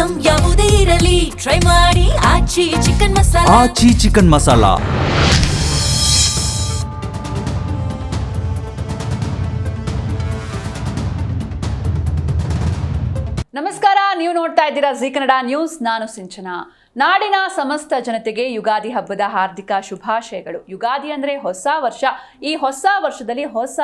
Item ಯಾವುದೇ ಇರಲಿ try ಮಾಡಿ ಆಚಿ ಚಿಕನ್ ಮಸಾಲಾ. ಆಚಿ ಚಿಕನ್ ಮಸಾಲಾ. ನಮಸ್ಕಾರ, ನೀವು ನೋಡ್ತಾ ಇದ್ದೀರಾ ಜೀ ಕನ್ನಡ ನ್ಯೂಸ್. ನಾನು ಸಿಂಚನಾ. ನಾಡಿನ ಸಮಸ್ತ ಜನತೆಗೆ ಯುಗಾದಿ ಹಬ್ಬದ ಹಾರ್ದಿಕ ಶುಭಾಶಯಗಳು. ಯುಗಾದಿ ಅಂದ್ರೆ ಹೊಸ ವರ್ಷ. ಈ ಹೊಸ ವರ್ಷದಲ್ಲಿ ಹೊಸ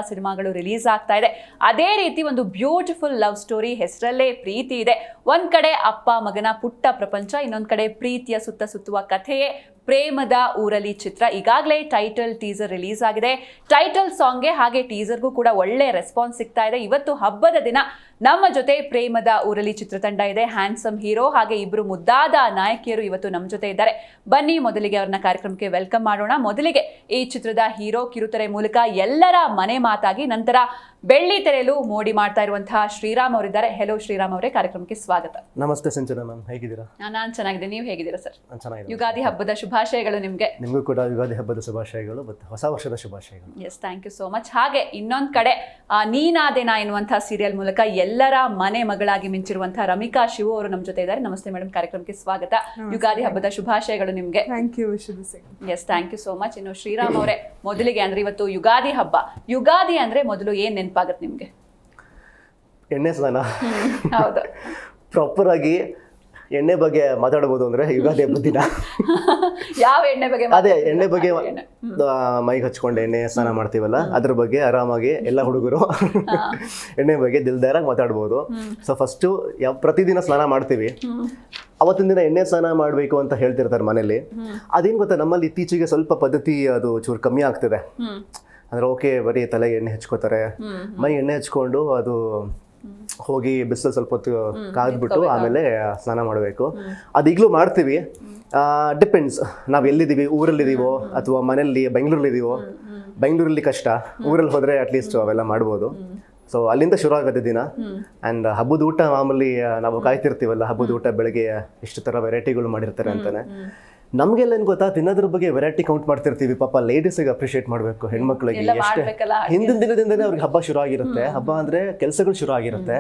ಸಿನಿಮಾಗಳು ರಿಲೀಸ್ ಆಗ್ತಾ ಇದೆ. ಅದೇ ರೀತಿ ಒಂದು ಬ್ಯೂಟಿಫುಲ್ ಲವ್ ಸ್ಟೋರಿ, ಹೆಸರಲ್ಲೇ ಪ್ರೀತಿ ಇದೆ. ಒಂದ್ ಕಡೆ ಅಪ್ಪ ಮಗನ ಪುಟ್ಟ ಪ್ರಪಂಚ, ಇನ್ನೊಂದ್ ಕಡೆ ಪ್ರೀತಿಯ ಸುತ್ತುವ ಕಥೆಯೇ ಪ್ರೇಮದ ಊರಲಿ ಚಿತ್ರ. ಈಗಾಗಲೇ ಟೈಟಲ್ ಟೀಸರ್ ರಿಲೀಸ್ ಆಗಿದೆ. ಟೈಟಲ್ ಸಾಂಗ್ಗೆ ಹಾಗೆ ಟೀಸರ್ಗೂ ಕೂಡ ಒಳ್ಳೆ ರೆಸ್ಪಾನ್ಸ್ ಸಿಗ್ತಾ ಇದೆ. ಇವತ್ತು ಹಬ್ಬದ ದಿನ ನಮ್ಮ ಜೊತೆ ಪ್ರೇಮದ ಊರಲಿ ಚಿತ್ರತಂಡ ಇದೆ. ಹ್ಯಾಂಡ್ಸಮ್ ಹೀರೋ ಹಾಗೆ ಇಬ್ರು ಮುದ್ದಾದ ನಾಯಕಿಯರು ಇವತ್ತು ನಮ್ಮ ಜೊತೆ ಇದ್ದಾರೆ. ಬನ್ನಿ ಮೊದಲಿಗೆ ಅವ್ರನ್ನ ಕಾರ್ಯಕ್ರಮಕ್ಕೆ ವೆಲ್ಕಮ್ ಮಾಡೋಣ. ಮೊದಲಿಗೆ ಈ ಚಿತ್ರದ ಹೀರೋ ಕಿರುತೆರೆ ಮೂಲಕ ಎಲ್ಲರ ಮನೆ ಮಾತಾಗಿ ನಂತರ ಬೆಳ್ಳಿ ತೆರೆಯಲು ಮೋಡಿ ಮಾಡ್ತಾ ಇರುವಂತಹ ಶ್ರೀರಾಮ್ ಅವರಿದ್ದಾರೆ. ಹೆಲೋ ಶ್ರೀರಾಮ್ ಅವರೇ, ಕಾರ್ಯಕ್ರಮಕ್ಕೆ ಸ್ವಾಗತ. ನಮಸ್ತೆ ಸಿಂಚನಾ ಮ್ಯಾಮ್, ಹೇಗಿದ್ದೀರಾ? ನಾನು ಚೆನ್ನಾಗಿದ್ದೀನಿ, ನೀವು ಹೇಗಿದ್ದೀರಾ ಸರ್? ಚೆನ್ನಾಗಿದೆ. ಯುಗಾದಿ ಹಬ್ಬದ ಶುಭಾಶಯಗಳು ನಿಮಗೆ. ನಿಮಗೂ ಕೂಡ ಯುಗಾದಿ ಹಬ್ಬದ ಶುಭಾಶಯಗಳು ಮತ್ತು ಹೊಸ ವರ್ಷದ ಶುಭಾಶಯಗಳು. Yes, thank you so much. ಹಾಗೆ ಇನ್ನೊಂದ್ ಕಡೆ ನೀನಾದೇನಾ ಎನ್ನುವಂತಹ ಸೀರಿಯಲ್ ಮೂಲಕ ಎಲ್ಲರ ಮನೆ ಮಗಳಾಗಿ ಮಿಂಚಿರುವಂತಹ ರಮಿಕಾ ಶಿವು ಅವರು ನಮ್ಮ ಜೊತೆ ಇದ್ದಾರೆ. ನಮಸ್ತೆ ಮೇಡಮ್, ಕಾರ್ಯಕ್ರಮಕ್ಕೆ ಸ್ವಾಗತ. ಯುಗಾದಿ ಹಬ್ಬದ ಶುಭಾಶಯಗಳು ನಿಮ್ಗೆ. Yes, thank you so much. ಇನ್ನು ಶ್ರೀರಾಮ್ ಅವರೇ, ಮೊದಲಿಗೆ ಅಂದ್ರೆ ಇವತ್ತು ಯುಗಾದಿ ಹಬ್ಬ. ಯುಗಾದಿ ಅಂದ್ರೆ ಮೊದಲು ಏನ್ ನೆನಪಾಗತ್ತೆ ನಿಮ್ಗೆ? ಎಣ್ಣೆ ಸ್ನಾನ. ಹೌದು, ಪ್ರಾಪರ್ ಆಗಿ ಎಣ್ಣೆ ಬಗ್ಗೆ ಮಾತಾಡಬಹುದು ಅಂದ್ರೆ ಯುಗಾದಿ ಹಬ್ಬದ ದಿನ. ಯಾವ ಎಣ್ಣೆ ಬಗ್ಗೆ? ಅದೇ ಎಣ್ಣೆ ಬಗ್ಗೆ, ಮೈಗೆ ಹಚ್ಕೊಂಡು ಎಣ್ಣೆ ಸ್ನಾನ ಮಾಡ್ತೀವಲ್ಲ, ಅದ್ರ ಬಗ್ಗೆ ಆರಾಮಾಗಿ ಎಲ್ಲ ಹುಡುಗರು ಎಣ್ಣೆ ಬಗ್ಗೆ ದಿಲ್ದಾರಾಗಿ ಮಾತಾಡ್ಬೋದು. ಸೊ ಫಸ್ಟು ಪ್ರತಿದಿನ ಸ್ನಾನ ಮಾಡ್ತೀವಿ, ಅವತ್ತಿನ ದಿನ ಎಣ್ಣೆ ಸ್ನಾನ ಮಾಡಬೇಕು ಅಂತ ಹೇಳ್ತಿರ್ತಾರೆ ಮನೇಲಿ. ಅದೇನು ಗೊತ್ತಾ, ನಮ್ಮಲ್ಲಿ ಇತ್ತೀಚೆಗೆ ಸ್ವಲ್ಪ ಪದ್ಧತಿ ಅದು ಚೂರು ಕಮ್ಮಿ ಆಗ್ತಿದೆ. ಅಂದ್ರೆ ಓಕೆ, ಬರೀ ತಲೆಗೆ ಎಣ್ಣೆ ಹಚ್ಕೋತಾರೆ, ಮೈ ಎಣ್ಣೆ ಹಚ್ಕೊಂಡು ಅದು ಹೋಗಿ ಬಿಸಿಲು ಸ್ವಲ್ಪ ಹೊತ್ತು ಕಾದ್ಬಿಟ್ಟು ಆಮೇಲೆ ಸ್ನಾನ ಮಾಡಬೇಕು. ಅದು ಈಗಲೂ ಮಾಡ್ತೀವಿ. ಡಿಪೆಂಡ್ಸ್, ನಾವು ಎಲ್ಲಿದ್ದೀವಿ, ಊರಲ್ಲಿದ್ದೀವೋ ಅಥವಾ ಮನೇಲಿ ಬೆಂಗಳೂರಲ್ಲಿದ್ದೀವೋ. ಬೆಂಗಳೂರಲ್ಲಿ ಕಷ್ಟ, ಊರಲ್ಲಿ ಹೋದರೆ ಅಟ್ಲೀಸ್ಟ್ ಅವೆಲ್ಲ ಮಾಡ್ಬೋದು. ಸೊ ಅಲ್ಲಿಂದ ಶುರು ಆಗುತ್ತೆ ದಿನ. ಆ್ಯಂಡ್ ಹಬ್ಬದ ಊಟ ಮಾಮೂಲಿ ನಾವು ಕಾಯ್ತಿರ್ತೀವಲ್ಲ, ಹಬ್ಬದ ಊಟ ಬೆಳಗ್ಗೆ ಎಷ್ಟು ಥರ ವೆರೈಟಿಗಳು ಮಾಡಿರ್ತಾರೆ ಅಂತಾನೆ. ನಮಗೆಲ್ಲ ಏನು ಗೊತ್ತಾ, ತಿನ್ನೋದ್ರ ಬಗ್ಗೆ ವೆರೈಟಿ ಕೌಂಟ್ ಮಾಡ್ತಿರ್ತೀವಿ. ಪಾಪ ಲೇಡೀಸಿಗೆ ಅಪ್ರಿಷಿಯೇಟ್ ಮಾಡಬೇಕು, ಹೆಣ್ಮಕ್ಳಿಗೆ ಎಷ್ಟೇ ಹಿಂದಿನ ದಿನದಿಂದನೇ ಅವ್ರಿಗೆ ಹಬ್ಬ ಶುರು ಆಗಿರುತ್ತೆ. ಹಬ್ಬ ಅಂದರೆ ಕೆಲಸಗಳು ಶುರು ಆಗಿರುತ್ತೆ.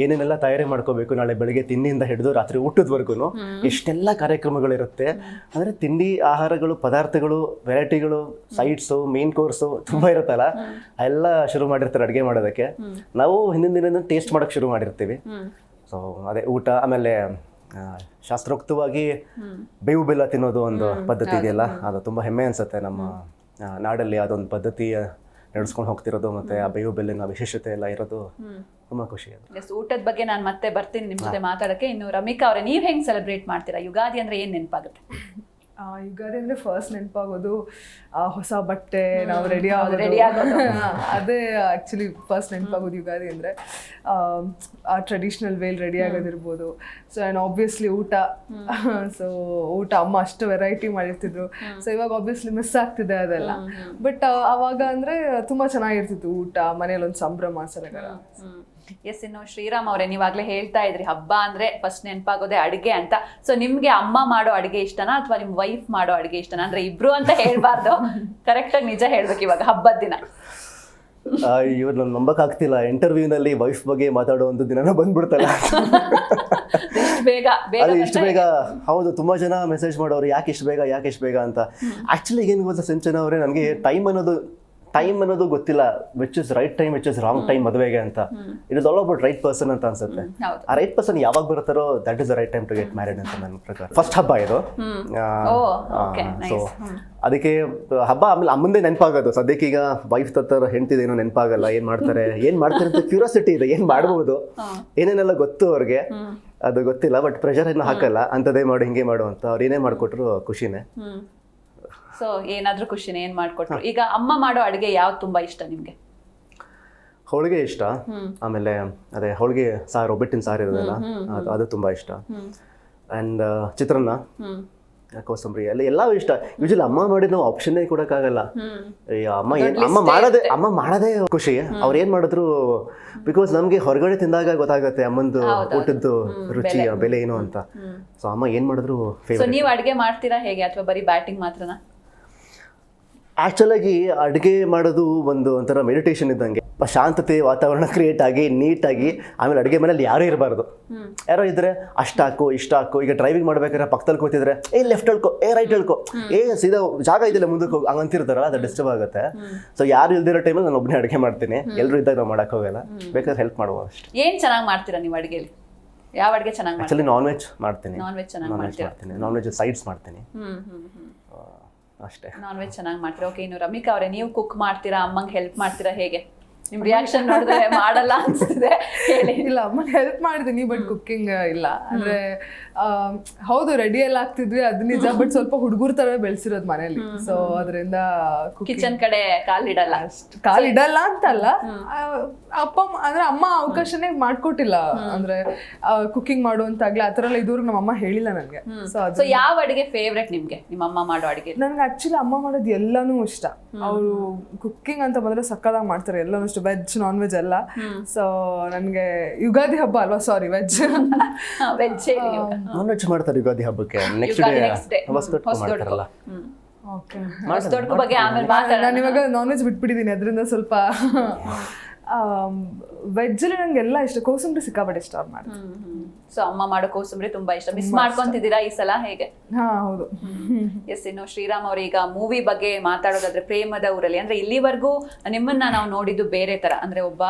ಏನೇನೆಲ್ಲ ತಯಾರಿ ಮಾಡ್ಕೋಬೇಕು, ನಾಳೆ ಬೆಳಗ್ಗೆ ತಿಂಡಿಯಿಂದ ಹಿಡಿದು ರಾತ್ರಿ ಊಟದವರೆಗೂ ಎಷ್ಟೆಲ್ಲ ಕಾರ್ಯಕ್ರಮಗಳಿರುತ್ತೆ. ಅಂದರೆ ತಿಂಡಿ, ಆಹಾರಗಳು, ಪದಾರ್ಥಗಳು, ವೆರೈಟಿಗಳು, ಸೈಡ್ಸು, ಮೇನ್ ಕೋರ್ಸು ತುಂಬ ಇರುತ್ತಲ್ಲ, ಎಲ್ಲ ಶುರು ಮಾಡಿರ್ತಾರೆ ಅಡುಗೆ ಮಾಡೋದಕ್ಕೆ. ನಾವು ಹಿಂದಿನ ದಿನ ಟೇಸ್ಟ್ ಮಾಡೋಕ್ಕೆ ಶುರು ಮಾಡಿರ್ತೀವಿ. ಸೊ ಅದೇ ಊಟ. ಆಮೇಲೆ ಶಾಸ್ತ್ರೋಕ್ತವಾಗಿ ಬೇವು ಬೆಲ್ಲ ತಿನ್ನೋದು ಒಂದು ಪದ್ಧತಿ ಇದೆಯಲ್ಲ, ಅದು ತುಂಬ ಹೆಮ್ಮೆ ಅನಿಸುತ್ತೆ. ನಮ್ಮ ನಾಡಲ್ಲಿ ಅದೊಂದು ಪದ್ಧತಿ ನಡೆಸ್ಕೊಂಡು ಹೋಗ್ತಿರೋದು, ಮತ್ತು ಆ ಬೇವು ಬೆಲ್ಲಿನ ವಿಶೇಷತೆ ಎಲ್ಲ ಇರೋದು ತುಂಬ ಖುಷಿ. ಎಸ್, ಊಟದ ಬಗ್ಗೆ ನಾನು ಮತ್ತೆ ಬರ್ತೀನಿ ನಿಮ್ಮ ಜೊತೆ ಮಾತಾಡೋಕ್ಕೆ. ಇನ್ನು ರಮಿಕಾ ಅವರೇ, ನೀವು ಹೆಂಗೆ ಸೆಲೆಬ್ರೇಟ್ ಮಾಡ್ತೀರಾ ಯುಗಾದಿ? ಅಂದರೆ ಏನು ನೆನಪಾಗುತ್ತೆ? ಯುಗಾದಿ ಅಂದರೆ ಫಸ್ಟ್ ನೆನಪಾಗೋದು ಹೊಸ ಬಟ್ಟೆ, ನಾವು ರೆಡಿ ಆಗೋದು. ಅದೇ ಆ್ಯಕ್ಚುಲಿ ಫಸ್ಟ್ ನೆನಪಾಗೋದು ಯುಗಾದಿ ಅಂದರೆ. ಆ ಟ್ರೆಡಿಷ್ನಲ್ ವೇಲ್ ರೆಡಿ ಆಗೋದಿರ್ಬೋದು. ಸೊ ಆ್ಯಂಡ್ ಆಬ್ವಿಯಸ್ಲಿ ಊಟ. ಸೊ ಊಟ ಅಮ್ಮ ಅಷ್ಟು ವೆರೈಟಿ ಮಾಡಿರ್ತಿದ್ರು. ಸೊ ಇವಾಗ ಆಬ್ವಿಯಸ್ಲಿ ಮಿಸ್ ಆಗ್ತಿದೆ ಅದೆಲ್ಲ. ಬಟ್ ಆವಾಗ ಅಂದರೆ ತುಂಬ ಚೆನ್ನಾಗಿರ್ತಿತ್ತು ಊಟ, ಮನೇಲಿ ಒಂದು ಸಂಭ್ರಮ, ಸಡಗರ. ಎಸ್, ಇನ್ನು ಶ್ರೀರಾಮ್ ಅವರೇ, ನೀವಾಗಲೇ ಹೇಳ್ತಾ ಇದ್ರಿ ಹಬ್ಬ ಅಂದ್ರೆ ಫಸ್ಟ್ ನೆನಪಾಗೋದೆ ಅಡುಗೆ ಅಂತ. ಸೊ ನಿಮ್ಗೆ ಅಮ್ಮ ಮಾಡೋ ಅಡುಗೆ ಇಷ್ಟನಾ ಅಥವಾ ನಿಮ್ಮ ವೈಫ್ ಮಾಡೋ ಅಡುಗೆ ಇಷ್ಟನಾ? ಅಂದ್ರೆ ಇಬ್ರು ಅಂತ ಹೇಳ್ಬಾರ್ದು, ಕರೆಕ್ಟಾಗಿ ನಿಜ ಹೇಳ್ಬೇಕು. ಇವಾಗ ಹಬ್ಬದ ದಿನ ಇವ್ರು ನಾನು ನಂಬಕ್ಕಾಗ್ತಿಲ್ಲ, ಇಂಟರ್ವ್ಯೂನಲ್ಲಿ ವೈಫ್ ಬಗ್ಗೆ ಮಾತಾಡೋ ಒಂದು ದಿನ ಬಂದ್ಬಿಡ್ತಲ್ಲ ಅದು ಇಷ್ಟು ಬೇಗ. ಹೌದು, ತುಂಬ ಜನ ಮೆಸೇಜ್ ಮಾಡೋರು, ಯಾಕೆ ಇಷ್ಟು ಬೇಗ ಅಂತ. ಆ್ಯಕ್ಚುಲಿ ಏನು ಗೊತ್ತಾ ಸಿಂಚನಾ ಅವರೇ, ನನಗೆ ಟೈಮ್ ಅನ್ನೋದು ಗೊತ್ತಿಲ್ಲ. Which is right time, which is wrong time ಮದುವೆಗೆ ಅಂತ. It is all about right person ಅಂತ ಅನ್ಸುತ್ತೆ. ಆ ರೈಟ್ ಪರ್ಸನ್ ಯಾವಾಗ ಬರ್ತಾರೋ that is the right time to get married ಅಂತ ನನ್ನ ಪ್ರಕಾರ. ಫಸ್ಟ್ ಹಬ್ಬ ಇದು. ಸೊ ಅದಕ್ಕೆ ಹಬ್ಬ ಆಮೇಲೆ ಅಮ್ಮಂದೇ ನೆನಪಾಗೋದು. ಸದ್ಯಕ್ಕೆ ಈಗ ವೈಫ್ ತತ್ತರ ಹೆಂಡ್ತಿದೇನೋ ನೆನಪಾಗಲ್ಲ. ಏನ್ ಮಾಡ್ತಾರೆ ಅಂತ ಕ್ಯೂರಿಯಾಸಿಟಿ ಇದೆ. ಏನ್ ಮಾಡ್ಬೋದು, ಏನೇನೆಲ್ಲ ಗೊತ್ತು ಅವ್ರಿಗೆ, ಅದು ಗೊತ್ತಿಲ್ಲ. ಬಟ್ ಪ್ರೆಷರ್ ಏನು ಹಾಕಲ್ಲ, ಅಂಥದ್ದೇ ಮಾಡು ಹಿಂಗೆ ಮಾಡು ಅಂತ. ಅವ್ರು ಏನೇ ಮಾಡಿಕೊಟ್ರು ಖುಷಿನೇ. ಸೊ ಏನಾದ್ರೂ ಖುಷಿನೇ, ಏನ್ ಮಾಡ್ಕೊಟ್ರು. ಈಗ ಅಮ್ಮ ಮಾಡೋ ಅಡುಗೆ ಯಾವ್ದು ತುಂಬಾ ಇಷ್ಟ ನಿಮ್ಗೆ? ಹೋಳಿಗೆ ಇಷ್ಟ. ಆಮೇಲೆ ಅದೇ ಹೋಳಿಗೆ ಸಾರು, ಒಬ್ಬಟ್ಟಿನ ಸಾರು ಇರೋದಲ್ಲ, ಅದು ತುಂಬಾ ಇಷ್ಟ. ಆ್ಯಂಡ್ ಚಿತ್ರಾನ್ನ, ಕೋಸಂಬರಿ ಎಲ್ಲ ಇಷ್ಟ. ಯೂಶಲಿ ಅಮ್ಮ ಮಾಡಿದ ನಾವು ಆಪ್ಷನ್ನೇ ಕೊಡೋಕ್ಕಾಗಲ್ಲ. ಅಮ್ಮ ಮಾಡೋದೇ ಖುಷಿ. ಅವ್ರು ಏನು ಮಾಡಿದ್ರು, ಬಿಕಾಸ್ ನಮಗೆ ಹೊರಗಡೆ ತಿಂದಾಗ ಗೊತ್ತಾಗುತ್ತೆ ಅಮ್ಮಂದು ಊಟದ್ದು ರುಚಿ, ಬೆಲೆ ಏನು ಅಂತ. ಸೊ ಅಮ್ಮ ಏನು ಮಾಡಿದ್ರು ಫೇವರೇಟ್. ನೀವು ಅಡುಗೆ ಮಾಡ್ತೀರಾ ಹೇಗೆ, ಅಥವಾ ಬರೀ ಬ್ಯಾಟಿಂಗ್ ಮಾತ್ರನಾ? ಆ್ಯಕ್ಚುಲಾಗಿ ಅಡುಗೆ ಮಾಡೋದು ಒಂದು ಒಂಥರ ಮೆಡಿಟೇಷನ್ ಇದ್ದಂಗೆ. ಶಾಂತತೆ ವಾತಾವರಣ ಕ್ರಿಯೇಟ್ ಆಗಿ ನೀಟಾಗಿ, ಆಮೇಲೆ ಅಡುಗೆ ಮನೇಲಿ ಯಾರೂ ಇರಬಾರ್ದು. ಯಾರೋ ಇದ್ದರೆ ಅಷ್ಟು ಹಾಕು ಇಷ್ಟು ಹಾಕು. ಈಗ ಡ್ರೈವಿಂಗ್ ಮಾಡ್ಬೇಕಾದ್ರೆ ಪಕ್ಕದಲ್ಲಿ ಕೂತಿದ್ರೆ ಲೆಫ್ಟ್ ಹೇಳ್ಕೊ, ರೈಟ್ ಹೇಳ್ಕೊ, ಸೀದಾ ಜಾಗ ಇದೆಯಲ್ಲ ಮುಂದಕ್ಕೆ ಹೋಗಿ ಹಂಗಂತಿರ್ತಾರಲ್ಲ, ಅದು ಡಿಸ್ಟರ್ಬ್ ಆಗುತ್ತೆ. ಸೊ ಯಾರು ಇಲ್ದಿರೋ ಟೈಮಲ್ಲಿ ನಾನು ಒಬ್ಬನೇ ಅಡುಗೆ ಮಾಡ್ತೀನಿ. ಎಲ್ಲರೂ ಇದ್ದಾಗ ನಾವು ಮಾಡೋಕ್ಕೋಗಲ್ಲ, ಬೇಕಾದ್ರೆ ಹೆಲ್ಪ್ ಮಾಡುವ ಅಷ್ಟೇ. ಏನು ಚೆನ್ನಾಗಿ ಮಾಡ್ತೀರಾ ನೀವು ಅಡುಗೆಲಿ? ಯಾವ ಅಡುಗೆ ಚೆನ್ನಾಗಿ ಮಾಡ್ತೀರಾ? ಆ್ಯಕ್ಚುಲಿ ನಾನ್ ವೆಜ್ ಮಾಡ್ತೀನಿ. ನಾನ್ ವೆಜ್ ಚೆನ್ನಾಗಿ ಮಾಡ್ತೀನಿ. ನಾನ್ ವೆಜ್ ಸೈಡ್ಸ್ ಮಾಡ್ತೀನಿ ಅಷ್ಟೇ. ನಾನ್ ವೆಜ್ ಚೆನ್ನಾಗಿ ಮಾಡ್ತೀರಾ. ಓಕೆ, ಇನ್ನು ರಮಿಕಾ ಅವರೇ, ನೀವು ಕುಕ್ ಮಾಡ್ತೀರಾ, ಅಮ್ಮಂಗೆ ಹೆಲ್ಪ್ ಮಾಡ್ತೀರಾ, ಹೇಗೆ? ನಿಮ್ ರಿಯಾಕ್ಷನ್ ನೋಡಿದ್ರೆ ಮಾಡಲ್ಲ ಅನ್ಸ್ತಿದೆ. ಇಲ್ಲ, ಅಮ್ಮನ ಹೆಲ್ಪ್ ಮಾಡ್ತೀನಿ, ಬಟ್ ಕುಕ್ಕಿಂಗ್ ಇಲ್ಲ. ಅಂದ್ರೆ ಹೌದು, ರೆಡಿ ಎಲ್ಲ ಆಗ್ತಿದ್ವಿ, ಅದು ನಿಜ. ಬಟ್ ಸ್ವಲ್ಪ ಹುಡುಗರ ತರ ಬೆಳೆಸಿರೋದು ಮನೇಲಿ, ಸೊ ಅದರಿಂದ ಕಿಚನ್ ಕಡೆ ಕಾಲಿಡಲ್ಲ. ಕಾಲಿಡಲ್ಲ ಅಂತಲ್ಲ, ಅಂದ್ರೆ ಅಮ್ಮ ಅವಕಾಶನೇ ಮಾಡ್ಕೊಟ್ಟಿಲ್ಲ. ಅಂದ್ರೆ ಕುಕಿಂಗ್ ಮಾಡುವಂತಾಗ್ಲಿ ಆ ತರ ಎಲ್ಲ ಇದುವರೆಗೂ ನಮ್ಮ ಅಮ್ಮ ಹೇಳಿಲ್ಲ ನನಗೆ. ಸೊ ಯಾವ ಅಡಿಗೆ ಫೇವ್ರೆಟ್ ನಿಮ್ಗೆ, ನಿಮ್ಮ ಅಮ್ಮ ಮಾಡೋ ಅಡಿಗೆ? ನನ್ಗೆ ಆಕ್ಚುಲಿ ಅಮ್ಮ ಮಾಡೋದು ಎಲ್ಲಾನು ಇಷ್ಟ. ಅವರು ಕುಕ್ಕಿಂಗ್ ಅಂತ ಬಂದ್ರೆ ಸಕ್ಕದಾಗಿ ಮಾಡ್ತಾರೆ, ಎಲ್ಲಾನು ಇಷ್ಟ, ವೆಜ್ ನಾನ್ ವೆಜ್ ಎಲ್ಲ. ಸೊ ನನ್ಗೆ ಯುಗಾದಿ ಹಬ್ಬ ಅಲ್ವಾ, ಸಾರಿ ವೆಜ್ ನಾನ್ ವೆಜ್ ಮಾಡ್ತಾರೆ ಯುಗಾದಿ ಹಬ್ಬಕ್ಕೆ. ನೆಕ್ಸ್ಟ್ ಡೇ ಮಾಡ್ತಾರಲ್ಲ. ನಾನು ಇವಾಗ ನಾನ್ ವೆಜ್ ಬಿಟ್ಬಿಟ್ಟಿದ್ದೀನಿ, ಅದರಿಂದ ಸ್ವಲ್ಪ ವೆಜ್ಜಲ್ಲಿ ನಂಗೆ ಎಲ್ಲ ಇಷ್ಟ. ಕೋಸಂಬರಿ ಸಿಕ್ಕಾಪಟ್ಟೆ ಇಷ್ಟ ಅವ್ರು ಮಾಡ್ತಾರೆ. ಸೊ ಅಮ್ಮ ಮಾಡೋ ಕೋಸಂಬರಿ ತುಂಬಾ ಇಷ್ಟ. ಮಿಸ್ ಮಾಡ್ಕೊಂತಿದ್ದೀರಾ ಈ ಸಲ, ಹೇಗೆ? ಹೌದು. ಎಸ್, ಇನ್ನು ಶ್ರೀರಾಮ್ ಅವ್ರ ಈಗ ಮೂವಿ ಬಗ್ಗೆ ಮಾತಾಡೋದಾದ್ರೆ, ಪ್ರೇಮದ ಊರಲ್ಲಿ, ಅಂದ್ರೆ ಇಲ್ಲಿವರೆಗೂ ನಿಮ್ಮನ್ನ ನಾವು ನೋಡಿದ್ದು ಬೇರೆ ತರ, ಅಂದ್ರೆ ಒಬ್ಬ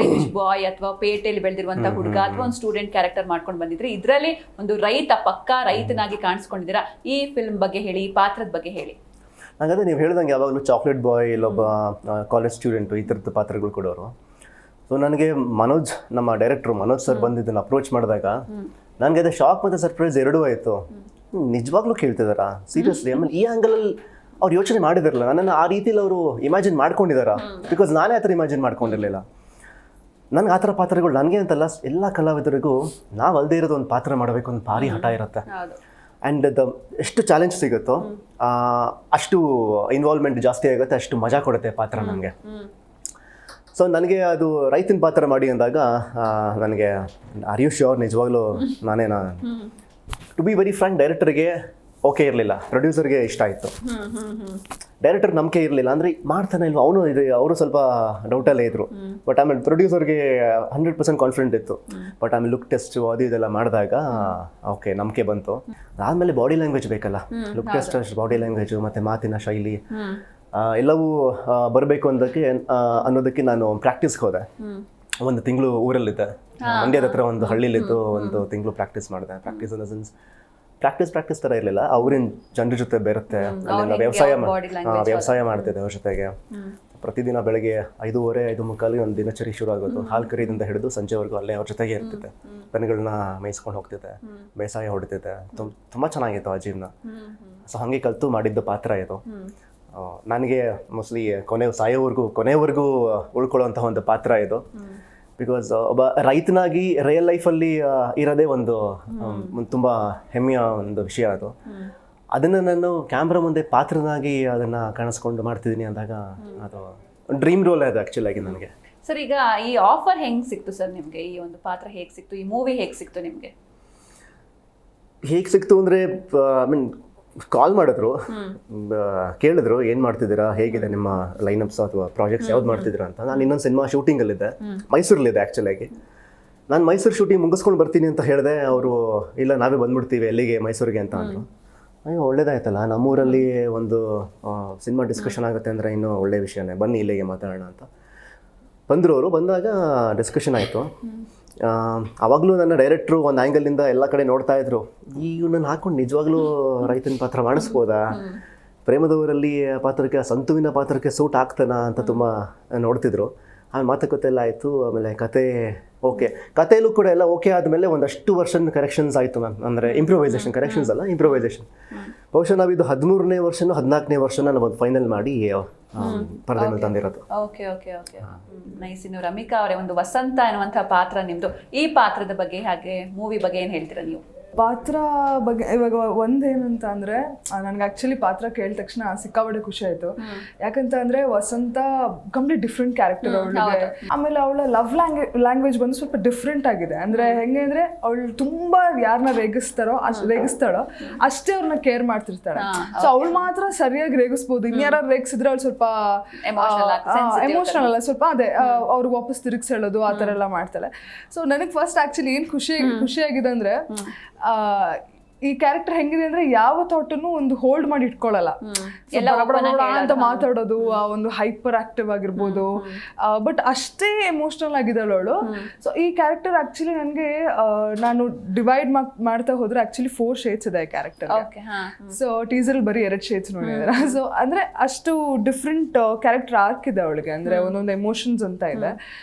ರಿಚ್ ಬಾಯ್ ಅಥವಾ ಪೇಟೆಯಲ್ಲಿ ಬೆಳೆದಿರುವಂತ ಹುಡುಗ ಅಥವಾ ಒಂದು ಸ್ಟೂಡೆಂಟ್ ಕ್ಯಾರೆಕ್ಟರ್ ಮಾಡ್ಕೊಂಡು ಬಂದಿದ್ರೆ, ಇದ್ರಲ್ಲಿ ಒಂದು ಪಕ್ಕಾ ರೈತನಾಗಿ ಕಾಣಿಸ್ಕೊಂಡಿದ್ದೀರಾ. ಈ ಫಿಲ್ಮ್ ಬಗ್ಗೆ ಹೇಳಿ, ಈ ಪಾತ್ರದ ಬಗ್ಗೆ ಹೇಳಿ. ಹಾಗಾದ್ರೆ ನೀವು ಹೇಳ್ದಂಗೆ ಯಾವಾಗಲೂ ಚಾಕ್ಲೇಟ್ ಬಾಯ್, ಇಲ್ಲೊಬ್ಬ ಕಾಲೇಜ್ ಸ್ಟೂಡೆಂಟು, ಈ ಥರದ ಪಾತ್ರಗಳು ಕೊಡೋರು. ಸೊ ನನಗೆ ಮನೋಜ್, ನಮ್ಮ ಡೈರೆಕ್ಟ್ರು ಮನೋಜ್ ಸರ್ ಬಂದಿದ್ದನ್ನು ಅಪ್ರೋಚ್ ಮಾಡಿದಾಗ ನನಗೆ ಅದು ಶಾಕ್ ಮತ್ತು ಸರ್ಪ್ರೈಸ್ ಎರಡೂ ಆಯಿತು. ನಿಜವಾಗ್ಲೂ ಕೇಳ್ತಿದ್ದಾರಾ, ಸೀರಿಯಸ್ಲಿ? ಆಮೇಲೆ ಈ ಆ್ಯಂಗಲಲ್ಲಿ ಅವ್ರು ಯೋಚನೆ ಮಾಡಿದಾರಲ್ಲ, ನನ್ನನ್ನು ಆ ರೀತಿಯಲ್ಲಿ ಅವರು ಇಮ್ಯಾಜಿನ್ ಮಾಡ್ಕೊಂಡಿದ್ದಾರಾ? ಬಿಕಾಸ್ ನಾನೇ ಆ ಥರ ಇಮ್ಯಾಜಿನ್ ಮಾಡ್ಕೊಂಡಿರಲಿಲ್ಲ. ನನಗೆ ಆ ಥರ ಪಾತ್ರಗಳು, ನನಗೆ ಅಂತಲ್ಲ ಎಲ್ಲ ಕಲಾವಿದರಿಗೂ ನಾವು ಅಲ್ಲದೆ ಇರೋದು ಒಂದು ಪಾತ್ರ ಮಾಡಬೇಕು ಒಂದು ಭಾರಿ ಹಠ ಇರುತ್ತೆ. ಆ್ಯಂಡ್ ಎಷ್ಟು ಚಾಲೆಂಜ್ ಸಿಗುತ್ತೋ ಅಷ್ಟು ಇನ್ವಾಲ್ವ್ಮೆಂಟ್ ಜಾಸ್ತಿ ಆಗುತ್ತೆ, ಅಷ್ಟು ಮಜಾ ಕೊಡುತ್ತೆ ಪಾತ್ರ ನನಗೆ. ಸೊ ನನಗೆ ಅದು ರೈತನ ಪಾತ್ರ ಮಾಡಿ ಅಂದಾಗ ನನಗೆ ಆರ್ ಯು ಶ್ಯೂರ್, ನಿಜವಾಗ್ಲೂ ಟು ಬಿ ವೆರಿ ಫ್ರಾಂಕ್, ಡೈರೆಕ್ಟರ್ಗೆ ಓಕೆ ಇರಲಿಲ್ಲ, ಪ್ರೊಡ್ಯೂಸರ್ಗೆ ಇಷ್ಟ ಆಯಿತು. ಡೈರೆಕ್ಟರ್ ನಂಬಿಕೆ ಇರಲಿಲ್ಲ, ಅಂದರೆ ಮಾಡ್ತಾನೆ ಇಲ್ವ ಅವನು, ಅವರು ಸ್ವಲ್ಪ ಡೌಟಲ್ಲೇ ಇದ್ದರು. ಬಟ್ ಆಮೇಲೆ ಪ್ರೊಡ್ಯೂಸರ್ಗೆ 100% ಕಾನ್ಫಿಡೆಂಟ್ ಇತ್ತು. ಬಟ್ ಆಮೇಲೆ ಲುಕ್ ಟೆಸ್ಟು ಅದು ಇದೆಲ್ಲ ಮಾಡಿದಾಗ ಓಕೆ ನಂಬಿಕೆ ಬಂತು. ಆದಮೇಲೆ ಬಾಡಿ ಲ್ಯಾಂಗ್ವೇಜ್ ಬೇಕಲ್ಲ, ಲುಕ್ ಟೆಸ್ಟ್ ಅಷ್ಟು ಬಾಡಿ ಲ್ಯಾಂಗ್ವೇಜು ಮತ್ತು ಮಾತಿನ ಶೈಲಿ ಎಲ್ಲವೂ ಬರಬೇಕು ಅನ್ನೋದಕ್ಕೆ ನಾನು ಪ್ರಾಕ್ಟೀಸ್ಗೆ ಹೋದೆ. ಒಂದು ತಿಂಗಳು ಊರಲ್ಲಿದ್ದೆ, ಮಂಡ್ಯದ ಹತ್ರ ಒಂದು ಹಳ್ಳಿಲಿದ್ದು ಒಂದು ತಿಂಗಳು ಪ್ರಾಕ್ಟೀಸ್ ಮಾಡಿದೆ. Practice in the sense practice ಥರ ಇರಲಿಲ್ಲ, ಅವ್ರಿನ ಜನರ ಜೊತೆ ಬೆರುತ್ತೆ. ಅಲ್ಲಿಂದ ವ್ಯವಸಾಯ ಮಾಡ್ತಿದ್ದೆ ಅವ್ರ ಜೊತೆಗೆ. ಪ್ರತಿದಿನ ಬೆಳಗ್ಗೆ 5:30, 5:45 ಒಂದು ದಿನಚರಿ ಶುರು ಆಗೋದು. ಹಾಲು ಕರೀದಿಂದ ಹಿಡಿದು ಸಂಜೆವರೆಗೂ ಅಲ್ಲೇ ಅವ್ರ ಜೊತೆಗೆ ಇರ್ತಿದ್ದೆ. ದನಗಳನ್ನ ಮೇಯಿಸ್ಕೊಂಡು ಹೋಗ್ತಿದ್ದೆ, ಬೇಸಾಯ ಹೊಡಿತಿದ್ದೆ. ತುಂಬ ಚೆನ್ನಾಗಿತ್ತು ಆ ಜೀವನ. ಸೊ ಹಾಗೆ ಕಲಿತು ಮಾಡಿದ್ದು ಪಾತ್ರ ಇದು. ನನಗೆ ಮೋಸ್ಟ್ಲಿ ಕೊನೆವರೆಗೂ ಉಳ್ಕೊಳ್ಳುವಂತಹ ಒಂದು ಪಾತ್ರ ಇದು. ಬಿಕಾಸ್ ಒಬ್ಬ ರೈತನಾಗಿ ರಿಯಲ್ ಲೈಫಲ್ಲಿ ಇರೋದೇ ಒಂದು ತುಂಬ ಹೆಮ್ಮೆಯ ಒಂದು ವಿಷಯ ಅದು. ಅದನ್ನು ನಾನು ಕ್ಯಾಮ್ರಾ ಮುಂದೆ ಪಾತ್ರನಾಗಿ ಅದನ್ನು ಕಾಣಿಸ್ಕೊಂಡು ಮಾಡ್ತಿದ್ದೀನಿ ಅಂದಾಗ ಅದು ಡ್ರೀಮ್ ರೋಲ್ ಅದು ಆ್ಯಕ್ಚುಲಾಗಿ ನನಗೆ. ಸರ್, ಈಗ ಈ ಆಫರ್ ಹೆಂಗೆ ಸಿಕ್ತು ಸರ್ ನಿಮಗೆ? ಈ ಒಂದು ಪಾತ್ರ ಹೇಗೆ ಸಿಕ್ತು? ಈ ಮೂವಿ ಹೇಗೆ ಸಿಕ್ತು ನಿಮಗೆ? ಹೇಗೆ ಸಿಕ್ತು ಅಂದರೆ, ಐ ಮೀನ್ ಕಾಲ್ ಮಾಡಿದ್ರು, ಕೇಳಿದ್ರು ಏನು ಮಾಡ್ತಿದ್ದೀರಾ, ಹೇಗಿದೆ ನಿಮ್ಮ ಲೈನಪ್ಸ್ ಅಥವಾ ಪ್ರಾಜೆಕ್ಟ್ಸ್ ಯಾವ್ದು ಮಾಡ್ತಿದ್ದೀರಾ ಅಂತ. ನಾನು ಇನ್ನೊಂದು ಸಿನಿಮಾ ಶೂಟಿಂಗಲ್ಲಿದ್ದೆ, ಮೈಸೂರಲ್ಲಿದ್ದೆ ಆ್ಯಕ್ಚುಲಾಗಿ. ನಾನು ಮೈಸೂರು ಶೂಟಿಂಗ್ ಮುಗಿಸ್ಕೊಂಡು ಬರ್ತೀನಿ ಅಂತ ಹೇಳಿದೆ. ಅವರು ಇಲ್ಲ ನಾವೇ ಬಂದ್ಬಿಡ್ತೀವಿ ಎಲ್ಲಿಗೆ, ಮೈಸೂರಿಗೆ ಅಂತ ಅಂದರು. ಅಯ್ಯೋ ಒಳ್ಳೇದಾಯ್ತಲ್ಲ, ನಮ್ಮೂರಲ್ಲಿ ಒಂದು ಸಿನಿಮಾ ಡಿಸ್ಕಷನ್ ಆಗುತ್ತೆ ಅಂದರೆ ಇನ್ನೂ ಒಳ್ಳೆಯ ವಿಷಯನೇ, ಬನ್ನಿ ಇಲ್ಲಿಗೆ ಮಾತಾಡೋಣ ಅಂತ ಬಂದರು. ಅವರು ಬಂದಾಗ ಡಿಸ್ಕಷನ್ ಆಯಿತು. ಆವಾಗಲೂ ನನ್ನ ಡೈರೆಕ್ಟ್ರು ಒಂದು ಆ್ಯಂಗಲಿಂದ ಎಲ್ಲ ಕಡೆ ನೋಡ್ತಾ ಇದ್ರು, ಇವನನ್ನು ಹಾಕೊಂಡು ನಿಜವಾಗ್ಲೂ ರೈತನ ಪಾತ್ರ ಮಾಡಿಸ್ಬೋದಾ, ಪ್ರೇಮದ ಊರಲ್ಲಿ ಪಾತ್ರಕ್ಕೆ, ಸಂತುವಿನ ಪಾತ್ರಕ್ಕೆ ಸೂಟ್ ಆಗ್ತಾನಾ ಅಂತ ತುಂಬ ನೋಡ್ತಿದ್ರು. ಆಮೇಲೆ ಮಾತುಕತೆ ಎಲ್ಲ ಆಯಿತು. ಆಮೇಲೆ ಕಥೆಯಲ್ಲೂ ಕೂಡ ಎಲ್ಲ ಓಕೆ ಆದಮೇಲೆ ಒಂದಷ್ಟು ವರ್ಷನ್ ಕರೆಕ್ಷನ್ಸ್ ಆಯಿತು ಮ್ಯಾಮ್. ಅಂದರೆ ಕರೆಕ್ಷನ್ಸ್ ಅಲ್ಲ, ಇಂಪ್ರೂವೈಸೇಷನ್. ಬಹುಶಃ ನಾವಿದು 13ನೇ ವರ್ಷನೋ 14ನೇ ವರ್ಷನ ನಾವು ಫೈನಲ್ ಮಾಡಿ ಪರದೆ ಮೇಲೆ ತಂದಿರೋದು. ಓಕೆ. ನೈಸ್. ಇನ್ನು ರಮಿಕಾ ಅವರೇ, ಒಂದು ವಸಂತ ಎನ್ನುವಂಥ ಪಾತ್ರ ನಿಮ್ಮದು. ಈ ಪಾತ್ರದ ಬಗ್ಗೆ ಹಾಗೆ ಮೂವಿ ಬಗ್ಗೆ ಏನು ಹೇಳ್ತೀರಾ ನೀವು? ಪಾತ್ರ ಬಗ್ಗೆ ಇವಾಗ ಒಂದೇನಂತ ಅಂದರೆ ನನಗೆ ಆ್ಯಕ್ಚುಲಿ ಪಾತ್ರ ಕೇಳಿದ ತಕ್ಷಣ ಸಿಕ್ಕಾಪಟ್ಟೆ ಖುಷಿ ಆಯಿತು. ಯಾಕಂತ ಅಂದರೆ ವಸಂತ ಕಂಪ್ಲೀಟ್ ಡಿಫ್ರೆಂಟ್ ಕ್ಯಾರೆಕ್ಟರ್ ಅವಳಿಗೆ. ಆಮೇಲೆ ಅವಳ ಲವ್ ಲ್ಯಾಂಗ್ವೇಜ್ ಬಂದು ಸ್ವಲ್ಪ ಡಿಫ್ರೆಂಟ್ ಆಗಿದೆ. ಅಂದರೆ ಹೆಂಗೆ ಅಂದರೆ ಅವಳು ತುಂಬ ಯಾರನ್ನ ರೇಗಿಸ್ತಾಳೋ ಅಷ್ಟೇ ಅವ್ರನ್ನ ಕೇರ್ ಮಾಡ್ತಿರ್ತಾಳೆ. ಸೊ ಅವಳು ಮಾತ್ರ ಸರಿಯಾಗಿ ರೇಗಿಸ್ಬೋದು. ಇನ್ಯಾರು ರೇಗಿಸಿದ್ರೆ ಅವಳು ಸ್ವಲ್ಪ ಎಮೋಷನಲ್ ಅಲ್ಲ, ಸ್ವಲ್ಪ ಅದೇ ಅವ್ರಿಗೆ ವಾಪಸ್ ತಿರುಗಿಸಿ ಹೇಳೋದು ಆ ಥರ ಎಲ್ಲ ಮಾಡ್ತಾಳೆ. ಸೊ ನನಗೆ ಫಸ್ಟ್ ಆ್ಯಕ್ಚುಲಿ ಏನು ಖುಷಿಯಾಗಿದೆ ಅಂದರೆ ಈ ಕ್ಯಾರೆಕ್ಟರ್ ಹೆಂಗಿದೆ ಅಂದ್ರೆ ಯಾವ ಥಾಟನ್ನು ಒಂದು ಹೋಲ್ಡ್ ಮಾಡಿ ಇಟ್ಕೊಳ್ಳಲ್ಲ, ಅಂತ ಮಾತಾಡೋದು, ಆ ಒಂದು ಹೈಪರ್ ಆಕ್ಟಿವ್ ಆಗಿರ್ಬೋದು, ಬಟ್ ಅಷ್ಟೇ ಎಮೋಷನಲ್ ಆಗಿದ್ದಾಳು ಅವಳು. ಸೊ ಈ ಕ್ಯಾರೆಕ್ಟರ್ ಆಕ್ಚುಲಿ ನನಗೆ ನಾನು ಡಿವೈಡ್ ಮಾಡ್ತಾ ಹೋದ್ರೆ ಆಕ್ಚುಲಿ 4 ಶೇಡ್ಸ್ ಇದೆ ಈ ಕ್ಯಾರೆಕ್ಟರ್. ಸೊ ಟೀಸರ್ ಬರೀ 2 ಶೇಡ್ಸ್ ನೋಡಿದಾರೆ. ಸೊ ಅಂದ್ರೆ ಅಷ್ಟು ಡಿಫ್ರೆಂಟ್ ಕ್ಯಾರೆಕ್ಟರ್ ಆರ್ಕ್ ಇದೆ ಅವಳಿಗೆ, ಅಂದ್ರೆ ಒಂದೊಂದು ಎಮೋಷನ್ಸ್ ಅಂತ ಇದೆ.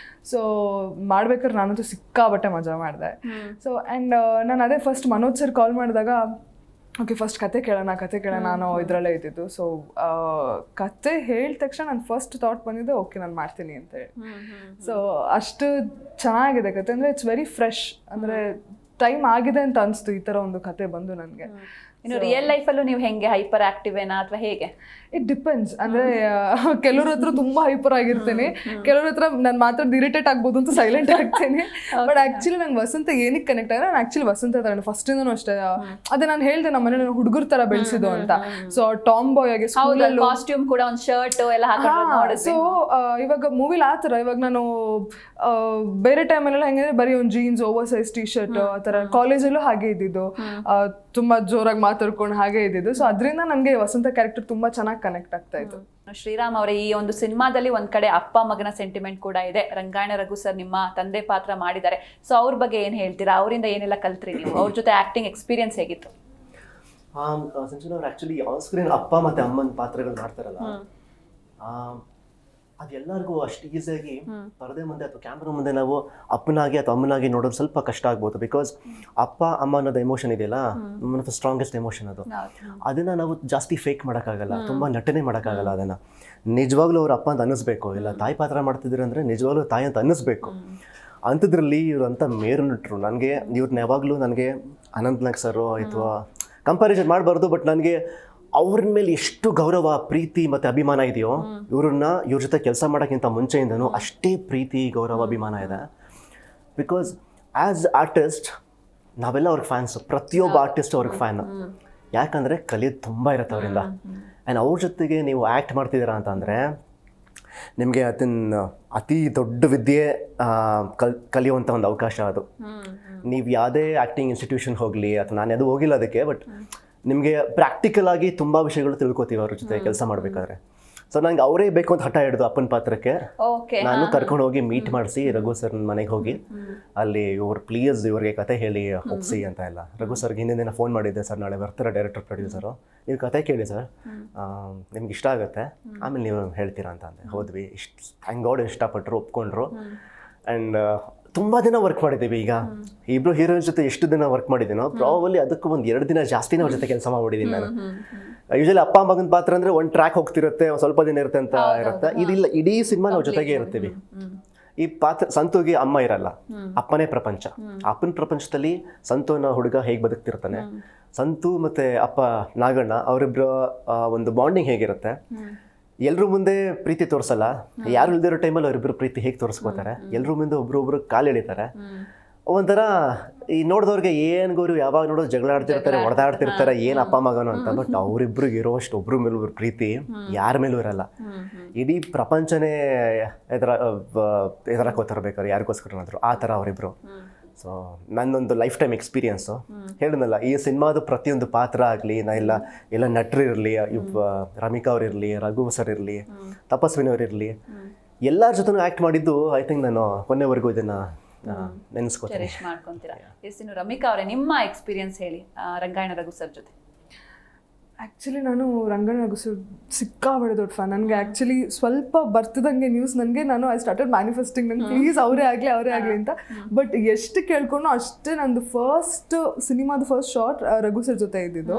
ಸೊ ಮಾಡ್ಬೇಕಾದ್ರೆ ನಾನಂತೂ ಸಿಕ್ಕಾಬಟ್ಟೆ ಮಜಾ ಮಾಡಿದೆ. ಸೊ ಆ್ಯಂಡ್ ನಾನು ಅದೇ ಫಸ್ಟ್ ಮನೋಜ್ ಸರ್ ಕಾಲ್ ಮಾಡಿದಾಗ ಓಕೆ ಫಸ್ಟ್ ಕತೆ ಕೇಳೋಣ ನಾನು ಇದರಲ್ಲೇ ಇದ್ದಿದ್ದು. ಸೊ ಕತೆ ಹೇಳಿದ ತಕ್ಷಣ ನನ್ನ ಫಸ್ಟ್ ಥಾಟ್ ಬಂದಿದ್ದು ಓಕೆ ನಾನು ಮಾಡ್ತೀನಿ ಅಂತ ಹೇಳಿ. ಸೊ ಅಷ್ಟು ಚೆನ್ನಾಗಿದೆ ಕತೆ, ಅಂದರೆ ಇಟ್ಸ್ ವೆರಿ ಫ್ರೆಶ್, ಅಂದರೆ ಟೈಮ್ ಆಗಿದೆ ಅಂತ ಅನಿಸ್ತು ಈ ಥರ ಒಂದು ಕತೆ ಬಂದು ನನಗೆ. ಇನ್ನು ರಿಯಲ್ ಲೈಫಲ್ಲೂ ನೀವು ಹೆಂಗೆ ಹೈಪರ್ ಆಕ್ಟಿವ್ ಏನಾ ಅಥವಾ ಹೇಗೆ? It depends. ಅಂದರೆ ಕೆಲವ್ರ ಹತ್ರ ತುಂಬ ಹೈಪರ್ ಆಗಿರ್ತೀನಿ, ಕೆಲವ್ರ ಹತ್ರ ನಾನು ಮಾತಾಡೋದು ಇರಿಟೇಟ್ ಆಗ್ಬೋದು ಅಂತ ಸೈಲೆಂಟ್ ಆಗ್ತೀನಿ. ಬಟ್ ಆ್ಯಕ್ಚುಲಿ ನಂಗೆ ವಸಂತ ಏನಕ್ಕೆ ಕನೆಕ್ಟ್ ಆಗಿದೆ, ನಾನು ಆ್ಯಕ್ಚುಲಿ ವಸಂತ ಥರ ಫಸ್ಟಿಂದನೂ ಅಷ್ಟೇ. ಅದೇ ನಾನು ಹೇಳಿದೆ ನಮ್ಮ ಮನೇಲಿ ಹುಡುಗರ ಥರ ಬೆಳೆಸಿದ್ದು ಅಂತ. ಸೊ ಟಾಮ್ ಬಾಯ್ ಆಗಿ ಕಾಸ್ಟ್ಯೂಮ್ ಕೂಡ ಒಂದು ಶರ್ಟ್ ಎಲ್ಲ ಹಾಕೊಂಡು. ಸೊ ಇವಾಗ ಮೂವಿಲಿ ಆ ಥರ, ಇವಾಗ ನಾನು ಬೇರೆ ಟೈಮಲ್ಲೆಲ್ಲ ಹೆಂಗಂದ್ರೆ ಬರೀ ಒಂದು jeans, over size T shirt ಆ ಥರ, ಕಾಲೇಜಲ್ಲೂ ಹಾಗೆ ಇದ್ದಿದ್ದು, ತುಂಬ ಜೋರಾಗಿ ಮಾತಾಡ್ಕೊಂಡು ಹಾಗೆ ಇದ್ದಿದ್ದು. ಸೊ ಅದರಿಂದ ನನಗೆ ವಸಂತ ಕ್ಯಾರೆಕ್ಟರ್ ತುಂಬ ಚೆನ್ನಾಗಿ ಕನೆಕ್ಟ್ ಆಗ್ತಾ ಇತ್ತು. ಶ್ರೀರಾಮ್ ಅವರೇ, ಈ ಒಂದು ಸಿನಿಮಾದಲ್ಲಿ ಒಂದ್ ಕಡೆ ಅಪ್ಪ ಮಗನ ಸೆಂಟಿಮೆಂಟ್ ಕೂಡ ಇದೆ. ರಂಗಾಯಣ ರಘು ಸರ್ ನಿಮ್ಮ ತಂದೆ ಪಾತ್ರ ಮಾಡಿದ್ದಾರೆ. ಸೊ ಅವ್ರ ಬಗ್ಗೆ ಏನ್ ಹೇಳ್ತೀರಾ? ಅವರಿಂದ ಏನೆಲ್ಲ ಕಲ್ತ್ರಿ ನೀವು? ಅವ್ರ ಜೊತೆ ಆಕ್ಟಿಂಗ್ ಎಕ್ಸ್ಪೀರಿಯನ್ಸ್ ಹೇಗಿತ್ತು? ಸಂಜನಾ ಅವ್ರು ಆ್ಯಕ್ಚುಲಿ ಆನ್ ಸ್ಕ್ರೀನ್ ಅಪ್ಪ ಮತ್ತು ಅಮ್ಮನ ಪಾತ್ರಗಳು ಮಾಡ್ತಾರಲ್ಲ, ಅದೆಲ್ಲರಿಗೂ ಅಷ್ಟು ಈಸಿಯಾಗಿ ಪರದೆ ಮುಂದೆ ಅಥವಾ ಕ್ಯಾಮ್ರಾ ಮುಂದೆ ನಾವು ಅಪ್ಪನಾಗಿ ಅಥವಾ ಅಮ್ಮನಾಗಿ ನೋಡೋದು ಸ್ವಲ್ಪ ಕಷ್ಟ ಆಗ್ಬೋದು. ಬಿಕಾಸ್ ಅಪ್ಪ ಅಮ್ಮ ಅನ್ನೋದು ಎಮೋಷನ್ ಇದೆಯಲ್ಲ, one of the strongest emotion ಅದು. ಅದನ್ನು ನಾವು ಜಾಸ್ತಿ ಫೇಕ್ ಮಾಡೋಕ್ಕಾಗಲ್ಲ, ತುಂಬ ನಟನೆ ಮಾಡೋಕ್ಕಾಗಲ್ಲ. ಅದನ್ನು ನಿಜವಾಗ್ಲೂ ಅವ್ರ ಅಪ್ಪ ಅಂತ ಅನ್ನಿಸ್ಬೇಕು. ಇಲ್ಲ ತಾಯಿ ಪಾತ್ರ ಮಾಡ್ತಿದ್ರು ಅಂದರೆ ನಿಜವಾಗ್ಲೂ ತಾಯಿ ಅಂತ ಅನ್ನಿಸ್ಬೇಕು. ಅಂಥದ್ರಲ್ಲಿ ಇವ್ರಂಥ ಮೇರು ನಟರು. ನನಗೆ ಇವ್ರನ್ನ ಯಾವಾಗಲೂ ನನಗೆ ಅನಂತ್ ನಾಗ್ ಸರು ಅಥವಾ ಕಂಪ್ಯಾರಿಸನ್ ಮಾಡಬಾರ್ದು, ಬಟ್ ನನಗೆ ಅವ್ರ ಮೇಲೆ ಎಷ್ಟು ಗೌರವ, ಪ್ರೀತಿ ಮತ್ತು ಅಭಿಮಾನ ಇದೆಯೋ, ಇವ್ರ ಜೊತೆ ಕೆಲಸ ಮಾಡೋಕ್ಕಿಂತ ಮುಂಚೆಯಿಂದನೂ ಅಷ್ಟೇ ಪ್ರೀತಿ, ಗೌರವ, ಅಭಿಮಾನ ಇದೆ. ಬಿಕಾಸ್ ಆ್ಯಸ್ ಆರ್ಟಿಸ್ಟ್ ನಾವೆಲ್ಲ ಅವ್ರಿಗೆ ಫ್ಯಾನ್ಸು, ಪ್ರತಿಯೊಬ್ಬ ಆರ್ಟಿಸ್ಟು ಅವ್ರಿಗೆ ಫ್ಯಾನು. ಯಾಕಂದರೆ ಕಲಿಯೋದು ತುಂಬ ಇರುತ್ತೆ ಅವರಿಂದ. ಆ್ಯಂಡ್ ಅವ್ರ ಜೊತೆಗೆ ನೀವು ಆ್ಯಕ್ಟ್ ಮಾಡ್ತಿದ್ದೀರಾ ಅಂತಂದರೆ ನಿಮಗೆ ಅದನ್ನು ಅತಿ ದೊಡ್ಡ ವಿದ್ಯೆ ಕಲಿಯುವಂಥ ಒಂದು ಅವಕಾಶ ಅದು. ನೀವು ಯಾವುದೇ ಆ್ಯಕ್ಟಿಂಗ್ ಇನ್ಸ್ಟಿಟ್ಯೂಷನ್ ಹೋಗಲಿ, ಅಥವಾ ನಾನು ಅದು ಹೋಗಿಲ್ಲ ಅದಕ್ಕೆ, ಬಟ್ ನಿಮಗೆ ಪ್ರಾಕ್ಟಿಕಲ್ ಆಗಿ ತುಂಬ ವಿಷಯಗಳು ತಿಳ್ಕೊತೀವಿ ಅವ್ರ ಜೊತೆ ಕೆಲಸ ಮಾಡಬೇಕಾದ್ರೆ. ಸೊ ನಂಗೆ ಅವರೇ ಬೇಕು ಅಂತ ಹಠ ಹಿಡಿದು ಅಪ್ಪನ ಪಾತ್ರಕ್ಕೆ ನಾನು ಕರ್ಕೊಂಡು ಹೋಗಿ ಮೀಟ್ ಮಾಡಿಸಿ ರಘು ಸರ್ ಮನೆಗೆ ಹೋಗಿ ಅಲ್ಲಿ ಪ್ಲೀಸ್ ಇವ್ರಿಗೆ ಕತೆ ಹೇಳಿ ಒಪ್ಸಿ ಅಂತ ಎಲ್ಲ. ರಘು ಸರ್ಗೆ ಹಿಂದಿನ ದಿನ ಫೋನ್ ಮಾಡಿದ್ದೆ, ಸರ್ ನಾಳೆ ಬರ್ತಾರೆ ಡೈರೆಕ್ಟರ್ ಪ್ರೊಡ್ಯೂಸರು, ನೀವು ಕತೆ ಕೇಳಿ ಸರ್, ನಿಮ್ಗೆ ಇಷ್ಟ ಆಗುತ್ತೆ, ಆಮೇಲೆ ನೀವು ಹೇಳ್ತೀರಾ ಅಂತ ಅಂದೆ. ಹೋದ್ವಿ. ಥ್ಯಾಂಕ್ ಗಾಡ್ ಇಷ್ಟಪಟ್ಟರು, ಒಪ್ಕೊಂಡ್ರು. ಆ್ಯಂಡ್ ತುಂಬ ದಿನ ವರ್ಕ್ ಮಾಡಿದ್ದೀವಿ. ಈಗ ಇಬ್ಬರು ಹೀರೋಯಿನ್ ಜೊತೆ ಎಷ್ಟು ದಿನ ವರ್ಕ್ ಮಾಡಿದ್ದೀನೋ ಪ್ರಾಬಲಿ ಅದಕ್ಕೂ ಒಂದು 2 ದಿನ ಜಾಸ್ತಿನೇ ಅವ್ರ ಜೊತೆ ಕೆಲಸ ಮಾಡಿದ್ದೀನಿ ನಾನು. ಯೂಶಲಿ ಅಪ್ಪ ಮಗನ ಪಾತ್ರ ಅಂದರೆ ಒಂದು ಟ್ರ್ಯಾಕ್ ಹೋಗ್ತಿರುತ್ತೆ, ಸ್ವಲ್ಪ ದಿನ ಇರುತ್ತೆ ಅಂತ ಇರುತ್ತೆ. ಇದಿಲ್ಲ, ಇಡೀ ಸಿನಿಮಾ ನಾವು ಜೊತೆಗೆ ಇರ್ತೀವಿ. ಈ ಪಾತ್ರ ಸಂತುಗೆ ಅಮ್ಮ ಇರಲ್ಲ, ಅಪ್ಪನೇ ಪ್ರಪಂಚ. ಅಪ್ಪನ ಪ್ರಪಂಚದಲ್ಲಿ ಸಂತು ಅನ್ನೋ ಹುಡುಗ ಹೇಗೆ ಬದುಕ್ತಿರ್ತಾನೆ, ಸಂತು ಮತ್ತು ಅಪ್ಪ ನಾಗಣ್ಣ ಅವರಿಬ್ಬರ ಒಂದು ಬಾಂಡಿಂಗ್ ಹೇಗಿರುತ್ತೆ. ಎಲ್ಲರೂ ಮುಂದೆ ಪ್ರೀತಿ ತೋರಿಸಲ್ಲ, ಯಾರು ಇಲ್ದಿರೋ ಟೈಮಲ್ಲಿ ಅವರಿಬ್ಬರು ಪ್ರೀತಿ ಹೇಗೆ ತೋರಿಸ್ಕೋತಾರೆ, ಎಲ್ಲರೂ ಮುಂದೆ ಒಬ್ರು ಕಾಲು ಎಳಿತಾರೆ. ಒಂಥರ ಈ ನೋಡಿದವ್ರಿಗೆ ಏನು ಗೌರಿ, ಯಾವಾಗ ನೋಡೋದು ಜಗಳ ಆಡ್ತಿರ್ತಾರೆ, ಹೊಡೆದಾಡ್ತಿರ್ತಾರೆ, ಏನು ಅಪ್ಪ ಮಗನು ಅಂತ. ಬಟ್ ಅವರಿಬ್ರಿಗೆ ಇರೋಷ್ಟು ಒಬ್ರ ಮೇಲೂ ಪ್ರೀತಿ ಯಾರ ಮೇಲೂ ಇರಲ್ಲ. ಇಡೀ ಪ್ರಪಂಚನೇ ಎದುರಾಕೋತಿರ್ಬೇಕಾದ್ರೆ ಯಾರಿಗೋಸ್ಕರನಾದ್ರು ಆ ಥರ ಅವರಿಬ್ರು. ಸೊ ನನ್ನೊಂದು ಲೈಫ್ ಟೈಮ್ ಎಕ್ಸ್ಪೀರಿಯನ್ಸು. ಹೇಳಿದ್ನಲ್ಲ, ಈ ಸಿನಿಮಾದು ಪ್ರತಿಯೊಂದು ಪಾತ್ರ ಆಗಲಿ, ಎಲ್ಲ ನಟರು ಇರಲಿ, ರಮಿಕಾ ಅವ್ರು ಇರಲಿ, ರಘು ಸರ್ ಇರಲಿ, ತಪಸ್ವಿನಿ ಅವ್ರು ಇರಲಿ, ಎಲ್ಲರ ಜೊತೆನೂ ಆ್ಯಕ್ಟ್ ಮಾಡಿದ್ದು ಐ ಥಿಂಕ್ ನಾನು ಕೊನೆವರೆಗೂ ಇದನ್ನು ನೆನೆಸ್ಕೊತೀನಿ. ಮಾಡ್ಕೊಂತೀರಾ? ರಮಿಕಾ ಅವರೇ, ನಿಮ್ಮ ಎಕ್ಸ್ಪೀರಿಯನ್ಸ್ ಹೇಳಿ ರಂಗಾಯಣ ರಘು ಸರ್ ಜೊತೆ. ಆ್ಯಕ್ಚುಲಿ ನಾನು ರಂಗಣ್ಣ ರಘು ಸರ್ ಸಿಕ್ಕಾಬಡೆ ದೊಡ್ಡ ಫ್ಯಾನ್. ನನಗೆ ಆ್ಯಕ್ಚುಲಿ ಸ್ವಲ್ಪ ಬರ್ತಿದಂಗೆ ನ್ಯೂಸ್ ನನಗೆ ಐ ಸ್ಟಾರ್ಟೆಡ್ ಮ್ಯಾನಿಫೆಸ್ಟಿಂಗ್ ನಂಗೆ ಪ್ಲೀಸ್ ಅವರೇ ಆಗಲಿ ಅಂತ. ಬಟ್ ಎಷ್ಟು ಕೇಳ್ಕೊಂಡು ಅಷ್ಟೇ ನಂದು ಸಿನಿಮಾದ ಫಸ್ಟ್ ಶಾರ್ಟ್ ರಘು ಸರ್ ಜೊತೆ ಇದ್ದಿದ್ದು,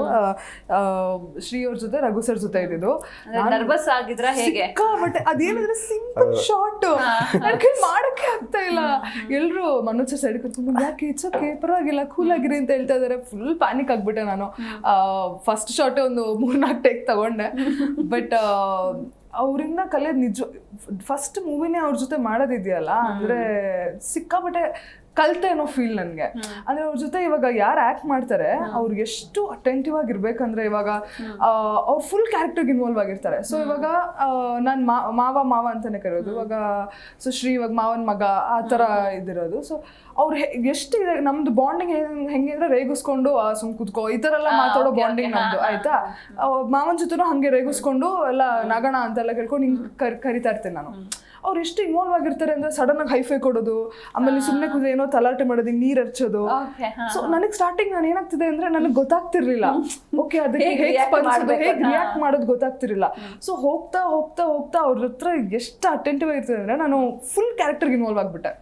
ಶ್ರೀ ಅವ್ರ ಜೊತೆ ರಘು ಸರ್ ಜೊತೆ ಇದ್ದಿದ್ದು. ನರ್ವಸ್ ಆಗಿದ್ರ ಹೇಗೆ? ಬಟ್ ಅದೇನಿದ್ರೆ ಸಿಂಪಲ್ ಶಾರ್ಟ್ ನನಗೆ ಮಾಡೋಕ್ಕೆ ಆಗ್ತಾ ಇಲ್ಲ. ಎಲ್ಲರೂ ಮನೋಜ್ ಸರ್ ಸೈಡ್ ಕರ್ಕೊಂಡು ಯಾಕೆ ಇಟ್ಸ್ ಓಕೆ ಪರವಾಗಿಲ್ಲ ಕೂಲ್ ಆಗಿರಿ ಅಂತ ಹೇಳ್ತಾ ಇದ್ದಾರೆ. ಫುಲ್ ಪ್ಯಾನಿಕ್ ಆಗ್ಬಿಟ್ಟೆ ನಾನು. ಫಸ್ಟ್ ಶಾರ್ಟೇ ಒಂದು 3-4 ಟೇಕ್ ತಗೊಂಡೆ. ಬಟ್ ಅವರಿಂದ ಕಲಿಯೋದು ನಿಜ ಫಸ್ಟ್ ಮೂವಿನೇ ಅವ್ರ ಜೊತೆ ಮಾಡೋದಿದೆಯಲ್ಲ, ಅಂದರೆ ಸಿಕ್ಕಾಪಟ್ಟೆ ಕಲ್ತೆ ಅನ್ನೋ ಫೀಲ್ ನನಗೆ. ಅಂದರೆ ಅವ್ರ ಜೊತೆ ಇವಾಗ ಯಾರು ಆ್ಯಕ್ಟ್ ಮಾಡ್ತಾರೆ ಅವ್ರಿಗೆ ಎಷ್ಟು ಅಟೆಂಟಿವ್ ಆಗಿರ್ಬೇಕಂದ್ರೆ ಇವಾಗ ಅವ್ರು ಫುಲ್ ಕ್ಯಾರೆಕ್ಟರ್ಗೆ ಇನ್ವಾಲ್ವ್ ಆಗಿರ್ತಾರೆ. ಸೊ ಇವಾಗ ನಾನು ಮಾವ ಅಂತಾನೆ ಕರೆಯೋದು. ಇವಾಗ ಸೊ ಶ್ರೀ ಇವಾಗ ಮಾವನ ಮಗ ಆ ಥರ ಇದಿರೋದು. ಸೊ ಅವ್ರು ಎಷ್ಟು ಇದೆ ನಮ್ದು ಬಾಂಡಿಂಗ್ ಹೆಂಗೆ ಅಂದ್ರೆ ರೇಗಿಸ್ಕೊಂಡು ಸುಮ್ ಕೂತ್ಕೋ ಈ ಥರ ಎಲ್ಲ ಮಾತಾಡೋ ಬಾಂಡಿಂಗ್ ನಮ್ದು ಆಯ್ತಾ. ಮಾವನ ಜೊತೆನೂ ಹಾಗೆ ರೇಗಿಸ್ಕೊಂಡು ಎಲ್ಲ ನಗಣ ಅಂತೆಲ್ಲ ಕೇಳ್ಕೊಂಡು ಹಿಂಗೆ ಕರಿತಾ ಇರ್ತೇನೆ ನಾನು. ಅವ್ರು ಎಷ್ಟು ಇನ್ವಾಲ್ವ್ ಆಗಿರ್ತಾರೆ ಅಂದ್ರೆ ಸಡನ್ ಆಗಿ ಹೈಫೈ ಕೊಡೋದು, ಆಮೇಲೆ ಸುಮ್ಮನೆ ಕೂತ್ರೆ ಏನೋ ತಲಾಟೆ ಮಾಡೋದು, ನೀರು ಹರ್ಚೋದು. ಸೊ ನನಗೆ ಸ್ಟಾರ್ಟಿಂಗ್ ನಾನು ಏನಾಗ್ತಿದೆ ಅಂದ್ರೆ ನನಗೆ ಗೊತ್ತಾಗ್ತಿರ್ಲಿಲ್ಲ ಓಕೆ ಅದಕ್ಕೆ ಹೇಗೆ ರಿಯಾಕ್ಟ್ ಮಾಡೋದು ಗೊತ್ತಾಗ್ತಿರ್ಲಿಲ್ಲ. ಸೊ ಹೋಗ್ತಾ ಹೋಗ್ತಾ ಹೋಗ್ತಾ ಅವ್ರ ಹತ್ರ ಎಷ್ಟು ಅಟೆಂಟಿವ್ ಆಗಿರ್ತದೆ ಅಂದ್ರೆ ನಾನು ಫುಲ್ ಕ್ಯಾರೆಕ್ಟರ್ಗೆ ಇನ್ವಾಲ್ವ್ ಆಗ್ಬಿಟ್ಟೆ.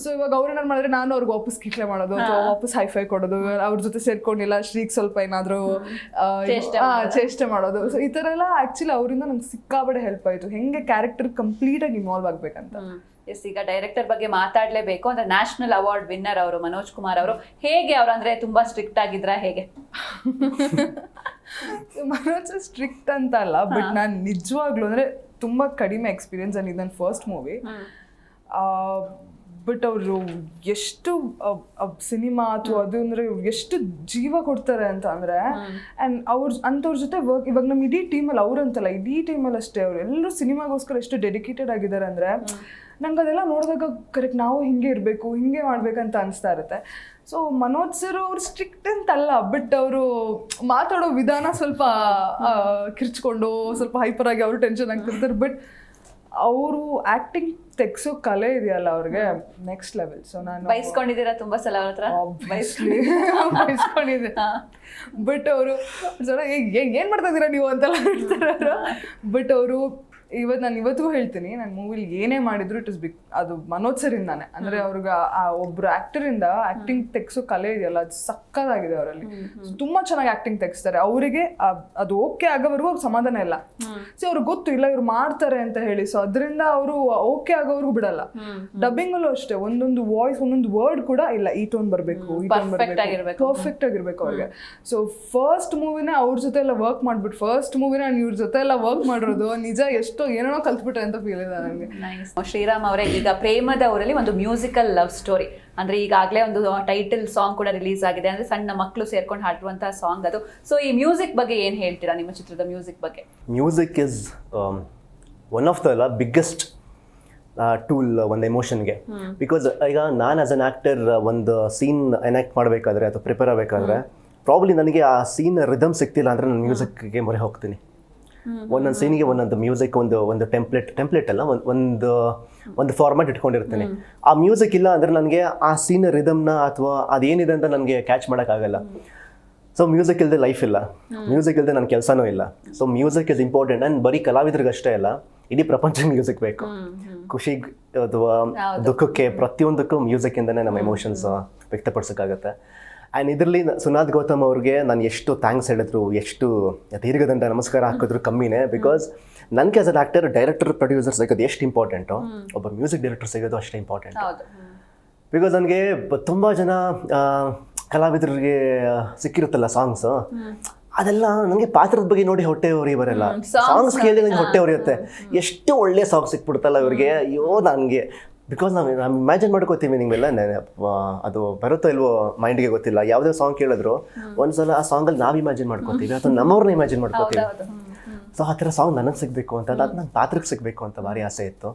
ಸೊ ಇವಾಗ ಅವ್ರೇನಾರು ಮಾಡಿದ್ರೆ ನಾನು ಅವ್ರಿಗೆ ವಾಪಸ್ ಕಿಟ್ಲೆ ಮಾಡೋದು ಅಥವಾ ವಾಪಸ್ ಹೈಫೈ ಕೊಡೋದು, ಅವ್ರ ಜೊತೆ ಸೇರ್ಕೊಂಡಿಲ್ಲ ಶ್ರೀಗ್ ಸ್ವಲ್ಪ ಏನಾದ್ರು ಚೇಷ್ಟೆ ಮಾಡೋದು. ಸೊ ಈ ತರ ಎಲ್ಲ ಆಕ್ಚುಲಿ ಅವರಿಂದ ನಂಗೆ ಸಿಕ್ಕಾಬಡೆ ಹೆಲ್ಪ್ ಆಯ್ತು ಹೆಂಗೆ ಕ್ಯಾರೆಕ್ಟರ್ ಕಂಪ್ಲೀಟ್ ಆಗಿ ಇನ್ವಾಲ್ವ್ ಆಗ್ಬೇಕಂತ. ಈಗ ಡೈರೆಕ್ಟರ್ ಬಗ್ಗೆ ಮಾತಾಡ್ಲೇಬೇಕು ಅಂದ್ರೆ ನ್ಯಾಷನಲ್ ಅವಾರ್ಡ್ ವಿನ್ನರ್ ಅವರು ಮನೋಜ್ ಕುಮಾರ್ ಅವರು. ಹೇಗೆ ಅವ್ರು ಅಂದ್ರೆ ತುಂಬಾ ಸ್ಟ್ರಿಕ್ಟ್ ಆಗಿದ್ರ ಹೇಗೆ? ಮನೋಜ್ ಸ್ಟ್ರಿಕ್ಟ್ ಅಂತ ಅಲ್ಲ, ಬಟ್ ನಾನು ನಿಜವಾಗ್ಲೂ ಅಂದ್ರೆ ತುಂಬಾ ಕಡಿಮೆ ಎಕ್ಸ್ಪೀರಿಯನ್ಸ್ ಆಗಿದೆ ನನ್ನ ಫಸ್ಟ್ ಮೂವಿ. ಬಟ್ ಅವರು ಎಷ್ಟು ಸಿನಿಮಾ ಅಥವಾ ಅದು ಅಂದರೆ ಎಷ್ಟು ಜೀವ ಕೊಡ್ತಾರೆ ಅಂತ ಅಂದರೆ. ಆ್ಯಂಡ್ ಅಂಥವ್ರ ಜೊತೆ ವರ್ಕ್ ಇವಾಗ ನಮ್ಮ ಇಡೀ ಟೀಮಲ್ಲಿ ಅವ್ರಂತಲ್ಲ ಇಡೀ ಟೀಮಲ್ಲಿ ಅಷ್ಟೇ ಅವರು ಎಲ್ಲರೂ ಸಿನಿಮಾಗೋಸ್ಕರ ಎಷ್ಟು ಡೆಡಿಕೇಟೆಡ್ ಆಗಿದ್ದಾರೆ ಅಂದರೆ ನಂಗೆ ಅದೆಲ್ಲ ನೋಡಿದಾಗ ಕರೆಕ್ಟ್ ನಾವು ಹಿಂಗೆ ಇರಬೇಕು ಹಿಂಗೆ ಮಾಡ್ಬೇಕಂತ ಅನಿಸ್ತಾ ಇರುತ್ತೆ. ಸೊ ಮನೋಜ್ ಸರ್ ಅವ್ರು ಸ್ಟ್ರಿಕ್ಟ್ ಅಂತಲ್ಲ, ಬಟ್ ಅವರು ಮಾತಾಡೋ ವಿಧಾನ ಸ್ವಲ್ಪ ಕಿರ್ಚ್ಕೊಂಡು ಸ್ವಲ್ಪ ಹೈಪರ್ ಆಗಿ ಅವರು ಟೆನ್ಷನ್ ಆಗ್ತಿರ್ತಾರೆ. ಬಟ್ ಅವರು ಆಕ್ಟಿಂಗ್ ತೆಗ್ಸೋ ಕಲೆ ಇದೆಯಲ್ಲ ಅವ್ರಿಗೆ ನೆಕ್ಸ್ಟ್ ಲೆವೆಲ್. ಸೊ ನಾನು ಬೈಸ್ಕೊಂಡಿದ್ದೀರಾ ತುಂಬಾ ಸಲ ಅವ್ರ ಹತ್ರ? ಬೈಸ್ಕೊಂಡಿದ್ದೆ. ಬಟ್ ಅವರು ಏನ್ ಮಾಡ್ತಾ ಇದ್ದೀರಾ ನೀವು ಅಂತೆಲ್ಲ ಹೇಳ್ತಾರೆ ಅವರು. ಬಟ್ ಅವರು ನಾನು ಇವತ್ತಿಗೂ ಹೇಳ್ತೀನಿ, ನಾನು ಮೂವಿಲಿ ಏನೇ ಮಾಡಿದ್ರು ಇಟ್ ಇಸ್ ಅದು ಮನೋಜ್ ಸರ್ ಇಂದಾನೆ. ಅಂದ್ರೆ ಅವ್ರಿಗೆ ಆ ಒಬ್ರು ಆಕ್ಟರ್ ಇಂದ ಆಕ್ಟಿಂಗ್ ತೆಗ್ಸೋ ಕಲೆ ಇದೆಯಲ್ಲ ಅದು ಸಕ್ಕದಾಗಿದೆ ಅವರಲ್ಲಿ. ತುಂಬಾ ಚೆನ್ನಾಗಿ ಆಕ್ಟಿಂಗ್ ತೆಗಿಸ್ತಾರೆ. ಅವರಿಗೆ ಅದು ಓಕೆ ಆಗೋವರೆಗೂ ಅವ್ರಿಗೆ ಸಮಾಧಾನ ಇಲ್ಲ. ಸೊ ಅವ್ರಿಗೆ ಗೊತ್ತು ಇಲ್ಲ ಇವ್ರು ಮಾಡ್ತಾರೆ ಅಂತ ಹೇಳಿ. ಸೊ ಅದರಿಂದ ಅವರು ಓಕೆ ಆಗೋವರೆಗೂ ಬಿಡಲ್ಲ. ಡಬ್ಬಿಂಗ್ ಅಲ್ಲೂ ಅಷ್ಟೇ ಒಂದೊಂದು ವಾಯ್ಸ್ ಒಂದೊಂದು ವರ್ಡ್ ಕೂಡ ಇಲ್ಲ ಈ ಟೋನ್ ಬರ್ಬೇಕು ಈ ಟೋನ್ ಬರ್ಬೇಕು ಪರ್ಫೆಕ್ಟ್ ಆಗಿರ್ಬೇಕು ಅವ್ರಿಗೆ. ಸೊ ಫಸ್ಟ್ ಮೂವಿನೇ ಅವ್ರ ಜೊತೆ ಎಲ್ಲ ವರ್ಕ್ ಮಾಡ್ಬಿಟ್ಟು ಫಸ್ಟ್ ಮೂವಿನ ನಾನು ಇವ್ರ ಜೊತೆ ಎಲ್ಲ ವರ್ಕ್ ಮಾಡಿರೋದು ನಿಜ ಎಷ್ಟೋ ಏನೋ ಕಲ್ತ್ಬಿಟ್ಟೆ ಅಂತ ಫೀಲ್ ಇದೆ ನನಗೆ. ಶ್ರೀರಾಮ್ ಅವರೇ, ಈಗ ಪ್ರೇಮದವರಲ್ಲಿ ಒಂದು ಮ್ಯೂಸಿಕಲ್ ಲವ್ ಸ್ಟೋರಿ ಅಂದ್ರೆ ಈಗಾಗಲೇ ಒಂದು ಟೈಟಲ್ ಸಾಂಗ್ ಕೂಡ ರಿಲೀಸ್ ಆಗಿದೆ, ಅಂದ್ರೆ ಸಣ್ಣ ಮಕ್ಕಳು ಸೇರ್ಕೊಂಡು ಹಾಡುವಂತಹ ಸಾಂಗ್ ಅದು. ಸೊ ಈ ಮ್ಯೂಸಿಕ್ ಬಗ್ಗೆ ಏನ್ ಹೇಳ್ತೀರಾ, ನಿಮ್ಮ ಚಿತ್ರದ ಮ್ಯೂಸಿಕ್ ಬಗ್ಗೆ? Music is one of the biggest tool ಒಂದು ಎಮೋಷನ್ಗೆ. ಬಿಕಾಸ್ ಈಗ ನಾನು ಆಸ್ ಅನ್ ಆ್ಯಕ್ಟರ್ ಒಂದು ಸೀನ್ ಎನಾಕ್ಟ್ ಮಾಡಬೇಕಾದ್ರೆ ಅಥವಾ ಪ್ರಿಪೇರ್ ಆಗಬೇಕಾದ್ರೆ ಪ್ರಾಬ್ಲಿ ನನಗೆ ಆ ಸೀನ್ ರಿದಮ್ ಸಿಗ್ತಿಲ್ಲ ಅಂದರೆ ನಾನು ಮ್ಯೂಸಿಕ್ಗೆ ಮೊರೆ ಹೋಗ್ತೀನಿ. ಒಂದೊಂದು ಸೀನಿಗೆ ಒಂದೊಂದು ಮ್ಯೂಸಿಕ್ ಒಂದು ಟೆಂಪ್ಲೇಟ್ ಅಲ್ಲ ಒಂದು ಫಾರ್ಮ್ಯಾಟ್ ಇಟ್ಕೊಂಡಿರ್ತೀನಿ. ಆ ಮ್ಯೂಸಿಕ್ ಇಲ್ಲ ಅಂದರೆ ನನಗೆ ಆ ಸೀನ್ ರಿದಮ್ನ ಅಥವಾ ಅದೇನಿದೆ ಅಂತ ನನಗೆ ಕ್ಯಾಚ್ ಮಾಡೋಕ್ಕಾಗಲ್ಲ. ಸೊ ಮ್ಯೂಸಿಕ್ ಇಲ್ಲದೆ ಲೈಫ್ ಇಲ್ಲ, ಮ್ಯೂಸಿಕ್ ಇಲ್ಲದೆ ನನ್ನ ಕೆಲಸನೂ ಇಲ್ಲ. So music is important. And ಬರೀ ಕಲಾವಿದ್ರಿಗಷ್ಟೇ ಅಲ್ಲ, ಇಡೀ ಪ್ರಪಂಚಕ್ಕೆ ಮ್ಯೂಸಿಕ್ ಬೇಕು. ಖುಷಿಗೆ ಅಥವಾ ದುಃಖಕ್ಕೆ ಪ್ರತಿಯೊಂದಕ್ಕೂ ಮ್ಯೂಸಿಕ್ಕಿಂದನೇ ನಮ್ಮ ಎಮೋಷನ್ಸ್ ವ್ಯಕ್ತಪಡಿಸೋಕ್ಕಾಗತ್ತೆ. ಆ್ಯಂಡ್ ಇದರಲ್ಲಿ ಸುನಾದ್ ಗೌತಮ್ ಅವ್ರಿಗೆ ನಾನು ಎಷ್ಟು ಥ್ಯಾಂಕ್ಸ್ ಹೇಳಿದ್ರು, ಎಷ್ಟು ದೀರ್ಘದಂಡ ನಮಸ್ಕಾರ ಹಾಕಿದ್ರು ಕಮ್ಮಿನೇ. ಬಿಕಾಸ್ ನನಗೆ as an actor director producer ಸಿಗೋದು ಎಷ್ಟು ಇಂಪಾರ್ಟೆಂಟು, ಒಬ್ಬ ಮ್ಯೂಸಿಕ್ ಡೈರೆಕ್ಟರ್ ಸಿಗೋದು ಅಷ್ಟೇ ಇಂಪಾರ್ಟೆಂಟ್. ಬಿಕಾಸ್ ನನಗೆ ತುಂಬ ಜನ ಕಲಾವಿದರಿಗೆ ಸಿಕ್ಕಿರುತ್ತಲ್ಲ ಸಾಂಗ್ಸು, ಅದೆಲ್ಲ ನನಗೆ ಪಾತ್ರದ ಬಗ್ಗೆ ನೋಡಿ ಹೊಟ್ಟೆ ಉರಿ ಬರಲ್ಲ. ಸಾಂಗ್ಸ್ ಕೇಳಿ ನನಗೆ ಹೊಟ್ಟೆ ಉರಿಯುತ್ತೆ. ಎಷ್ಟು ಒಳ್ಳೆ ಸಾಂಗ್ ಸಿಕ್ಬಿಡುತ್ತಲ್ಲ ಇವರಿಗೆ, ಅಯ್ಯೋ ನನಗೆ. ಬಿಕಾಸ್ ನಾವು ಇಮ್ಯಾಜಿನ್ ಮಾಡ್ಕೋತೀವಿ ನಿಮಗೆಲ್ಲ, ಅದು ಬರುತ್ತೋ ಇಲ್ವೋ ಮೈಂಡ್ಗೆ ಗೊತ್ತಿಲ್ಲ. ಯಾವುದೇ ಸಾಂಗ್ ಕೇಳಿದ್ರು ಒಂದ್ಸಲ ಆ ಸಾಂಗಲ್ಲಿ ನಾವು ಇಮ್ಯಾಜಿನ್ ಮಾಡ್ಕೋತೀವಿ ಅಥವಾ ನಮ್ಮವ್ರನ್ನ ಇಮ್ಯಾಜಿನ್ ಮಾಡ್ಕೋತೀವಿ. ಸೊ ಆ ಥರ ಸಾಂಗ್ ನನಗೆ ಸಿಗಬೇಕು ಅಂತ, ಅದು ನನ್ನ ಪಾತ್ರಕ್ಕೆ ಸಿಗಬೇಕು ಅಂತ ಭಾರಿ ಆಸೆ ಇತ್ತು.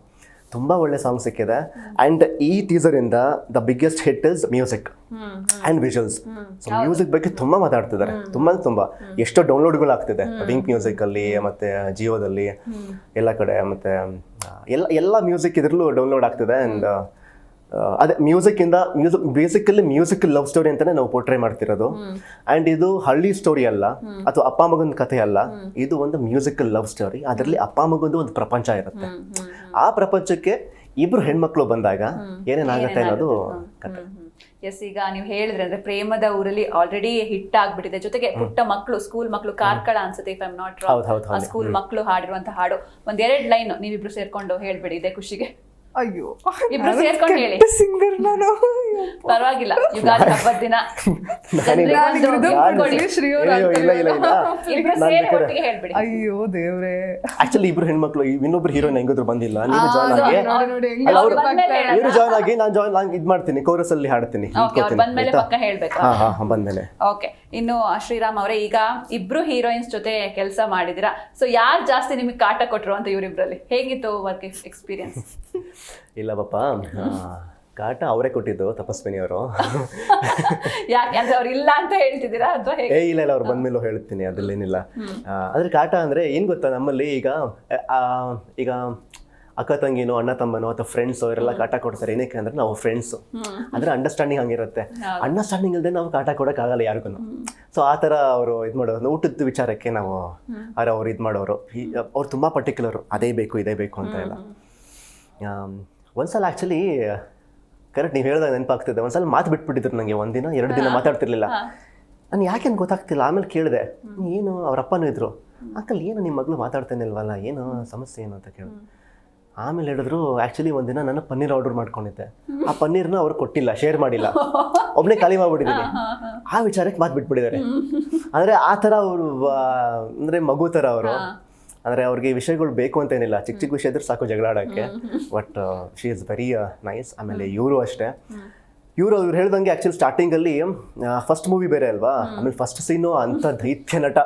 ತುಂಬ ಒಳ್ಳೆ ಸಾಂಗ್ ಸಿಕ್ಕಿದೆ. ಆ್ಯಂಡ್ ಈ ಟೀಸರಿಂದ the biggest hit is music and visuals. So music ಬಗ್ಗೆ ತುಂಬ ಮಾತಾಡ್ತಿದ್ದಾರೆ, ತುಂಬ ಎಷ್ಟೋ ಡೌನ್ಲೋಡ್ಗಳು ಆಗ್ತಿದೆ ವಿಂಕ್ ಮ್ಯೂಸಿಕಲ್ಲಿ ಮತ್ತು ಜಿಯೋದಲ್ಲಿ ಎಲ್ಲ ಕಡೆ, ಮತ್ತು ಎಲ್ಲ ಮ್ಯೂಸಿಕ್ ಇದ್ರಲ್ಲೂ ಡೌನ್ಲೋಡ್ ಆಗ್ತಿದೆ. ಆ್ಯಂಡ್ ಅದೇ ಬೇಸಿಕಲಿ ಮ್ಯೂಸಿಕಲ್ ಲವ್ ಸ್ಟೋರಿ ಅಂತಾನೆ ನಾವು ಪೋರ್ಟ್ರೇ ಮಾಡ್ತಿರೋದು. ಅಂಡ್ ಇದು ಹಳ್ಳಿ ಸ್ಟೋರಿ ಅಲ್ಲ ಅಥವಾ ಅಪ್ಪ ಮಗನ ಕಥೆ ಅಲ್ಲ, ಇದು ಒಂದು ಮ್ಯೂಸಿಕಲ್ ಲವ್ ಸ್ಟೋರಿ. ಅದರಲ್ಲಿ ಅಪ್ಪ ಮಗಂದು ಒಂದು ಪ್ರಪಂಚ ಇರುತ್ತೆ. ಆ ಪ್ರಪಂಚಕ್ಕೆ ಇಬ್ರು ಹೆಣ್ಮಕ್ಳು ಬಂದಾಗ ಏನೇನಾಗುತ್ತೆ ಅನ್ನೋದು ಕಥೆ. ಎಸ್, ಈಗ ನೀವು ಹೇಳಿದ್ರೆ ಅಂದ್ರೆ ಪ್ರೇಮದ ಊರಲ್ಲಿ ಆಲ್ರೆಡಿ ಹಿಟ್ ಆಗ್ಬಿಟ್ಟಿದೆ, ಜೊತೆಗೆ ಪುಟ್ಟ ಮಕ್ಕಳು, ಸ್ಕೂಲ್ ಮಕ್ಕಳು, ಕಾರ್ಕಳ ಅನ್ಸುತ್ತೆ if I am not wrong, ಆ ಸ್ಕೂಲ್ ಮಕ್ಕಳು ಹಾಡಿರುವಂತ ಹಾಡು ಒಂದೆರಡು ಲೈನ್ ನೀವಿಬ್ರು ಸೇರ್ಕೊಂಡು ಹೇಳ್ಬಿಡಿ ಇದೇ ಖುಷಿಗೆ. ಅಯ್ಯೋ, ಇಬ್ರು ಸೇರ್ಕೊಂಡು ಹೇಳಿ, ಸಿಂಗರ್ ನಾನು. ಪರವಾಗಿಲ್ಲ, ಯುಗಾದಿ ಹಬ್ಬದ ದಿನ ಇಬ್ರು ಸೇರಿ ಒಟ್ಟಿಗೆ ಹೇಳ್ಬಿಡಿ. ಅಯ್ಯೋ ದೇವ್ರೆ, ಆಕ್ಚುಲಿ ಇಬ್ರು ಹೆಣ್ಮಕ್ಳು, ಇನ್ನೊಬ್ರು ಹೀರೋಯಿನ್ ಹೆಂಗಿದ್ರು ಬಂದಿಲ್ಲ, ನೀವು ಜಾಯ್ನ್ ಆಗಿ ಇವ್ರು ಜಾಯ್ನ್ ಆಗಿ ನಾನು ಇದ್ ಮಾಡ್ತೀನಿ, ಕೋರಸ್ ಅಲ್ಲಿ ಹಾಡ್ತೀನಿ. ಬಂದ್ಮೇಲೆ ಪಕ್ಕ ಹೇಳ್ಬೇಕು. ಬಂದ್ಮೇಲೆ ಓಕೆ. ಇನ್ನು ಶ್ರೀರಾಮ್ ಅವರೇ, ಈಗ ಇಬ್ರು ಹೀರೋಯಿನ್ಸ್ ಜೊತೆ ಕೆಲಸ ಮಾಡಿದಿರಾ, ಸೊ ಯಾರು ಜಾಸ್ತಿ ನಿಮಗೆ ಕಾಟ ಕೊಟ್ರು ಅಂತ ಇವರಿಬ್ರಲ್ಲಿ? ಹೇಗಿತ್ತು ವರ್ಕ್ ಎಕ್ಸ್ಪೀರಿಯನ್ಸ್? ಇಲ್ಲ ಪಾಪ, ಕಾಟ ಅವರೇ ಕೊಟ್ಟಿದ್ದು, ತಪಸ್ವಿನಿ ಅವರು. ಯಾಕೆಂದ್ರೆ ಅವ್ರು ಇಲ್ಲ ಅಂತ ಹೇಳ್ತಿದ್ದೀರಾ ಅಥವಾ ಹೇಗೆ? ಇಲ್ಲ ಅವ್ರು ಬಂದ್ಮೇಲೂ ಹೇಳ್ತೀನಿ, ಅದ್ರಲ್ಲೇನಿಲ್ಲ. ಅಂದ್ರೆ ಕಾಟ ಅಂದ್ರೆ ಏನ್ ಗೊತ್ತಾ, ನಮ್ಮಲ್ಲಿ ಈಗ ಅಕ್ಕ ತಂಗಿನೋ ಅಣ್ಣ ತಮ್ಮನೋ ಅಥವಾ ಫ್ರೆಂಡ್ಸೋ ಇವರೆಲ್ಲ ಕಾಟ ಕೊಡ್ತಾರೆ. ಏನಕ್ಕೆ ಅಂದ್ರೆ ನಾವು ಫ್ರೆಂಡ್ಸು, ಅಂದ್ರೆ ಅಂಡರ್ಸ್ಟ್ಯಾಂಡಿಂಗ್ ಹಂಗಿರುತ್ತೆ. ಅಂಡರ್ಸ್ಟ್ಯಾಂಡಿಂಗ್ ಇಲ್ಲದೆ ನಾವು ಕಾಟ ಕೊಡೋಕ್ಕಾಗಲ್ಲ ಯಾರಿಗೂ. ಸೊ ಆ ಥರ ಅವರು ಇದು ಮಾಡೋರು, ಊಟದ ವಿಚಾರಕ್ಕೆ ನಾವು ಅವ್ರು ಇದು ಮಾಡೋರು. ಅವ್ರು ತುಂಬ ಪರ್ಟಿಕ್ಯುಲರು, ಅದೇ ಬೇಕು ಇದೇ ಬೇಕು ಅಂತ ಎಲ್ಲ. ಒಂದ್ಸಲ ಆ್ಯಕ್ಚುಲಿ ಕರೆಕ್ಟ್ ನೀವು ಹೇಳಿದಾಗ ನೆನಪಾಗ್ತಿದೆ, ಒಂದ್ಸಲ ಮಾತು ಬಿಟ್ಬಿಟ್ಟಿದ್ರು ನನಗೆ. ಒಂದಿನ 2 ದಿನ ಮಾತಾಡ್ತಿರ್ಲಿಲ್ಲ ನಾನು, ಯಾಕೆ ಗೊತ್ತಾಗ್ತಿಲ್ಲ. ಆಮೇಲೆ ಕೇಳಿದೆ, ಏನು ಅವ್ರ ಅಪ್ಪನೂ ಇದ್ರು, ಅಂಕಲ್ ಏನು ನಿಮ್ಮ ಮಗಳು ಮಾತಾಡ್ತಾನೆ ಇಲ್ವಲ್ಲ, ಏನು ಸಮಸ್ಯೆ ಏನು ಅಂತ ಕೇಳಿದೆ. ಆಮೇಲೆ ಹೇಳಿದ್ರು, ಆ್ಯಕ್ಚುಲಿ ಒಂದಿನ ನಾನು ಪನ್ನೀರ್ ಆರ್ಡರ್ ಮಾಡ್ಕೊಂಡಿದ್ದೆ, ಆ ಪನ್ನೀರ್ನ ಅವ್ರು ಕೊಟ್ಟಿಲ್ಲ, ಶೇರ್ ಮಾಡಿಲ್ಲ, ಒಬ್ಬನೇ ಖಾಲಿ ಮಾಡ್ಬಿಟ್ಟಿದ್ದೀನಿ. ಆ ವಿಚಾರಕ್ಕೆ ಮಾತು ಬಿಟ್ಬಿಟ್ಟಿದ್ದಾರೆ. ಅಂದರೆ ಆ ಥರ ಅವರು, ಅಂದರೆ ಮಗು ಥರ ಅವರು. ಅಂದರೆ ಅವ್ರಿಗೆ ವಿಷಯಗಳು ಬೇಕು ಅಂತ ಏನಿಲ್ಲ, ಚಿಕ್ಕ ಚಿಕ್ಕ ವಿಷಯ ಇದ್ರೆ ಸಾಕು ಜಗಳ ಆಡೋಕ್ಕೆ. But she is very nice. ಆಮೇಲೆ ಇವರು ಅಷ್ಟೇ, ಇವ್ರು ಹೇಳ್ದಂಗೆ ಆ್ಯಕ್ಚುಲಿ ಸ್ಟಾರ್ಟಿಂಗಲ್ಲಿ ಫಸ್ಟ್ ಮೂವಿ ಬೇರೆ ಅಲ್ವಾ, ಆಮೇಲೆ ಫಸ್ಟ್ ಸೀನು ಅಂತ ದೈತ್ಯ ನಟ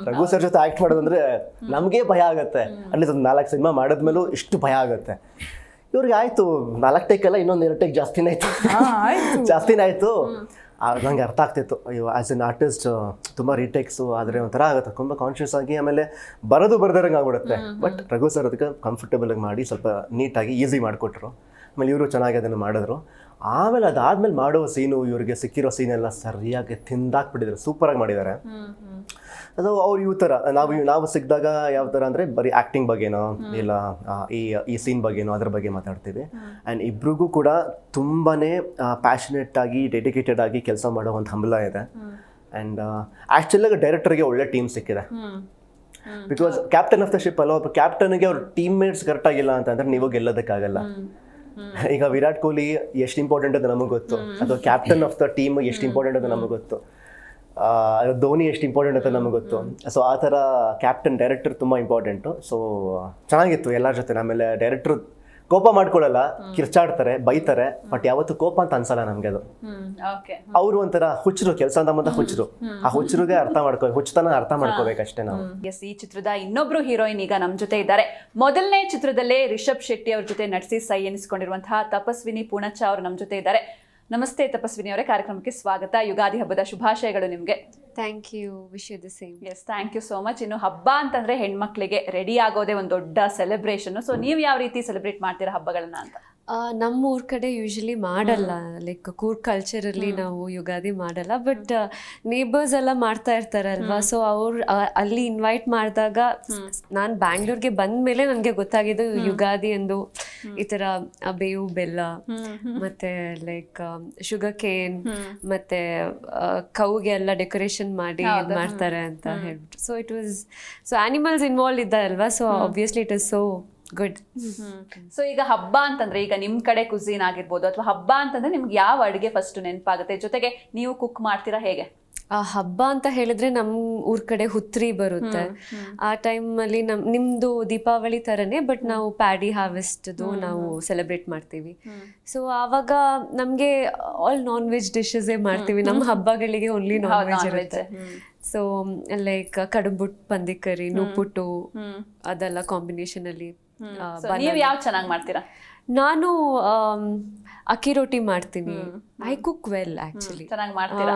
ರಘು ಸರ್ ಜೊತೆ ಆ್ಯಕ್ಟ್ ಮಾಡೋದಂದ್ರೆ ನಮಗೆ ಭಯ ಆಗುತ್ತೆ. ಅಟ್ಲೀಸ್ಟ್ ಒಂದು 4 ಸಿನಿಮಾ ಮಾಡಿದ್ಮೇಲೂ ಇಷ್ಟು ಭಯ ಆಗುತ್ತೆ. ಇವ್ರಿಗೆ ಆಯಿತು 4 ಟೇಕಲ್ಲ, ಇನ್ನೊಂದು 2 ಟೇಕ್ ಜಾಸ್ತಿನೇ ಆಯಿತು. ನಂಗೆ ಅರ್ಥ ಆಗ್ತಿತ್ತು, ಅಯ್ಯೋ ಆ್ಯಸ್ ಎನ್ ಆರ್ಟಿಸ್ಟ್ ತುಂಬ ರೀಟೇಕ್ಸು ಆದರೆ ಒಂಥರ ಆಗುತ್ತೆ, ತುಂಬ ಕಾನ್ಷಿಯಸ್ ಆಗಿ. ಆಮೇಲೆ ಬರೋದಂಗೆ ಆಗ್ಬಿಡುತ್ತೆ. ಬಟ್ ರಘು ಸರ್ ಅದಕ್ಕೆ ಕಂಫರ್ಟೇಬಲಾಗಿ ಮಾಡಿ ಸ್ವಲ್ಪ ನೀಟಾಗಿ ಈಸಿ ಮಾಡಿಕೊಟ್ರು. ಆಮೇಲೆ ಇವರು ಚೆನ್ನಾಗಿ ಅದನ್ನು ಮಾಡಿದ್ರು. ಆಮೇಲೆ ಅದಾದ್ಮೇಲೆ ಮಾಡೋ ಸೀನು, ಇವ್ರಿಗೆ ಸಿಕ್ಕಿರೋ ಸೀನೆಲ್ಲ ಸರಿಯಾಗಿ ತಿಂದಾಕ್ಬಿಟ್ಟಿದ್ದಾರೆ, ಸೂಪರಾಗಿ ಮಾಡಿದ್ದಾರೆ. ಅದು ಅವ್ರು ಈ ಥರ ನಾವು ಸಿಕ್ಕಿದಾಗ ಯಾವ ಥರ ಅಂದರೆ ಬರೀ ಆ್ಯಕ್ಟಿಂಗ್ ಬಗ್ಗೆನೋ ಇಲ್ಲ ಈ ಸೀನ್ ಬಗ್ಗೆನೋ ಅದ್ರ ಬಗ್ಗೆ ಮಾತಾಡ್ತೀವಿ. ಆ್ಯಂಡ್ ಇಬ್ರಿಗೂ ಕೂಡ ತುಂಬಾ ಪ್ಯಾಷನೇಟ್ ಆಗಿ ಡೆಡಿಕೇಟೆಡ್ ಆಗಿ ಕೆಲಸ ಮಾಡೋ ಒಂದು ಹಂಬಲ ಇದೆ. ಆ್ಯಂಡ್ ಆ್ಯಕ್ಚುಲಾಗಿ ಡೈರೆಕ್ಟರ್ಗೆ ಒಳ್ಳೆ ಟೀಮ್ ಸಿಕ್ಕಿದೆ. Because captain of the ship ಅಲ್ಲ, ಒಬ್ಬ ಕ್ಯಾಪ್ಟನ್ಗೆ ಅವ್ರ ಟೀಮ್ ಮೇಟ್ಸ್ ಕರೆಕ್ಟಾಗಿಲ್ಲ ಅಂತಂದ್ರೆ ನೀವು ಗೆಲ್ಲೋದಕ್ಕಾಗಲ್ಲ. ಈಗ ವಿರಾಟ್ ಕೊಹ್ಲಿ ಎಷ್ಟು ಇಂಪಾರ್ಟೆಂಟ್ ಅಂತ ನಮಗೆ ಗೊತ್ತು, ಅಥವಾ ಕ್ಯಾಪ್ಟನ್ ಆಫ್ ದ ಟೀಮ್ ಎಷ್ಟು ಇಂಪಾರ್ಟೆಂಟ್ ಅಂತ ನಮಗೆ ಗೊತ್ತು, ಧೋನಿ ಎಷ್ಟು ಇಂಪಾರ್ಟೆಂಟ್ ಅಂತ ನಮಗೆ ಗೊತ್ತು. ಸೊ ಆ ಥರ ಕ್ಯಾಪ್ಟನ್ ಡೈರೆಕ್ಟರ್ ತುಂಬ ಇಂಪಾರ್ಟೆಂಟು. ಸೊ ಚೆನ್ನಾಗಿತ್ತು ಎಲ್ಲರ ಜೊತೆ. ಆಮೇಲೆ ಡೈರೆಕ್ಟ್ರು ಕೋಪ ಮಾಡ್ಕೊಳ್ಳಲ್ಲ, ಕಿರ್ಚಾಡ್ತಾರೆ, ಬೈತಾರೆ, ಬಟ್ ಯಾವತ್ತು ಕೋಪ ಅಂತ ಅನ್ಸಲ್ಲ ನಮ್ಗೆ. ಅದು ಅವರು ಒಂಥರ ಹುಚ್ಚರು, ಕೆಲಸ ಅಂತ ಹುಚ್ಚರು. ಆ ಹುಚ್ಚರಿಗೆ ಹುಚ್ಚತನ ಅರ್ಥ ಮಾಡ್ಕೋಬೇಕಷ್ಟೇ ನಾವು. ಎಸ್, ಈ ಚಿತ್ರದ ಇನ್ನೊಬ್ರು ಹೀರೋಯಿನ್ ಈಗ ನಮ್ಮ ಜೊತೆ ಇದ್ದಾರೆ. ಮೊದಲನೇ ಚಿತ್ರದಲ್ಲೇ ರಿಷಬ್ ಶೆಟ್ಟಿ ಅವ್ರ ಜೊತೆ ನಟಿಸಿ ಸೈ ಎನಿಸಿಕೊಂಡಿರುವಂತಹ ತಪಸ್ವಿನಿ ಪೂಣಚ್ಚ ಅವರು ನಮ್ಮ ಜೊತೆ ಇದ್ದಾರೆ. ನಮಸ್ತೆ ತಪಸ್ವಿನಿ ಅವರೇ, ಕಾರ್ಯಕ್ರಮಕ್ಕೆ ಸ್ವಾಗತ. ಯುಗಾದಿ ಹಬ್ಬದ ಶುಭಾಶಯಗಳು ನಿಮಗೆ. Thank you, wish you the same. Yes, thank you so much. ಇನ್ನು ಹಬ್ಬ ಅಂತಂದ್ರೆ ಹೆಣ್ಮಕ್ಳಿಗೆ ರೆಡಿ ಆಗೋದೇ ಒಂದು ದೊಡ್ಡ ಸೆಲೆಬ್ರೇಷನ್. ಸೊ ನೀವು ಯಾವ ರೀತಿ ಸೆಲೆಬ್ರೇಟ್ ಮಾಡ್ತೀರಾ ಹಬ್ಬಗಳನ್ನ ಅಂತ? ನಮ್ಮ ಊರ ಕಡೆ ಯೂಶಲಿ ಮಾಡಲ್ಲ, ಲೈಕ್ ಕೂರ್ಗ್ ಕಲ್ಚರಲ್ಲಿ ನಾವು ಯುಗಾದಿ ಮಾಡಲ್ಲ. ಬಟ್ ನೇಬರ್ಸ್ ಎಲ್ಲ ಮಾಡ್ತಾ ಇರ್ತಾರಲ್ವಾ, ಸೊ ಅವ್ರು ಅಲ್ಲಿ ಇನ್ವೈಟ್ ಮಾಡಿದಾಗ ನಾನು ಬ್ಯಾಂಗ್ಳೂರ್ಗೆ ಬಂದ ಮೇಲೆ ನನಗೆ ಗೊತ್ತಾಗಿದ್ದು ಯುಗಾದಿ ಎಂದು ಈ ಥರ ಬೇವು ಬೆಲ್ಲ ಮತ್ತೆ ಲೈಕ್ ಶುಗರ್ ಕೇನ್ ಮತ್ತೆ ಕೌಗೆ ಎಲ್ಲ ಡೆಕೋರೇಷನ್ ಮಾಡಿ ಮಾಡ್ತಾರೆ ಅಂತ ಹೇಳ್ಬಿಟ್ಟು. So it was, so animals involve ಇದ್ದಾರಲ್ವಾ, so obviously it is so good. So ಈಗ ಹಬ್ಬ ಅಂತಂದ್ರೆ, ಈಗ ನಿಮ್ ಕಡೆ ಕುಸೀನ್ ಆಗಿರ್ಬೋದು, ಅಥವಾ ಹಬ್ಬ ಅಂತಂದ್ರೆ ನಿಮ್ಗೆ ಯಾವ ಅಡುಗೆ ಫಸ್ಟ್ ನೆನಪಾಗುತ್ತೆ? ಜೊತೆಗೆ ನೀವು ಕುಕ್ ಮಾಡ್ತೀರಾ ಹೇಗೆ? ಹಬ್ಬ ಅಂತ ಹೇಳಿದ್ರೆ ನಮ್ಮ ಊರ್ ಕಡೆ ಹುತ್ರಿ ಬರುತ್ತೆ. ಆ ಟೈಮಲ್ಲಿ ನಿಮ್ದು ದೀಪಾವಳಿ ಥರನೇ, ಬಟ್ ನಾವು ಪ್ಯಾಡಿ ಹಾರ್ವೆಸ್ಟ್ದು ನಾವು ಸೆಲೆಬ್ರೇಟ್ ಮಾಡ್ತೀವಿ. ಸೊ ಆವಾಗ ನಮಗೆ ಆಲ್ ನಾನ್ ವೆಜ್ ಡಿಶಸ್ಸೇ ಮಾಡ್ತೀವಿ. ನಮ್ಮ ಹಬ್ಬಗಳಿಗೆ ಓನ್ಲಿ ನಾನ್ ವೆಜ್ ಇರುತ್ತೆ. ಸೊ ಲೈಕ್ ಕಡುಬುಟ್ಟು, ಪಂದಿಕರಿ, ನುಪ್ಪುಟ್ಟು ಅದೆಲ್ಲ ಕಾಂಬಿನೇಷನ್ ಅಲ್ಲಿ. ನೀವು ಯಾವ ಚೆನ್ನಾಗಿ ಮಾಡ್ತೀರಾ? ನಾನು ಅಕ್ಕಿ ರೊಟ್ಟಿ ಮಾಡ್ತೀನಿ. I cook well actually. ಚೆನ್ನಾಗಿ ಮಾಡ್ತೀರಾ?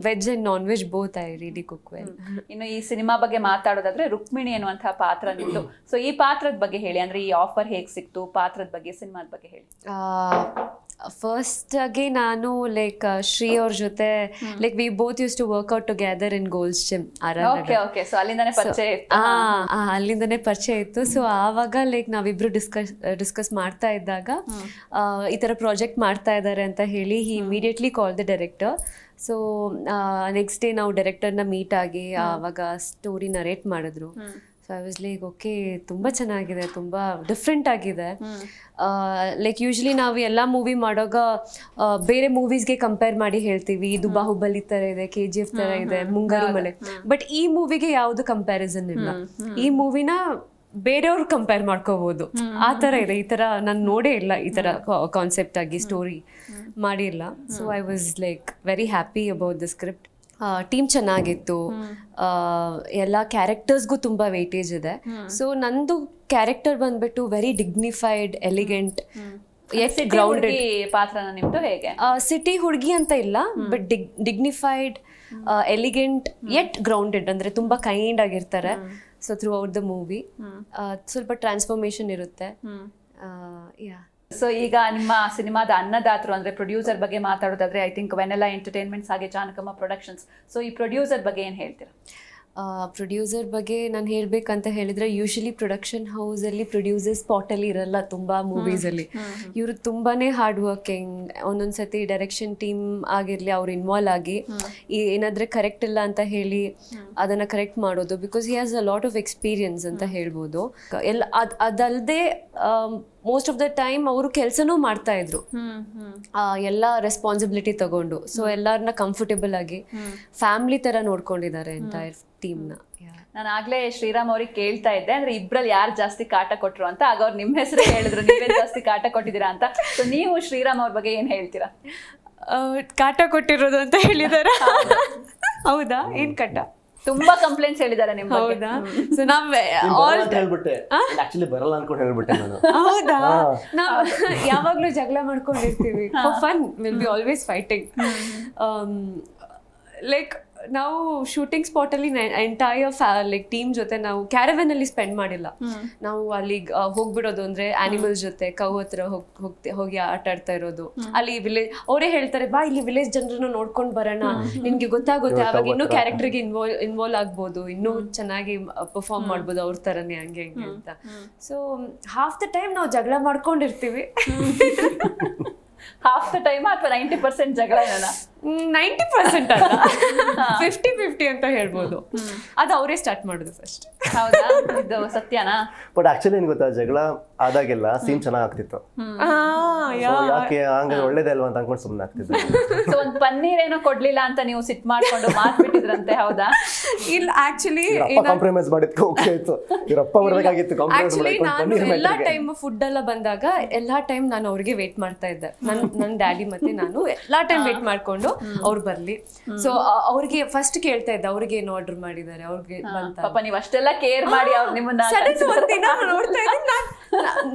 Veg and non veg both I really cook well. ಇನ್ನು ಈ ಸಿನಿಮಾ ಬಗ್ಗೆ ಮಾತಾಡೋದಾದ್ರೆ, ರುಕ್ಮಿಣಿ ಎನ್ನುವಂತಹ ಪಾತ್ರ ನಿಮ್ದು. ಸೊ ಈ ಪಾತ್ರದ ಬಗ್ಗೆ ಹೇಳಿ, ಅಂದ್ರೆ ಈ ಆಫರ್ ಹೇಗೆ ಸಿಕ್ತು, ಪಾತ್ರದ ಬಗ್ಗೆ, ಸಿನಿಮಾದ ಬಗ್ಗೆ ಹೇಳಿ. ಫಸ್ಟ್ ಆಗಿ ನಾನು ಲೈಕ್ ಶ್ರೀ ಅವ್ರ ಜೊತೆ like we both use to workout together in Gold's Gym okay so ಅಲ್ಲಿಂದಾನೆ ಪರಿಚಯ ಇತ್ತು. ಅಲ್ಲಿಂದನೇ ಪರಿಚಯ ಇತ್ತು. ಸೊ ಆವಾಗ ಲೈಕ್ ನಾವಿಬ್ರು ಡಿಸ್ಕಸ್ ಮಾಡ್ತಾ ಇದ್ದಾಗ ಈ ಥರ ಪ್ರಾಜೆಕ್ಟ್ ಮಾಡ್ತಾ ಇದ್ದಾರೆ ಅಂತ ಹೇಳಿ he immediately call the director. So next day ನಾವು ಡೈರೆಕ್ಟರ್ನ ಮೀಟ್ ಆಗಿ ಆವಾಗ ಸ್ಟೋರಿ ನರೇಟ್ ಮಾಡಿದ್ರು. So I was like okay ತುಂಬ ಚೆನ್ನಾಗಿದೆ, ತುಂಬ ಡಿಫ್ರೆಂಟ್ ಆಗಿದೆ. ಲೈಕ್ ಯೂಶ್ವಲಿ ನಾವು ಎಲ್ಲ ಮೂವಿ ಮಾಡೋವಾಗ ಬೇರೆ ಮೂವೀಸ್ಗೆ ಕಂಪೇರ್ ಮಾಡಿ ಹೇಳ್ತೀವಿ, ಇದು ಬಾಹುಬಲಿ ಥರ ಇದೆ, KGF ಥರ ಇದೆ, ಮುಂಗಾರು ಮಳೆ. ಬಟ್ ಈ ಮೂವಿಗೆ ಯಾವುದು ಕಂಪ್ಯಾರಿಸನ್ ಇಲ್ಲ. ಈ ಮೂವಿನ ಬೇರೆಯವ್ರು ಕಂಪೇರ್ ಮಾಡ್ಕೋಬಹುದು, ಆ ಥರ ಇದೆ. ಈ ಥರ ನಾನು ನೋಡೇ ಇಲ್ಲ ಈ ಥರ ಕಾನ್ಸೆಪ್ಟ್ ಆಗಿ ಸ್ಟೋರಿ ಮಾಡಿಲ್ಲ. So I was like very happy about the script. Team ಚೆನ್ನಾಗಿತ್ತು, ಎಲ್ಲ ಕ್ಯಾರೆಕ್ಟರ್ಸ್ಗೂ ತುಂಬ ವೇಟೇಜ್ ಇದೆ. ಸೊ ನಂದು ಕ್ಯಾರೆಕ್ಟರ್ ಬಂದ್ಬಿಟ್ಟು ವೆರಿ ಡಿಗ್ನಿಫೈಡ್, ಎಲಿಗೆಂಟ್, ಎಟ್ ಗ್ರೌಂಡೆಡ್ ಪಾತ್ರನ ನಿಮ್ದು ಹೇಗೆ? ಸಿಟಿ ಹುಡುಗಿ ಅಂತ ಇಲ್ಲ, but dignified, elegant, at grounded, ಅಂದರೆ ತುಂಬ ಕೈಂಡ್ ಆಗಿರ್ತಾರೆ. So through out the movie ಸ್ವಲ್ಪ ಟ್ರಾನ್ಸ್ಫಾರ್ಮೇಶನ್ ಇರುತ್ತೆ. ಯಾ. ಸೊ ಈಗ ನಿಮ್ಮ ಸಿನಿಮಾದ ಅನ್ನದಾತರು ಅಂದ್ರೆ ಪ್ರೊಡ್ಯೂಸರ್ ಬಗ್ಗೆ ಮಾತಾಡೋದಾದ್ರೆ ಐ ಥಿಂಕ್ ವೆನೆಲ್ಲಾ ಎಂಟರ್ಟೈನ್ಮೆಂಟ್ಸ್ ಹಾಗೆ ಜಾನಕಮ್ಮ ಪ್ರೊಡಕ್ಷನ್ಸ್. ಸೊ ಈ ಪ್ರೊಡ್ಯೂಸರ್ ಬಗ್ಗೆ ಏನು ಹೇಳ್ತೀರಾ? ಪ್ರೊಡ್ಯೂಸರ್ ಬಗ್ಗೆ ನಾನು ಹೇಳಬೇಕಂತ ಹೇಳಿದರೆ ಯೂಶಲಿ ಪ್ರೊಡಕ್ಷನ್ ಹೌಸಲ್ಲಿ ಪ್ರೊಡ್ಯೂಸರ್ ಸ್ಪಾಟಲ್ಲಿ ಇರಲ್ಲ ತುಂಬ ಮೂವೀಸಲ್ಲಿ. ಇವರು ತುಂಬಾ ಹಾರ್ಡ್ ವರ್ಕಿಂಗ್. ಒಂದೊಂದು ಸತಿ ಡೈರೆಕ್ಷನ್ ಟೀಮ್ ಆಗಿರಲಿ ಅವ್ರು ಇನ್ವಾಲ್ವ್ ಆಗಿ ಏನಾದರೆ ಕರೆಕ್ಟ್ ಇಲ್ಲ ಅಂತ ಹೇಳಿ ಅದನ್ನು ಕರೆಕ್ಟ್ ಮಾಡೋದು. Because he has a lot of experience ಅಂತ ಹೇಳ್ಬೋದು. ಎಲ್ಲ ಅದಲ್ಲದೆ ಮೋಸ್ಟ್ ಆಫ್ ದ ಟೈಮ್ ಅವರು ಕೆಲಸನೂ ಮಾಡ್ತಾ ಇದ್ರು, ಎಲ್ಲ ರೆಸ್ಪಾನ್ಸಿಬಿಲಿಟಿ ತಗೊಂಡು. ಸೊ ಎಲ್ಲರನ್ನ ಕಂಫರ್ಟೇಬಲ್ ಆಗಿ ಫ್ಯಾಮಿಲಿ ತರ ನೋಡ್ಕೊಂಡಿದ್ದಾರೆ ಎಂಟೈರ್ ಟೀಮ್ನ. ನಾನು ಆಗ್ಲೇ ಶ್ರೀರಾಮ್ ಅವ್ರಿಗೆ ಕೇಳ್ತಾ ಇದ್ದೆ, ಅಂದ್ರೆ ಇಬ್ರಲ್ಲಿ ಯಾರು ಜಾಸ್ತಿ ಕಾಟ ಕೊಟ್ರು ಅಂತ. ಆಗ ಅವ್ರು ನಿಮ್ಮ ಹೆಸರು ಹೇಳಿದ್ರು, ನೀವೇ ಜಾಸ್ತಿ ಕಾಟ ಕೊಟ್ಟಿದ್ದೀರಾ ಅಂತ. ಸೊ ನೀವು ಶ್ರೀರಾಮ್ ಅವ್ರ ಬಗ್ಗೆ ಏನ್ ಹೇಳ್ತೀರಾ? ಕಾಟ ಕೊಟ್ಟಿರೋದು ಅಂತ ಹೇಳಿದಾರ? ಹೌದಾ? ಏನ್ ಕಾಟ? ತುಂಬಾ ಕಂಪ್ಲೇಂಟ್ಸ್ ಹೇಳಿದ್ದಾರೆ ನಿಮ್ಮ ಬಗ್ಗೆ. ಹೌದಾ? ಸೊ ನಾವ್ ಹೇಳ್ಬಿಟ್ಟೆ, ಆಕ್ಚುಲಿ ಬರಲ್ಲ ಅನ್ಕೊಂಡು ಹೇಳ್ಬಿಟ್ಟೆ ನಾನು. ಹೌದಾ? ನಾವ್ ಯಾವಾಗ್ಲೂ ಜಗಳ ಮಾಡ್ಕೊಂಡಿರ್ತೀವಿ. For fun will be always fighting. Like ನಾವು ಶೂಟಿಂಗ್ ಸ್ಪಾಟ್ ಅಲ್ಲಿ ಎಂಟೈರ್ ಲೈಕ್ ಟೀಮ್ ಜೊತೆ ನಾವು ಕ್ಯಾರವನ್ ಅಲ್ಲಿ ಸ್ಪೆಂಡ್ ಮಾಡಿಲ್ಲ. ನಾವು ಅಲ್ಲಿಗೆ ಹೋಗ್ಬಿಡೋದು ಅಂದ್ರೆ ಆನಿಮಲ್ಸ್ ಜೊತೆ ಕೌ ಹತ್ರ ಹೋಗಿ ಆಟ ಆಡ್ತಾ ಇರೋದು. ಅಲ್ಲಿ ವಿಲೇಜ್ ಅವರೇ ಹೇಳ್ತಾರೆ, ಬಾ ಇಲ್ಲಿ ವಿಲೇಜ್ ಜನರನ್ನ ನೋಡ್ಕೊಂಡ್ ಬರೋಣ, ನಿನ್ಗೆ ಗೊತ್ತಾಗುತ್ತೆ, ಅವಾಗ ಇನ್ನೂ ಕ್ಯಾರೆಕ್ಟರ್ಗೆ ಇನ್ವಾಲ್ವ್ ಆಗ್ಬೋದು, ಇನ್ನೂ ಚೆನ್ನಾಗಿ ಪರ್ಫಾರ್ಮ್ ಮಾಡ್ಬೋದು ಅವ್ರ ತರನೇ ಹಂಗೆ ಹಂಗೆ ಅಂತ. ಸೊ ಹಾಫ್ ದ ಟೈಮ್ ನಾವು ಜಗಳ ಮಾಡ್ಕೊಂಡಿರ್ತೀವಿ. ಹಾಫ್ ದ ಟೈಮ್ ಅಥವಾ 90% ಜಗಳ? 90% ಅಲ್ಲ, 50-50 ಅಂತ ಹೇಳ್ಬೋದು. ಅದು ಅವರೇ ಸ್ಟಾರ್ಟ್ ಮಾಡೋದು ಫಸ್ಟ್. ಹೌದಾ? ಇದು ಸತ್ಯನಾ? ಬಟ್ ಆಕ್ಚುಲಿ ಏನ್ ಗೊತ್ತಾ, ಜಗಳ ಆದಾಗೆಲ್ಲ ಸೀನ್ ಚೆನ್ನಾಗ್ ಆಗ್ತಿತ್ತು. ಯಾಕೆ ಹಂಗ ಒಳ್ಳೇದೇ ಅಲ್ವಾ ಅಂತ ಅನ್ಕೊಂಡು ಸುಮ್ಮನೆ ಆಗ್ತಿದ್ದೆ. ಸೊ ಒಂದ್ ಪನ್ನೀರ್ ಏನೋ ಕೊಡ್ಲಿಲ್ಲ ಅಂತ ನೀವು ಸಿಟ್ ಮಾಡ್ಕೊಂಡು ಮಾತ್ ಬಿಟ್ಟಿದ್ರಂತೆ, ಹೌದಾ? ಇಲ್ಲ, ಆಕ್ಚುಲಿ ಕಾಂಪ್ರಮೈಸ್ ಮಾಡಿದ್ಕೆ ಓಕೆ ಆಯ್ತು. ಇವರಪ್ಪ ಬರ್ಬೇಕಾಗಿತ್ತು ಕಾಂಪ್ರಮೈಸ್ ನಾನು ಎಲ್ಲಾ ಟೈಮ್ ಫುಡ್ ಎಲ್ಲ ಬಂದಾಗ ಎಲ್ಲಾ ಟೈಮ್ ನಾನು ಅವ್ರಿಗೆ ವೇಟ್ ಮಾಡ್ತಾ ಇದ್ದೆ. ನನ್ನ ಡ್ಯಾಡಿ ಮತ್ತೆ ನಾನು ಎಲ್ಲಾ ಟೈಮ್ ವೇಟ್ ಮಾಡ್ಕೊಂಡು ಅವ್ರು ಬರ್ಲಿ. ಸೊ ಅವ್ರಿಗೆ ಫಸ್ಟ್ ಕೇಳ್ತಾ ಇದ್ದೆ, ಅವ್ರಿಗೆ ಏನು ಆರ್ಡರ್ ಮಾಡಿದ್ದಾರೆ, ಅವ್ರಿಗೆ ಬಂತ. ಪಾಪ ನೀವು ಅಷ್ಟೆಲ್ಲ ಕೇರ್ ಮಾಡಿ ಅವ್ರು ನಿಮ್ಮನ್ನ ಒಂದಿನ ನೋಡ್ತಾ ಇದ್ದೀನಿ.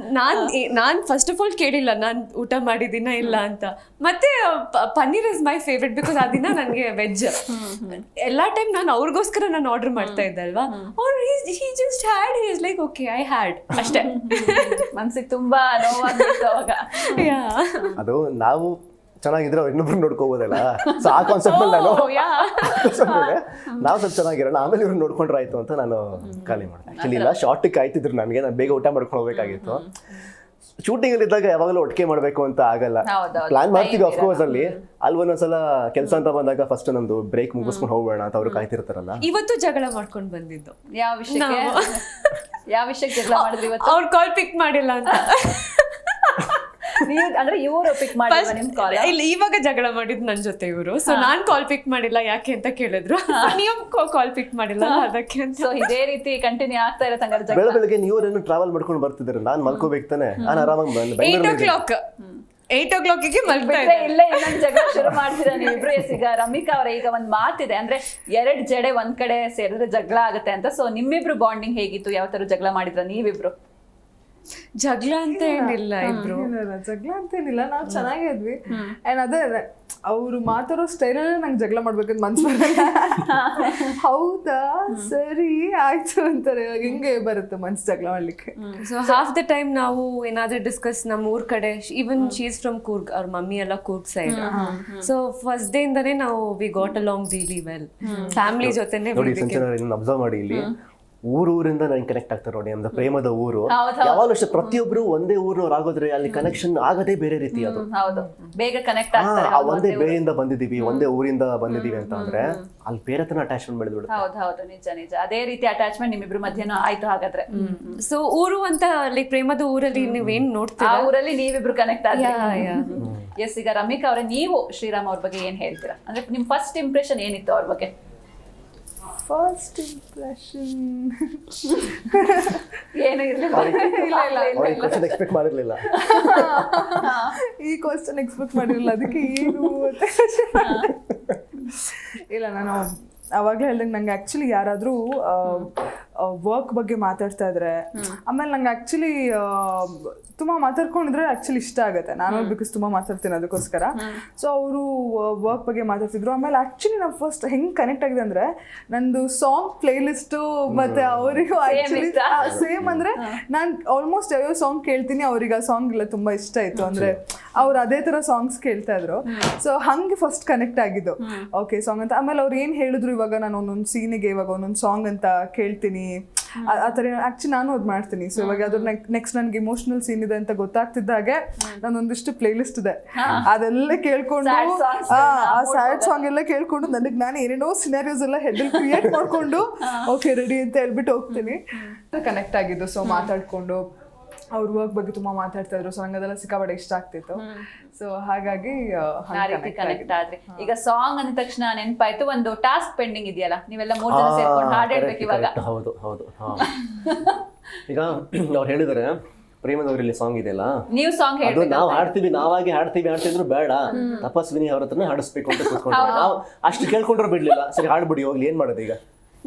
ನಾನ್ ಫಸ್ಟ್ ಆಫ್ ಆಲ್ ಕೇಳಿಲ್ಲ ನಾನು ಊಟ ಮಾಡಿದ್ದೀನ ಇಲ್ಲ ಅಂತ. ಮತ್ತೆ paneer is my favourite because ಆ ದಿನ ನನಗೆ ವೆಜ್. ಎಲ್ಲಾ ಟೈಮ್ ನಾನು ಅವ್ರಿಗೋಸ್ಕರ ನಾನು ಆರ್ಡರ್ ಮಾಡ್ತಾ ಇದ್ದೆ ಅಲ್ವಾ. he just had, he is like okay I had ಅಷ್ಟೇ. ಮನ್ಸಿಗೆ ತುಂಬಾ ನೋವಾಗಿತ್ತು ಅವಾಗ. ಅದು ನಾವು ಚೆನ್ನಾಗಿದ್ರೆ ಇನ್ನೊಬ್ರು ನೋಡ್ಕೋಬೋದಲ್ಲ. ಸೊ ಆ ಕಾನ್ಸೆಪ್ಟ್ ಮೇಲೆ ನಾವು ಸ್ವಲ್ಪ ಚೆನ್ನಾಗಿರೋಣ, ಆಮೇಲೆ ಇವ್ರು ನೋಡ್ಕೊಂಡ್ರೆ ಆಯ್ತು ಅಂತ ನಾನು ಖಾಲಿ ಮಾಡಿದೆ. ಆಕ್ಚುಲಿ ಇಲ್ಲ, ಶಾರ್ಟಿಗೆ ಕಾಯ್ತಿದ್ರು ನನಗೆ, ನಾನು ಬೇಗ ಊಟ ಮಾಡ್ಕೊಂಡು ಹೋಗ್ಬೇಕಾಗಿತ್ತು. ಶೂಟಿಂಗ್ ಅಲ್ಲಿ ಇದ್ದಾಗ ಯಾವಾಗಲೂ ಒಟ್ಟಿಗೆ ಮಾಡ್ಬೇಕು ಅಂತ ಆಗಲ್ಲ. ಪ್ಲಾನ್ ಮಾಡ್ತೀವಿ ಅಫ್ಕೋರ್ಸ್ ಅಲ್ಲಿ ಒಂದೊಂದ್ಸಲ ಕೆಲಸ ಅಂತ ಬಂದಾಗ ಫಸ್ಟ್ ನಮ್ದು ಬ್ರೇಕ್ ಮುಗಿಸ್ಕೊಂಡು ಹೋಗೋಣ ಅಂತ ಅವ್ರು ಕಾಯ್ತಿರ್ತಾರಲ್ಲ. ಇವತ್ತು ಜಗಳ ಮಾಡ್ಕೊಂಡು ಬಂದಿದ್ದು. ಯಾವ ವಿಷಯಕ್ಕೆ ಜಗಳ ಮಾಡಿದ್ರಿ ಇವತ್ತು? ಅವ್ರು ಕಾಲ್ ಪಿಕ್ ಮಾಡಿಲ್ಲ ಅಂತ. ನೀವು ಅಂದ್ರೆ ಇವರು ಪಿಕ್ ಮಾಡಿಲ್ಲ ನಿಮ್ ಕಾಲ್? ಇಲ್ಲ, ಇವಾಗ ಜಗಳ ಮಾಡಿದ್ ನನ್ ಜೊತೆ ಇವರು. ಸೊ ನಾನ್ ಕಾಲ್ ಪಿಕ್ ಮಾಡಿಲ್ಲ ಯಾಕೆ ಅಂತ ಕೇಳಿದ್ರು. ನೀವು ಕಾಲ್ ಪಿಕ್ ಮಾಡಿಲ್ಲ ಅದಕ್ಕೆ ಅಂತ. ಸೊ ಇದೇ ರೀತಿ ಕಂಟಿನ್ಯೂ ಆಗ್ತಾ ಇರತ್ತೆ ಹಂಗಾರೆ ಜಗಳ? ಬೆಳಗ್ಗೆ ನೀವೇನು ಟ್ರಾವೆಲ್ ಮಾಡ್ಕೊಂಡು ಬರ್ತಿದ್ದಾರೆ, ನಾನ್ ಮಲ್ಕೋಬೇಕು ತಾನೆ. ನಾನು ಆರಾಮಾಗಿ 8 o'clock ಮಲ್ತಾ ಇದ್ದೆ. ಇಲ್ಲೇ ಇನ್ನೊಂದು ಜಗಳ ಶುರು ಮಾಡ್ತೀರಾ ನೀವಿಬ್ರು. ಈಗ ರಮಿಕಾ ಅವರ ಈಗ ಒಂದ್ ಮಾತಿದೆ, ಅಂದ್ರೆ 2 ಜಡೆ ಒಂದ್ ಕಡೆ ಸೇರಿದ್ರೆ ಜಗಳ ಆಗುತ್ತೆ ಅಂತ. ಸೊ ನಿಮ್ಮಿಬ್ರು ಬಾಂಡಿಂಗ್ ಹೇಗಿತ್ತು? ಯಾವ ತರ ಜಗಳ ಮಾಡಿದ್ರ ನೀವಿಬ್ರು? ಜಗಳ ಅಂತ ಏನಿಲ್ಲ ಇಬ್ರು. ಇಲ್ಲ, ಜಗಳ ಅಂತೇನಿಲ್ಲ, ನಾವು ಚೆನ್ನಾಗೇ ಇದ್ವಿ. ಅಂಡ್ ಅದೇ ಅವ್ರು ಮಾತಾಡೋ ಸ್ಟೈಲಲ್ಲೇ ನಂಗೆ ಜಗಳ ಮಾಡ್ಬೇಕಂತ ಮನ್ಸು ಬರಲ್ಲ. ಹೌದಾ ಸರಿ ಆಯ್ತು ಅಂತಾರೆ. ಇವಾಗ ಹಿಂಗೆ ಬರುತ್ತೆ ಮನ್ಸು ಜಗಳ ಮಾಡ್ಲಿಕ್ಕೆ. ಸೊ ಹಾಫ್ ದ ಟೈಮ್ ನಾವು ಏನಾದ್ರೂ ಡಿಸ್ಕಸ್ ನಮ್ಮ ಊರ್ ಕಡೆ, ಈವನ್ ಶೀಸ್ ಫ್ರಮ್ ಕೂರ್ಗ್, ಅವ್ರ ಮಮ್ಮಿ ಎಲ್ಲ Coorg side. So first day ಇಂದಾನೇ ನಾವು we got along really well. Family ಜೊತೆನೆ ನೋಡಿ ಸಂಚನ ಅಬ್ಸರ್ವ್ ಮಾಡಿ, ಇಲ್ಲಿ ಊರಿಂದ ನನಗೆ ಕನೆಕ್ಟ್ ಆಗ್ತಾರೆ ನೋಡಿ. ಅಂದ್ರೆ ಪ್ರೇಮದ ಊರು ಯಾವಾಗಲೂ ಅಷ್ಟೇ, ಪ್ರತಿಯೊಬ್ರು ಒಂದೇ ಊರಿನವ್ರು ಆಗೋದ್ರೆ ಅಲ್ಲಿ ಕನೆಕ್ಷನ್ ಆಗದೇ ಬೇರೆ ರೀತಿ. ಅದು ಹೌದು, ಬೇಗ ಕನೆಕ್ಟ್ ಆಗ್ತಾರೆ. ಒಂದೇ ಬೇರೆಯಿಂದ ಬಂದಿದೀವಿ, ಒಂದೇ ಊರಿಂದ ಬಂದಿದೀವಿ ಅಂತ ಅಂದ್ರೆ ಅಲ್ಲಿ ಬೇರೆ ತರ ಅಟ್ಯಾಚ್ಮೆಂಟ್ ಬೆಳೆದ್ಬಿಡುತ್ತೆ. ಹೌದು, ನಿಜ ನಿಜ. ಅದೇ ರೀತಿ ಅಟ್ಯಾಚ್ಮೆಂಟ್ ನಿಮ್ಮಿಬ್ರು ಮಧ್ಯನೂ ಆಯ್ತು ಹಾಗಾದ್ರೆ. ಸೊ ಊರು ಅಂತ ಲೈಕ್ ಪ್ರೇಮದ ಊರಲ್ಲಿ ನೀವೇನ್ ಆ ನೋಡ್ತೀರಾ? ಊರಲ್ಲಿ ನೀವಿಬ್ರು ಕನೆಕ್ಟ್ ಆದ್ರೆ. ಎಸ್, ಈಗ ರಮಿಕಾ ಅವರೇ, ನೀವು ಶ್ರೀರಾಮ್ ಅವ್ರ ಬಗ್ಗೆ ಏನ್ ಹೇಳ್ತೀರಾ? ಅಂದ್ರೆ ನಿಮ್ ಫಸ್ಟ್ ಇಂಪ್ರೆಷನ್ ಏನಿತ್ತು ಅವ್ರ ಬಗ್ಗೆ? ಫಸ್ಟ್ ಇಂಪ್ರೆಷನ್ ಏನು ಇರಲಿಲ್ಲ. ಅವ್ರಿಗೆ ಕ್ವಶನ್ ಎಕ್ಸ್ಪೆಕ್ಟ್ ಮಾಡಿರ್ಲಿಲ್ಲ. ಈ ಕ್ವಶನ್ ಎಕ್ಸ್ಪೆಕ್ಟ್ ಮಾಡಿರಲಿಲ್ಲ, ಅದಕ್ಕೆ ಏನು ಅಂತ. ಇಲ್ಲ, ನಾನು ಅವಾಗಲೇ ಹೇಳ್ದಂಗೆ ನಂಗೆ ಆ್ಯಕ್ಚುಲಿ ಯಾರಾದರೂ ವರ್ಕ್ ಬಗ್ಗೆ ಮಾತಾಡ್ತಾ ಇದ್ರೆ, ಆಮೇಲೆ ನಂಗೆ ಆ್ಯಕ್ಚುಲಿ ತುಂಬ ಮಾತಾಡ್ಕೊಂಡಿದ್ರೆ ಆ್ಯಕ್ಚುಲಿ ಇಷ್ಟ ಆಗುತ್ತೆ. ನಾನು ಬಿಕಾಸ್ ತುಂಬ ಮಾತಾಡ್ತೀನಿ ಅದಕ್ಕೋಸ್ಕರ. ಸೊ ಅವರು ವರ್ಕ್ ಬಗ್ಗೆ ಮಾತಾಡ್ತಿದ್ರು. ಆಮೇಲೆ ಆ್ಯಕ್ಚುಲಿ ನಾವು ಫಸ್ಟ್ ಹೆಂಗೆ ಕನೆಕ್ಟ್ ಆಗಿದೆ ಅಂದರೆ, ನಂದು ಸಾಂಗ್ ಪ್ಲೇ ಲಿಸ್ಟು ಮತ್ತು ಅವರಿಗೂ ಆ್ಯಕ್ಚುಲಿ ಸೇಮ್. ಅಂದರೆ ನಾನು ಆಲ್ಮೋಸ್ಟ್ ಯಾವ್ಯಾವ ಸಾಂಗ್ ಕೇಳ್ತೀನಿ, ಅವ್ರಿಗೆ ಆ ಸಾಂಗ್ ಎಲ್ಲ ತುಂಬ ಇಷ್ಟ ಆಯಿತು. ಅಂದರೆ ಅವ್ರು ಅದೇ ಥರ ಸಾಂಗ್ಸ್ ಕೇಳ್ತಾ ಇದ್ರು. ಸೊ ಹಾಗೆ ಫಸ್ಟ್ ಕನೆಕ್ಟ್ ಆಗಿದ್ದು. ಓಕೆ ಸಾಂಗ್ ಅಂತ. ಆಮೇಲೆ ಅವ್ರು ಏನು ಹೇಳಿದ್ರು, ಇವಾಗ ನಾನು ಒಂದೊಂದು ಸೀನಿಗೆ ಇವಾಗ ಒಂದೊಂದು ಸಾಂಗ್ ಅಂತ ಕೇಳ್ತೀನಿ, ಆ ಥರ ಆ್ಯಕ್ಚುಲಿ ನಾನು ಅದು ಮಾಡ್ತೀನಿ. ಸೊ ಇವಾಗ ಅದ್ರ ನೆಕ್ಸ್ಟ್ ನನಗೆ ಇಮೋಷನಲ್ ಸೀನ್ ಇದೆ ಅಂತ ಗೊತ್ತಾಗ್ತಿದ್ದಾಗೆ ನಾನೊಂದಿಷ್ಟು ಪ್ಲೇ ಲಿಸ್ಟ್ ಇದೆ, ಅದೆಲ್ಲ ಕೇಳ್ಕೊಂಡು ಆ ಸ್ಯಾಡ್ ಸಾಂಗ್ ಎಲ್ಲ ಕೇಳ್ಕೊಂಡು ನನಗೆ ನಾನು ಏನೇನೋ ಸಿನಾರಿಯೋಸ್ ಎಲ್ಲ ಹೆಡ್ಡಲ್ಲಿ ಕ್ರಿಯೇಟ್ ಮಾಡ್ಕೊಂಡು ಓಕೆ ರೆಡಿ ಅಂತ ಹೇಳ್ಬಿಟ್ಟು ಹೋಗ್ತೀನಿ. ಕನೆಕ್ಟ್ ಆಗಿದ್ದು. ಸೊ ಮಾತಾಡ್ಕೊಂಡು ಅವ್ರ ವರ್ಕ್ ಬಗ್ಗೆ ತುಂಬಾ ಮಾತಾಡ್ತಾ ಇದ್ರು. ಸೊ ನಂಗೆ ಅದೆಲ್ಲ ಸಿಕ್ಕಾಪಟ್ಟೆ ಇಷ್ಟ ಆಗ್ತಿತ್ತು. ಸೊ ಹಾಗಾಗಿ ಕನೆಕ್ಟ್ ಆದ್ರಿ. ಈಗ ಸಾಂಗ್ ಅಂದ ತಕ್ಷಣ ನೆನಪಾಯ್ತು, ಒಂದು ಟಾಸ್ಕ್ ಪೆಂಡಿಂಗ್ ಇದೆಯಲ್ಲ, ನೀವೆಲ್ಲ 3 ಜನ ಸೇರ್ಕೊಂಡು ಹಾಡು ಹೇಳ್ಬೇಕು ಇವಾಗ. ಹೌದು. ಈಗ ಅವ್ರು ಹೇಳಿದಾರೆ ಪ್ರೇಮದವರಲ್ಲಿ ಸಾಂಗ್ ಇದೆಯಲ್ಲ, ನೀವು ಸಾಂಗ್ ಅದು ಹೇಳ್ಬೇಕು. ನಾವು ಹಾಡ್ತೀವಿ, ನಾವಾಗಿ ಹಾಡ್ತಿದ್ರು ಬೇಡ, ತಪಸ್ವಿನಿ ಅವ್ರ ಹತ್ರನೇ ಹಾಡಿಸ್ಬೇಕು ಅಂತ ಕೂತ್ಕೊಂಡು ನಾವು ಅಷ್ಟು ಕೇಳ್ಕೊಂಡ್ರು ಬಿಡ್ಲಿಲ್ಲ. ಸರಿ ಹಾಡ್ಬಿಡಿ ಹೋಗ್ಲಿ, ಏನ್ ಮಾಡೋದು ಈಗ?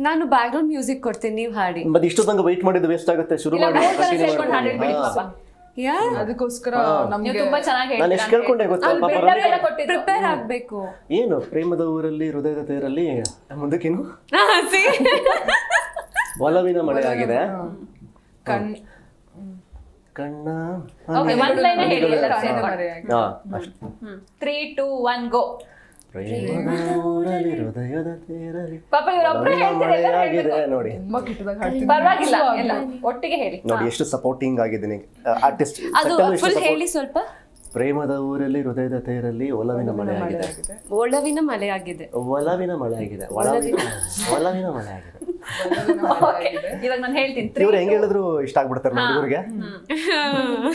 ನಾನು ಬ್ಯಾಕ್ ಗ್ರೌಂಡ್ ಮ್ಯೂಸಿಕ್ ಕೊಡ್ತೀನಿ, ನೀವು ಹಾಡಿ. ಮತ್ತೆ ಇಷ್ಟು ತನಕ ವೆಯ್ಟ್ ಮಾಡಿದ್ದು ವೇಸ್ಟ್ ಆಗುತ್ತೆ. ಶುರು ಮಾಡಿ ಅದಕ್ಕೋಸ್ಕರ ನೀವು ತುಂಬಾ ಚೆನ್ನಾಗಿ ನಾನು ಎಷ್ಟು ಕೇಳ್ಕೊಂಡೆ ಗೊತ್ತಾ? ಪ್ರಿಪೇರ್ ಆಗ್ಬೇಕು. ಏನು ಪ್ರೇಮದ ಊರಲ್ಲಿ ಹೃದಯದ ತೇರಲ್ಲಿ ಮುಂದಕ್ಕೇನು ಒಲವಿನ ಮಳೆ ಆಗಿದೆ, ಕಣ್ಣ 1 ಲೈನ್ ಹೇಳಿ ಎಲ್ಲರೂ. 3, 2, 1 ಗೋ. ಪ್ರೇಮದ ಊರಲ್ಲಿ ಹೃದಯದ ತೇರಲ್ಲಿ ಪಾಪ ಇವರೊಬ್ಬರೇ ಹೇಳ್ತಾರೆ ನೋಡಿ. ಪರವಾಗಿಲ್ಲ, ಎಲ್ಲ ಒಟ್ಟಿಗೆ ಹೇಳಿ ನೋಡಿ ಎಷ್ಟು ಸಪೋರ್ಟಿಂಗ್ ಆಗಿದ್ದೀನಿ ಆರ್ಟಿಸ್ಟ್. ಫುಲ್ ಹೇಳಿ ಸ್ವಲ್ಪ. ಪ್ರೇಮದ ಊರಲ್ಲಿ ಹೃದಯದ ತೇರಲ್ಲಿ ಒಲವಿನ ಮಳೆ ಆಗಿದೆ, ಒಲವಿನ ಮಳೆ ಆಗಿದೆ, ಒಲವಿನ ಮಳೆ ಆಗಿದೆ, ಒಲವಿನ ಮಳೆ ಆಗಿದೆ. ಇವಾಗ ನಾನು ಹೇಳ್ತೀನಿ. ಇವ್ರು ಹೆಂಗ್ ಹೇಳಿದ್ರು ಇಷ್ಟ ಆಗ್ಬಿಡ್ತಾರೆ ಹುಡುಗರಿಗೆ.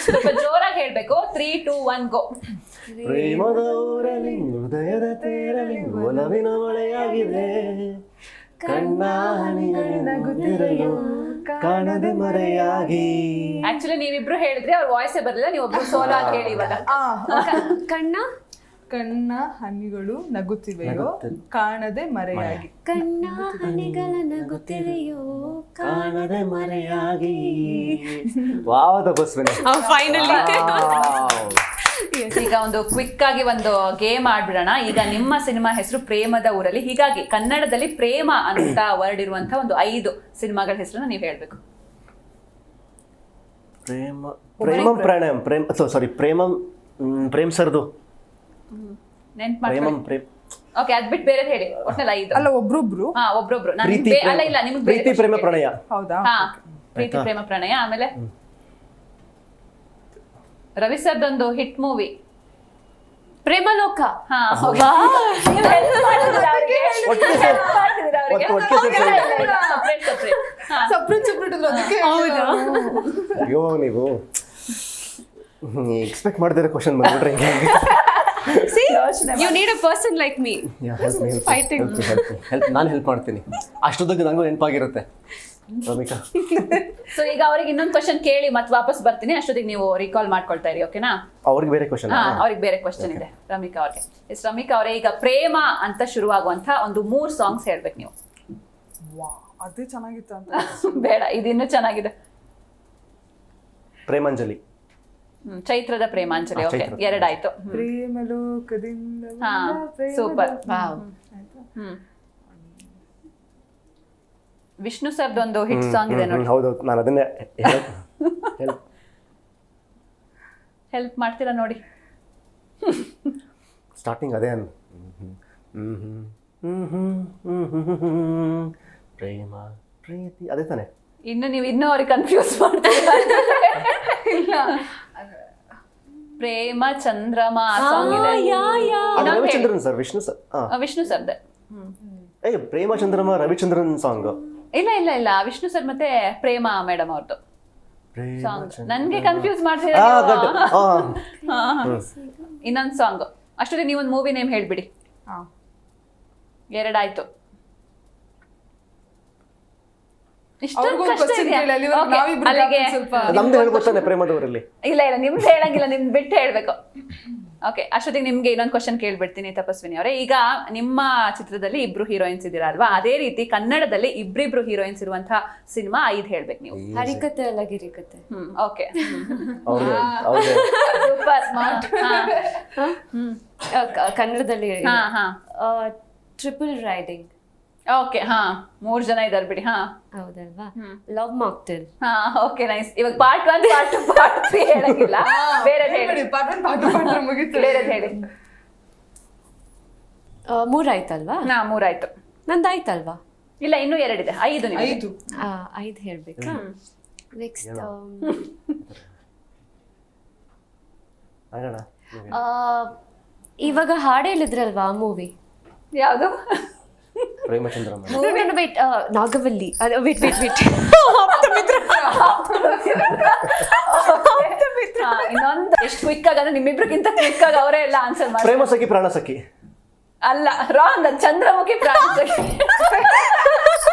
ಸ್ವಲ್ಪ ಜೋರಾಗಿ ಹೇಳ್ಬೇಕು. 3, 2, 1 ಗೋ. ಪ್ರೇಮದ ಊರಲ್ಲಿ ಹೃದಯದ ತೇರಲ್ಲಿ ಒಲವಿನ ಮಳೆಯಾಗಿದೆ, ಕಣ್ಣಾನಿಗಳು ಕಾಣದೆ ಮರೆಯಾಗಿ. ಆಕ್ಚುಲಿ ನೀವಿಬ್ರು ಹೇಳಿದ್ರೆ ಅವ್ರ ವಾಯ್ಸೇ ಬರಲಿಲ್ಲ, ನೀವು ಒಬ್ರು ಸೋಲೋ ಆಗಿ ಹೇಳಿ ಇವಾಗ. ಕಣ್ಣ ಹನಿಗಳು ನಗುತ್ತಿವೆಯೋ ಕಾಣದೆ ಮರೆಯಾಗಿ, ಕಣ್ಣ ಹನಿಗಳ ನಗುತ್ತಿವೆಯೋ ಕಾಣದೆ ಮರೆಯಾಗಿ. ವಾವ್ ತಪಸ್ವಿನಿ, ಫೈನಲಿ. ಈಗ ಒಂದು ಕ್ವಿಕ್ ಆಗಿ ಒಂದು ಗೇಮ್ ಆಡ್ಬಿಡೋಣ. ಈಗ ನಿಮ್ಮ ಸಿನಿಮಾ ಹೆಸರು ಪ್ರೇಮದ ಊರಲ್ಲಿ, ಹೀಗಾಗಿ ಕನ್ನಡದಲ್ಲಿ ಪ್ರೇಮ ಅಂತ ವರ್ಡ್ ಇರುವಂತಹ ಒಂದು 5 ಸಿನಿಮಾಗಳ ಹೆಸರನ್ನ ನೀವು ಹೇಳ್ಬೇಕು. ಪ್ರೇಮ್ ಸರ್ದು ನೆನ್ಪು ಮಾಡ್ಕೊಳ್ಳಿ. ಓಕೆ, ಅದ್ ಬಿಟ್ಟು ಬೇರೆ ಹೇಳಿ. ಒಟ್ನಲ್ಲಿ 5 ಅಲ್ಲ, ಒಬ್ರೊಬ್ರು. ಒಬ್ರೊಬ್ರು. ಅಲ್ಲ ಇಲ್ಲ, ನಿಮ್ಗೆ ಪ್ರೀತಿ ಪ್ರೇಮ ಪ್ರಣಯ. ಹೌದಾ? ಪ್ರೀತಿ ಪ್ರೇಮ ಪ್ರಣಯ. ಆಮೇಲೆ ರವಿ ಸರ್ದೊಂದು ಹಿಟ್ ಮೂವಿ ಪ್ರೇಮಲೋಕ. ಅಯ್ಯೋ, ನೀವು ಎಕ್ಸ್ಪೆಕ್ಟ್ ಮಾಡ್ದಿರೋ ಕ್ವಶನ್ ಬಂದ್ಬಿಟ್ರೆ You need a person like me. Fighting. ನಾನು ಹೆಲ್ಪ್ ಮಾಡ್ತೀನಿ. ಅಷ್ಟೊತ್ತಿಗೆ ನಂಗೂ ನೆನಪಾಗಿರುತ್ತೆ. ರಮಿಕಾ, ಸೊ ಈಗ ಅವ್ರಿಗೆ ಇನ್ನೊಂದು ಕ್ವಶನ್ ಕೇಳಿ ಮತ್ತೆ ವಾಪಸ್ ಬರ್ತೀನಿ. ಅಷ್ಟೊತ್ತಿಗೆ ನೀವು ರೀಕಾಲ್ ಮಾಡ್ಕೊಳ್ತಾ ಇರಿ, ಓಕೆನಾ? ಅವ್ರಿಗೆ ಬೇರೆ ಕ್ವಶನ್. ಅವ್ರಿಗೆ ಬೇರೆ ಕ್ವಶನ್ ಇದೆ ರಮಿಕಾ ಅವ್ರಿಗೆ. ಎಸ್ ರಮಿಕಾ ಅವರೇ, ಈಗ ಪ್ರೇಮ ಅಂತ ಶುರುವಾಗುವಂತ ಒಂದು 3 ಸಾಂಗ್ಸ್ ಹೇಳ್ಬೇಕು ನೀವು. ಅದೇ ಚೆನ್ನಾಗಿತ್ತು ಅಂತ. ಬೇಡ, ಇದು ಇನ್ನೂ ಚೆನ್ನಾಗಿದೆ. ಪ್ರೇಮಾಂಜಲಿ. ಚೈತ್ರದ ಪ್ರೇಮಾಂಜಲಿ. ಓಕೆ, ಎರಡಾಯ್ತು. ಪ್ರೇಮ ಲೋಕದಿಂದ ಹಾ, ಸೂಪರ್. ವಿಷ್ಣು ಸರ್ದೊಂದು ಹಿಟ್ ಸಾಂಗ್ ಇದೆ ನೋಡಿ. ಹೌದೌದು, ನಾನು ಅದನ್ನೇ ಹೆಲ್ಪ್ ಮಾಡ್ತೀರಾ ನೋಡಿ. ಸ್ಟಾರ್ಟಿಂಗ್ ಅದೇ ಪ್ರೇಮ ಪ್ರೀತಿ ಅದೇ ತಾನೆ. ನೀವು ಇನ್ನೂ ಅವ್ರಿಗೆ ಕನ್ಫ್ಯೂಸ್ ಮಾಡ್ತೀರಾ? ಇಲ್ಲ, ಪ್ರೇಮ ಚಂದ್ರಮ ಸಾಂಗ್ ಇದೆ. Ravichandran sir, Vishnu sir. ವಿಷ್ಣು ಸರ್ದೆ. ಪ್ರೇಮ ಚಂದ್ರಮ ರವಿಚಂದ್ರನ್ ಸಾಂಗ್. ಇಲ್ಲ, ವಿಷ್ಣು ಸರ್ ಮತ್ತೆ ಪ್ರೇಮ ಮೇಡಮ್ ಅವ್ರದ್ದು ಸಾಂಗ್. ನನ್ಗೆ ಕನ್ಫ್ಯೂಸ್ ಮಾಡ್ತೀರಾ? ಇನ್ನೊಂದು ಸಾಂಗ್. ಅಷ್ಟೊತ್ತಿಗೆ ನೀವೊಂದು ಮೂವಿ ನೇಮ್ ಹೇಳ್ಬಿಡಿ. ಎರಡಾಯ್ತು. ಇಷ್ಟೊಂದು ಕಷ್ಟ ಇದೆಯಾ? ನಮ್ದು ಹೇಳ್ಕೊತಾನೆ ಪ್ರೇಮದವರಲ್ಲಿ. ಇಲ್ಲ, ನಿಮ್ದು ಹೇಳಂಗಿಲ್ಲ, ನಿಮ್ದು ಬಿಟ್ಟು ಹೇಳ್ಬೇಕು. ಓಕೆ, ಅಷ್ಟೊತ್ತಿಗೆ ನಿಮ್ಗೆ ಇನ್ನೊಂದು ಕ್ವಶನ್ ಕೇಳ್ಬಿಡ್ತೀನಿ ತಪಸ್ವಿನಿ ಅವರೇ. ಈಗ ನಿಮ್ಮ ಚಿತ್ರದಲ್ಲಿ ಇಬ್ರು ಹೀರೋಯಿನ್ಸ್ ಇದ್ದೀರಾ ಅಲ್ವಾ? ಅದೇ ರೀತಿ ಕನ್ನಡದಲ್ಲಿ ಇಬ್ರಿಬ್ರು ಹೀರೋಯಿನ್ಸ್ ಇರುವಂತಹ ಸಿನಿಮಾ 5 ಹೇಳ್ಬೇಕು ನೀವು. Harikathe Alla Girikathe. Okay, super smart. ಕನ್ನಡದಲ್ಲಿ ಟ್ರಿಪಲ್ ರೈಡಿಂಗ್. ಓಕೆ, 3 ಜನ ಇದಾರೆ ಬಿಡಿ. ಹೌದಲ್ವಾ? Love Mocktail. Okay, nice. ಇವಾಗ ಪಾರ್ಟ್ 1 ಪಾರ್ಟ್ 2 ಪಾರ್ಟ್ 3 ಹೇಳಂಗಿಲ್ಲ, ಬೇರೆ ಹೇಳಿ. ಬೇರೆ ಹೇಳಿ. 3 ಆಯ್ತಲ್ವಾ? 3 ಆಯ್ತು. ನಂದಾಯ್ತಲ್ವಾ? ಇಲ್ಲ, ಇನ್ನೂ 2 ಇದೆ. 5 ನಿಮಗೆ. 5 ಹೇಳ್ಬೇಕಾ? ನೆಕ್ಸ್ಟ್ ಇವಾಗ ಹಾಡು ಹೇಳಿದ್ರಲ್ವಾ ಆ ಮೂವಿ ಯಾವುದು? ಪ್ರೇಮಚಂದ್ರಮ. ವೇಟ್, ನಾಗವಲ್ಲಿ. ವೇಟ್ ಇನ್ನೊಂದು ಎಷ್ಟು ಕ್ವಿಕ್ ಆಗಂದ್ರೆ ನಿಮ್ಮಿಬ್ರಿಗಿಂತ ಕ್ವಿಕ್ ಆಗಿ ಅವರೇ ಎಲ್ಲ ಆನ್ಸರ್ ಮಾಡಿ. ಪ್ರೇಮ ಸಖಿ ಪ್ರಾಣ ಸಖಿ. ಅಲ್ಲ, ರಾಂಗ್. ಚಂದ್ರಮುಖಿ ಪ್ರಾಣ ಸಖಿ.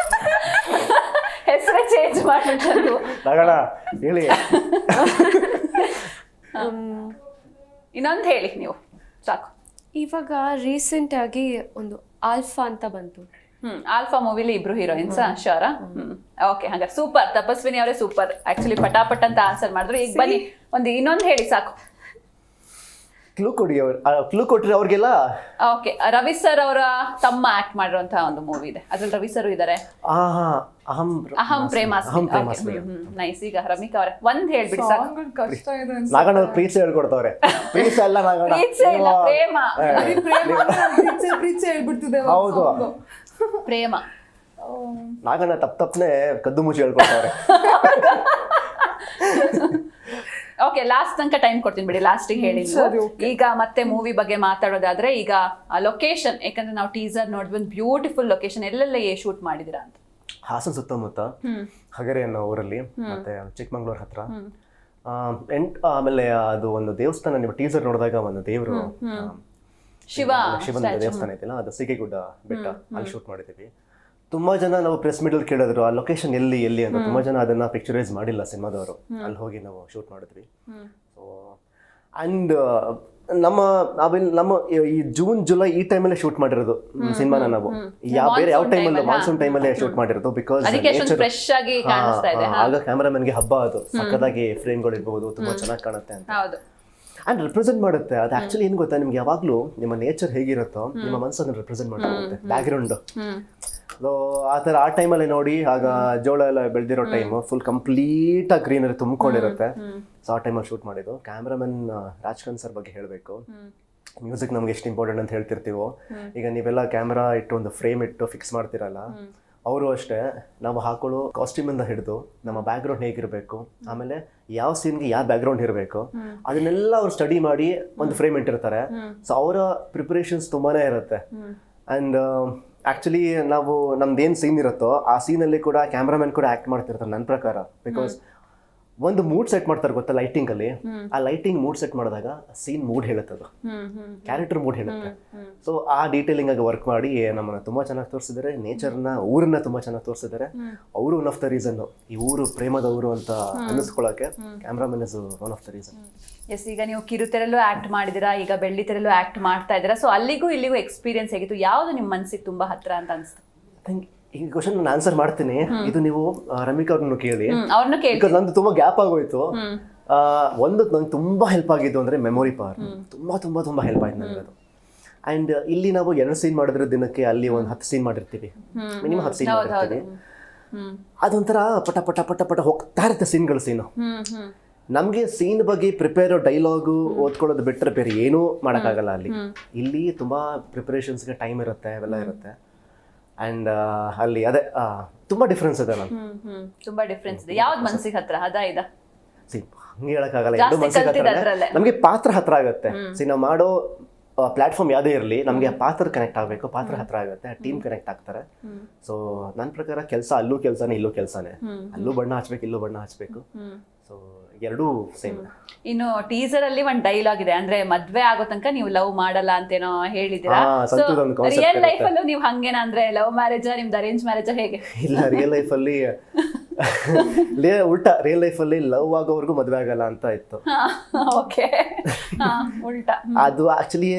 ಹೆಸರೇ ಚೇಂಜ್ ಮಾಡ್ಬಿಟ್ಟು ಹೇಳಿ. ಇನ್ನೊಂದು ಹೇಳಿ ನೀವು, ಸಾಕು. ಇವಾಗ ರೀಸೆಂಟ್ ಆಗಿ ಒಂದು ಆಲ್ಫಾ ಅಂತ ಬಂತು. ಆಲ್ಫಾ ಮೂವಿಲಿ ಇಬ್ರು ಹೀರೋಯಿನ್ಸ್ ಶೋರ. ಓಕೆ, ಹಾಗಾದ್ರೆ ಸೂಪರ್. ತಪಸ್ವಿನಿ ಅವರೇ ಸೂಪರ್. ಆಕ್ಚುಲಿ ಪಟಾಪಟ್ ಅಂತ ಆನ್ಸರ್ ಮಾಡಿದ್ರು. ಈಗ ಬನ್ನಿ ಇನ್ನೊಂದು ಹೇಳಿ, ಸಾಕು. ಕ್ಲೂ ಕೊಟ್ರಿ ಅವ್ರಿಗೆಲ್ಲ. ಓಕೆ, ರವಿ ಸರ್ ಅವರ ತಮ್ಮ ಆಕ್ಟ್ ಮಾಡಿರುವಂತಹ ಒಂದು ಮೂವಿ ಇದೆ, ಅದ್ರಲ್ಲಿ ರವಿ ಸರ್ ಇದಾರೆ. ಅಹಂ ಪ್ರೇಮಾಸ್ಮಿ. ನೈಸ್. ಈಗ ರಮಿಕಾ ಅವರೇ ಒಂದ್ ಹೇಳ್ಬಿಡಿ, ಸಾಕು. ಕಷ್ಟ ಇದೆ. ನಾಗಣ್ಣ ಪ್ರೀತಿ ಹೇಳ್ಕೊಡ್ತಾವ್ರೆ. ಪ್ರೀತಿ ಅಲ್ಲ ನಾಗಣ್ಣ, ಪ್ರೀತಿ ಹೇಳ್ಬಿಡ್ತಿದೆ. ಹೌದು, ಪ್ರೇಮ. ನಾಗಣ್ಣ ತಪ್ಪನೆ ಕದ್ದು ಮುಚ್ಚಿ ಹೇಳ್ಕೊಡ್ತಾವ್ರೆ. ಓಕೆ, ಲಾಸ್ಟ್ ತನಕ ಟೈಮ್ ಕೊಡ್ತೀನಿ ಬಿಡಿ, ಲಾಸ್ಟಿಗೆ ಹೇಳಿ. ಈಗ ಮತ್ತೆ ಮೂವಿ ಬಗ್ಗೆ ಮಾತಾಡೋದಾದ್ರೆ, ಈಗ ಲೊಕೇಶನ್, ಯಾಕಂದ್ರೆ ನಾವು ಟೀಸರ್ ನೋಡಿದ್ವಿ, ಒಂದು ಬ್ಯೂಟಿಫುಲ್ ಲೊಕೇಶನ್. ಎಲ್ಲೆಲ್ಲ ಶೂಟ್ ಮಾಡಿದಿರಾ ಅಂತ? ಹಾಸನ ಸುತ್ತಮುತ್ತ, ಹಗರೆ ಅನ್ನೋ ಊರಲ್ಲಿ, ಮತ್ತೆ ಚಿಕ್ಕಮಂಗ್ಳೂರ್ ಹತ್ರ. ಆಮೇಲೆ ಅದು ಒಂದು ದೇವಸ್ಥಾನ, ನೀವು ಟೀಸರ್ ನೋಡಿದಾಗ ಒಂದು ದೇವರು, ಶಿವನ ದೇವಸ್ಥಾನ ಐತಿಲ್ಲ, ಅದು ಸಿಗೆಗುಡ್ಡ ಬೆಟ್ಟ, ಅಲ್ಲಿ ಶೂಟ್ ಮಾಡಿದ್ದೀವಿ. ತುಂಬಾ ಜನ ನಾವು ಪ್ರೆಸ್ ಮೀಟಲ್ಲಿ ಕೇಳಿದ್ರು ಆ ಲೊಕೇಶನ್ ಎಲ್ಲಿ ಅಂತ. ತುಂಬಾ ಜನ ಅದನ್ನ ಪಿಕ್ಚರೈಸ್ ಮಾಡಿಲ್ಲ ಸಿನಿಮಾದವರು. ಅಲ್ಲಿ ಹೋಗಿ ನಾವು ಶೂಟ್ ಮಾಡಿದ್ವಿ. ಸೊ ಅಂಡ್ ನಮ್ಮ ಈ ಜೂನ್ ಜುಲೈ ಈ ಟೈಮಲ್ಲೇ ಶೂಟ್ ಮಾಡಿರೋದು ಸಿನಿಮಾನ ನಾವು. ಬೇರೆ ಯಾವ ಟೈಮಲ್ಲೂ, ಮಾನ್ಸೂನ್ ಟೈಮಲ್ಲೇ ಶೂಟ್ ಮಾಡಿರೋದು. ಬಿಕಾಸ್ ಆಗ ಕ್ಯಾಮರಾಮನ್ಗೆ ಹಬ್ಬ, ಅದು ಸಕ್ಕದಾಗಿ ಫ್ರೇಮ್ಗಳು ಇರ್ಬೋದು, ತುಂಬಾ ಚೆನ್ನಾಗಿ ಕಾಣುತ್ತೆ ಅಂತ. ಅಂಡ್ ರೆಪ್ರೆಸೆಂಟ್ ಮಾಡುತ್ತೆ ಅದು. ಆಕ್ಚುಲಿ ಏನ್ ಗೊತ್ತಾ, ನಿಮ್ಗೆ ಯಾವಾಗ್ಲೂ ನಿಮ್ಮ ನೇಚರ್ ಹೇಗಿರುತ್ತೋ ನಿಮ್ಮ ಮನಸ್ಸನ್ನು ರೆಪ್ರೆಸೆಂಟ್ ಮಾಡುತ್ತೆ. ಬ್ಯಾಕ್ಗ್ರೌಂಡ್ ಆ ಥರ ಆ ಟೈಮಲ್ಲಿ ನೋಡಿ, ಆಗ ಜೋಳ ಎಲ್ಲ ಬೆಳೆದಿರೋ ಟೈಮ್, ಫುಲ್ ಕಂಪ್ಲೀಟ್ ಆಗಿ ಗ್ರೀನರಿ ತುಂಬಿಕೊಂಡಿರುತ್ತೆ. ಸೊ ಆ ಟೈಮಲ್ಲಿ ಶೂಟ್ ಮಾಡಿದ್ದು. ಕ್ಯಾಮ್ರಾಮನ್ ರಾಜ್ಕನ್ ಸರ್ ಬಗ್ಗೆ ಹೇಳಬೇಕು. ಮ್ಯೂಸಿಕ್ ನಮ್ಗೆ ಎಷ್ಟು ಇಂಪಾರ್ಟೆಂಟ್ ಅಂತ ಹೇಳ್ತಿರ್ತೀವೋ, ಈಗ ನೀವೆಲ್ಲ ಕ್ಯಾಮ್ರಾ ಇಟ್ಟು ಒಂದು ಫ್ರೇಮ್ ಇಟ್ಟು ಫಿಕ್ಸ್ ಮಾಡ್ತಿರಲ್ಲ, ಅವರು ಅಷ್ಟೇ. ನಾವು ಹಾಕೊಳ್ಳೋ ಕಾಸ್ಟ್ಯೂಮಿಂದ ಹಿಡಿದು ನಮ್ಮ ಬ್ಯಾಕ್ಗ್ರೌಂಡ್ ಹೇಗಿರಬೇಕು, ಆಮೇಲೆ ಯಾವ ಸೀನ್ಗೆ ಯಾವ ಬ್ಯಾಕ್ಗ್ರೌಂಡ್ ಇರಬೇಕು, ಅದನ್ನೆಲ್ಲ ಅವ್ರು ಸ್ಟಡಿ ಮಾಡಿ ಒಂದು ಫ್ರೇಮ್ ಇಟ್ಟಿರ್ತಾರೆ. ಸೊ ಅವರ ಪ್ರಿಪರೇಷನ್ಸ್ ತುಂಬಾನೇ ಇರುತ್ತೆ. ಆ್ಯಂಡ್ ಆ್ಯಕ್ಚುಲಿ ನಾವು ನಮ್ದೇನು ಸೀನ್ ಇರುತ್ತೋ ಆ ಸೀನಲ್ಲಿ ಕೂಡ ಕ್ಯಾಮ್ರಾಮನ್ ಕೂಡ ಆ್ಯಕ್ಟ್ ಮಾಡ್ತಿರ್ತಾರೆ ನನ್ನ ಪ್ರಕಾರ. ಬಿಕಾಸ್ ಒಂದು ಮೂಡ್ ಸೆಟ್ ಮಾಡ್ತಾರೆ ಗೊತ್ತಾ ಲೈಟಿಂಗಲ್ಲಿ. ಆ ಲೈಟಿಂಗ್ ಮೂಡ್ ಸೆಟ್ ಮಾಡಿದಾಗ ಸೀನ್ ಮೂಡ್ ಹೇಳುತ್ತೆ, ಅದು ಕ್ಯಾರೆಕ್ಟರ್ ಮೂಡ್ ಹೇಳುತ್ತೆ. ಸೊ ಆ ಡೀಟೇಲಿಂಗ್ ಆಗಿ ವರ್ಕ್ ಮಾಡಿ ನಮ್ಮನ್ನ ತುಂಬಾ ಚೆನ್ನಾಗಿ ತೋರಿಸಿದ್ದಾರೆ. ನೇಚರ್ನ, ಊರನ್ನ ತುಂಬಾ ಚೆನ್ನಾಗಿ ತೋರಿಸಿದ್ದಾರೆ. ಅವರು ಒನ್ ಆಫ್ ದ ರೀಸನ್, ಈ ಊರು ಪ್ರೇಮದ ಊರು ಅಂತ ಅನ್ನಿಸ್ಕೊಳ್ಳೋಕೆ cameraman is one of the reason. Yes, ಈಗ ನೀವು ಕಿರುತೆರಲ್ಲೂ ಆಕ್ಟ್ ಮಾಡಿದಿರಾ, ಈಗ ಬೆಳ್ಳಿತೆರಲ್ಲೂ ಆಕ್ಟ್ ಮಾಡ್ತಾ ಇದ್ದೀರಾ. ಸೊ ಅಲ್ಲಿಗೂ ಇಲ್ಲಿಗೂ ಎಕ್ಸ್ಪೀರಿಯನ್ಸ್ ಹೇಗಿತ್ತು? ಯಾವುದು ನಿಮ್ಮ ಮನಸ್ಸಿಗೆ ತುಂಬಾ ಹತ್ರ ಅಂತ ಅನಿಸ್ತು? ಈ ಕ್ವಶನ್ ನಾನು ಆನ್ಸರ್ ಮಾಡ್ತೀನಿ. ಇದು ನೀವು ರಮಿಕಾ ಅವ್ರನ್ನು ಕೇಳಿ, ಅವ್ರನ್ನ ಕೇಳಿ. ಬಿಕಾಸ್ ನಂದು ತುಂಬಾ ಗ್ಯಾಪ್ ಆಗೋಯ್ತು. ಒಂದು ನಂಗೆ ತುಂಬಾ ಹೆಲ್ಪ್ ಆಗಿದ್ದು ಅಂದ್ರೆ ಮೆಮೊರಿ ಪವರ್. ತುಂಬಾ ತುಂಬಾ ತುಂಬಾ ಹೆಲ್ಪ್ ಆಯ್ತು ನನಗೆ ಅದು. ಅಂಡ್ ಇಲ್ಲಿ ನಾವು 2 ಸೀನ್ ಮಾಡಿದ್ರೆ ದಿನಕ್ಕೆ, ಅಲ್ಲಿ ಒಂದು 10 ಸೀನ್ ಮಾಡಿರ್ತೀವಿ, ಮಿನಿಮಮ್ 10 ಸೀನ್ ಮಾಡಿರ್ತೀವಿ. ಅದೊಂಥರ ಪಟ ಪಟ ಪಟ ಪಟ ಹೋಗ್ತಾ ಇರುತ್ತೆ ಸೀನು. ನಮಗೆ ಸೀನ್ ಬಗ್ಗೆ ಪ್ರಿಪೇರ್ ಡೈಲಾಗು ಓದ್ಕೊಳ್ಳೋದು ಬಿಟ್ಟರೆ ಬೇರೆ ಏನೂ ಮಾಡೋಕ್ಕಾಗಲ್ಲ ಅಲ್ಲಿ. ಇಲ್ಲಿ ತುಂಬಾ ಪ್ರಿಪರೇಷನ್ಸ್ಗೆ ಟೈಮ್ ಇರುತ್ತೆ, ಅವೆಲ್ಲ ಇರುತ್ತೆ. ಅಂಡ್ ಅಲ್ಲಿ ಅದೇ ತುಂಬಾ ಡಿಫ್ರೆನ್ಸ್ ಇದೆ. ನಾನು ತುಂಬಾ ಡಿಫ್ರೆನ್ಸ್ ಇದೆ. ಯಾವ್ದು ಮನ್ಸಿಗೆ ಹತ್ರ ಅದ ಇದ? ಹಂಗೆ ಹೇಳಕ್ಕಾಗಲ್ಲ, ಎರಡು ಮನ್ಸಿಗೆ ಹತ್ರ. ನಮಗೆ ಪಾತ್ರ ಹತ್ರ ಆಗುತ್ತೆ. ನಾವು ಮಾಡೋ ಪ್ಲಾಟ್ಫಾರ್ಮ್ ಯಾವುದೇ ಇರಲಿ, ನಮಗೆ ಪಾತ್ರ ಕನೆಕ್ಟ್ ಆಗಬೇಕು, ಪಾತ್ರ ಹತ್ರ ಆಗುತ್ತೆ, ಟೀಮ್ ಕನೆಕ್ಟ್ ಆಗ್ತಾರೆ. ಸೊ ನನ್ನ ಪ್ರಕಾರ ಕೆಲಸ ಅಲ್ಲೂ ಕೆಲಸನೇ, ಇಲ್ಲೂ ಕೆಲಸನೇ. ಅಲ್ಲೂ ಬಣ್ಣ ಹಚ್ಬೇಕು, ಇಲ್ಲೂ ಬಣ್ಣ ಹಚ್ಬೇಕು. ಸೊ ಎರಡೂ ಸೇಮ್. ಇನ್ನು ಟೀಸರ್ ಅಲ್ಲಿ ಒಂದ್ ಡೈಲಾಗ್ ಇದೆ, ಅಂದ್ರೆ ಮದ್ವೆ ಆಗೋ ತನಕ ನೀವು ಲವ್ ಮಾಡಲ್ಲ ಅಂತೇನೋ ಹೇಳಿದಿರಾ. ರಿಯಲ್ ಲೈಫ್ ಅಲ್ಲೂ ನೀವು ಹಂಗೇನ, ಅಂದ್ರೆ ಲವ್ ಮ್ಯಾರೇಜ್ ನಿಮ್ದು ಅರೇಂಜ್ ಮ್ಯಾರೇಜ್ ಹೇಗೆ? ಇಲ್ಲ, ರಿಯಲ್ ಲೈಫ್ ಅಲ್ಲಿ ಉಲ್ಟಾ, ರಿಯಲ್ ಲೈಫ್ ಅಲ್ಲಿ ಲವ್ ಆಗೋವರೆಗೂ ಮದ್ವೆ ಆಗಲ್ಲ ಅಂತ ಇತ್ತು. ಓಕೆ, ಉಲ್ಟಾ. ಅದು ಆಕ್ಚುಲಿ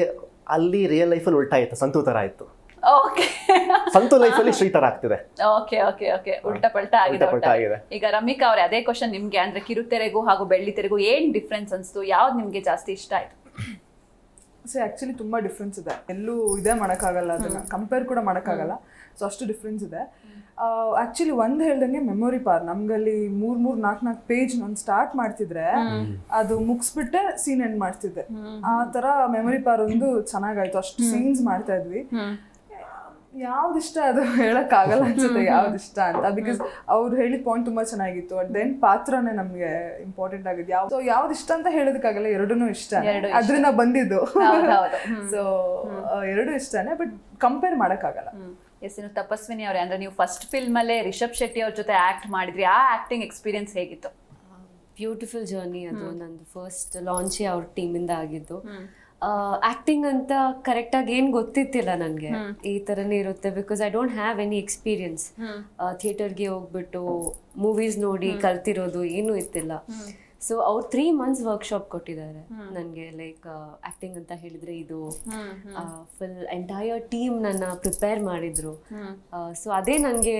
ಅಲ್ಲಿ ರಿಯಲ್ ಲೈಫ್ ಅಲ್ಲಿ ಉಲ್ಟಾ ಇತ್ತು, ಸಂತು ತರ ಆಯ್ತು. ಓಕೆ, ಸಂತು ಲೈಫ್ ಅಲ್ಲಿ ಶ್ರೀ ತರ ಆಗ್ತಿದೆ. ಓಕೆ ಓಕೆ ಓಕೆ, ಉಲ್ಟಾ ಪಲ್ಟಾ ಆಗಿದೆ. ಈಗ ರಮಿಕಾ ಅವ್ರೆ, ಅದೇ ಕ್ವಶನ್ ನಿಮ್ಗೆ, ಅಂದ್ರೆ ಕಿರುತೆರೆಗೂ ಹಾಗೂ ಬೆಳ್ಳಿತೆರೆಗೂ ಏನ್ ಡಿಫ್ರೆನ್ಸ್ ಅನ್ಸ್ತು? ಯಾವ್ದು ನಿಮ್ಗೆ ಜಾಸ್ತಿ ಇಷ್ಟ ಆಯ್ತು? ಸೊ ಆ್ಯಕ್ಚುಲಿ ತುಂಬ ಡಿಫ್ರೆನ್ಸ್ ಇದೆ, ಎಲ್ಲೂ ಇದೇ ಮಾಡೋಕ್ಕಾಗಲ್ಲ, ಅದನ್ನು ಕಂಪೇರ್ ಕೂಡ ಮಾಡೋಕ್ಕಾಗಲ್ಲ. ಸೊ ಅಷ್ಟು ಡಿಫ್ರೆನ್ಸ್ ಇದೆ. ಆ್ಯಕ್ಚುಲಿ ಒಂದು ಹೇಳ್ದಂಗೆ ಮೆಮೊರಿ ಪವರ್, ನಮ್ಗಲ್ಲಿ 3-4 ಪೇಜ್ ನಾನು ಸ್ಟಾರ್ಟ್ ಮಾಡ್ತಿದ್ರೆ ಅದು ಮುಗಿಸ್ಬಿಟ್ಟೆ ಸೀನ್ ಎಂಡ್ ಮಾಡ್ತಿದ್ದೆ. ಆ ಥರ ಮೆಮೊರಿ ಪವರ್ ಒಂದು ಚೆನ್ನಾಗಾಯ್ತು. ಅಷ್ಟು ಸೀನ್ಸ್ ಮಾಡ್ತಾ ಇದ್ವಿ. ಯಾವ್ದಿಷ್ಟ ಅದು ಹೇಳಕ್ಕಾಗಲ್ಲ ಅನ್ಸುತ್ತೆ ಯಾವ್ದಿಷ್ಟ ಅಂತ, ಬಿಕಾಸ್ ಅವ್ರು ಹೇಳಿದ ಪಾಯಿಂಟ್ ತುಂಬಾ ಚೆನ್ನಾಗಿತ್ತು. ಅಟ್ ದೆನ್ ಪಾತ್ರನೇ ನಮ್ಗೆ ಇಂಪಾರ್ಟೆಂಟ್ ಆಗಿದ್ದು. ಯಾವ್ದಿಷ್ಟ ಅಂತ ಹೇಳೋದಕ್ಕಾಗಲ್ಲ, ಎರಡೂ ಇಷ್ಟ, ಅದ್ರಿಂದ ಬಂದಿದ್ದು. ಸೊ ಎರಡೂ ಇಷ್ಟನೇ, ಬಟ್ ಕಂಪೇರ್ ಮಾಡಕ್ಕಾಗಲ್ಲ. ಎಸ್, ಇನ್ನು ತಪಸ್ವಿನಿ ಅವರೇ, ಅಂದ್ರೆ ನೀವು ಫಸ್ಟ್ ಫಿಲ್ಮ್ ಅಲ್ಲೇ ರಿಷಬ್ ಶೆಟ್ಟಿ ಅವ್ರ ಜೊತೆ ಆಕ್ಟ್ ಮಾಡಿದ್ರಿ, ಆ ಆಕ್ಟಿಂಗ್ ಎಕ್ಸ್ಪೀರಿಯನ್ಸ್ ಹೇಗಿತ್ತು? ಬ್ಯೂಟಿಫುಲ್ ಜರ್ನಿ ಅದು. ನಂದು ಫಸ್ಟ್ ಲಾಂಚೇ ಅವ್ರ ಟೀಮಿಂದ ಆಗಿದ್ದು. ಆ್ಯಕ್ಟಿಂಗ್ ಅಂತ ಕರೆಕ್ಟಾಗಿ ಏನು ಗೊತ್ತಿತ್ತಿಲ್ಲ ನನಗೆ, ಈ ಥರನೇ ಇರುತ್ತೆ, because I don't have any experience. ಥಿಯೇಟರ್ಗೆ ಹೋಗ್ಬಿಟ್ಟು ಮೂವೀಸ್ ನೋಡಿ ಕಲ್ತಿರೋದು ಏನೂ ಇತ್ತಿಲ್ಲ. ಸೊ ಅವ್ರು 3 months ವರ್ಕ್ಶಾಪ್ ಕೊಟ್ಟಿದ್ದಾರೆ ನನಗೆ. ಲೈಕ್ ಆ್ಯಕ್ಟಿಂಗ್ ಅಂತ ಹೇಳಿದರೆ ಇದು ಫುಲ್ ಎಂಟೈರ್ ಟೀಮ್ ನನ್ನ ಪ್ರಿಪೇರ್ ಮಾಡಿದರು. ಸೊ ಅದೇ ನನಗೆ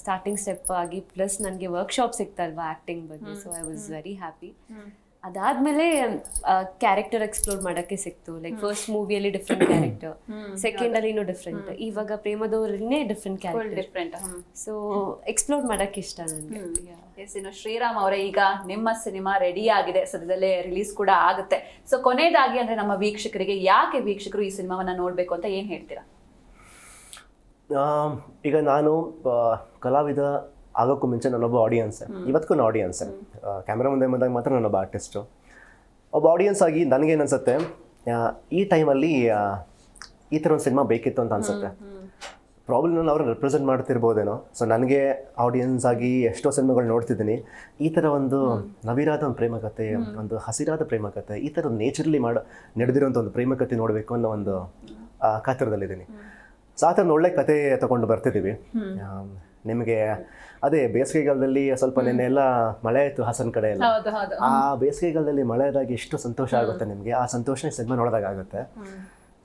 ಸ್ಟಾರ್ಟಿಂಗ್ ಸ್ಟೆಪ್ ಆಗಿ, ಪ್ಲಸ್ ನನಗೆ ವರ್ಕ್ಶಾಪ್ ಸಿಕ್ತಲ್ವಾ ಆ್ಯಕ್ಟಿಂಗ್ ಬಗ್ಗೆ. So I was very happy. ಅದಾದ್ಮೇಲೆ ಕ್ಯಾರೆಕ್ಟರ್ ಎಕ್ಸ್ಪ್ಲೋರ್ ಮಾಡೋಕ್ಕೆ ಸಿಕ್ತು. ಲೈಕ್ ಫಸ್ಟ್ ಮೂವಿಯಲ್ಲಿ ಡಿಫ್ರೆಂಟ್ ಕ್ಯಾರೆಕ್ಟರ್, ಸೆಕೆಂಡ್ ಅಲ್ಲಿ ಇನ್ನೂ ಡಿಫ್ರೆಂಟ್, ಇವಾಗ ಪ್ರೇಮದವ್ರನ್ನೇ ಡಿಫ್ರೆಂಟ್ ಕ್ಯಾರೆಕ್ಟರ್. ಸೊ ಎಕ್ಸ್ಪ್ಲೋರ್ ಮಾಡೋಕ್ಕೆ ಇಷ್ಟ ನನಗೆ. ಎಸ್, ಇನ್ನು ಶ್ರೀರಾಮ್ ಅವರೇ, ಈಗ ನಿಮ್ಮ ಸಿನಿಮಾ ರೆಡಿ ಆಗಿದೆ, ಸದ್ಯದಲ್ಲೇ ರಿಲೀಸ್ ಕೂಡ ಆಗುತ್ತೆ. ಸೊ ಕೊನೆಯದಾಗಿ, ಅಂದ್ರೆ ನಮ್ಮ ವೀಕ್ಷಕರಿಗೆ, ಯಾಕೆ ವೀಕ್ಷಕರು ಈ ಸಿನಿಮಾವನ್ನ ನೋಡ್ಬೇಕು ಅಂತ ಏನ್ ಹೇಳ್ತೀರಾ? ಈಗ ನಾನು ಕಲಾವಿದ ಆಗೋಕ್ಕೂ ಮುಂಚೆ ನಾನೊಬ್ಬ ಆಡಿಯನ್ಸ್, ಇವತ್ತಿಗೂ ಆಡಿಯನ್ಸ್. ಕ್ಯಾಮ್ರಾ ಮುಂದೆ ಬಂದಾಗ ಮಾತ್ರ ನಾನೊಬ್ಬ ಆರ್ಟಿಸ್ಟು. ಒಬ್ಬ ಆಡಿಯನ್ಸ್ ಆಗಿ ನನಗೇನು ಅನ್ಸುತ್ತೆ, ಈ ಟೈಮಲ್ಲಿ ಈ ಥರ ಒಂದು ಸಿನಿಮಾ ಬೇಕಿತ್ತು ಅಂತ ಅನ್ಸುತ್ತೆ. ಪ್ರಾಬ್ಲಮ್ ನಾನು ಅವ್ರನ್ನ ರೆಪ್ರೆಸೆಂಟ್ ಮಾಡ್ತಿರ್ಬೋದೇನೋ. ಸೊ ನನಗೆ ಆಡಿಯನ್ಸ್ ಆಗಿ ಎಷ್ಟೋ ಸಿನಿಮಾಗಳು ನೋಡ್ತಿದ್ದೀನಿ. ಈ ಥರ ಒಂದು ನವಿರಾದ ಒಂದು ಪ್ರೇಮಕತೆ, ಒಂದು ಹಸಿರಾದ ಪ್ರೇಮಕತೆ, ಈ ಥರ ನೇಚರಲಿ ನಡೆದಿರೋಂಥ ಒಂದು ಪ್ರೇಮಕತೆ ನೋಡಬೇಕು ಅನ್ನೋ ಒಂದು ಕಾತರದಲ್ಲಿದ್ದೀನಿ. ಸೊ ಆ ಥರ ಒಳ್ಳೆ ಕತೆ ತಗೊಂಡು ಬರ್ತಿದ್ದೀವಿ. ನಿಮಗೆ ಅದೇ ಬೇಸಿಗೆಗಾಲದಲ್ಲಿ ಸ್ವಲ್ಪ ನೆನ್ನೆ ಎಲ್ಲ ಮಳೆ ಆಯಿತು ಹಾಸನ ಕಡೆ ಎಲ್ಲ. ಆ ಬೇಸಿಗೆಗಾಲದಲ್ಲಿ ಮಳೆ ಆದಾಗ ಎಷ್ಟು ಸಂತೋಷ ಆಗುತ್ತೆ ನಿಮಗೆ, ಆ ಸಂತೋಷನೇ ಸಿನಿಮಾ ನೋಡಿದಾಗ ಆಗುತ್ತೆ.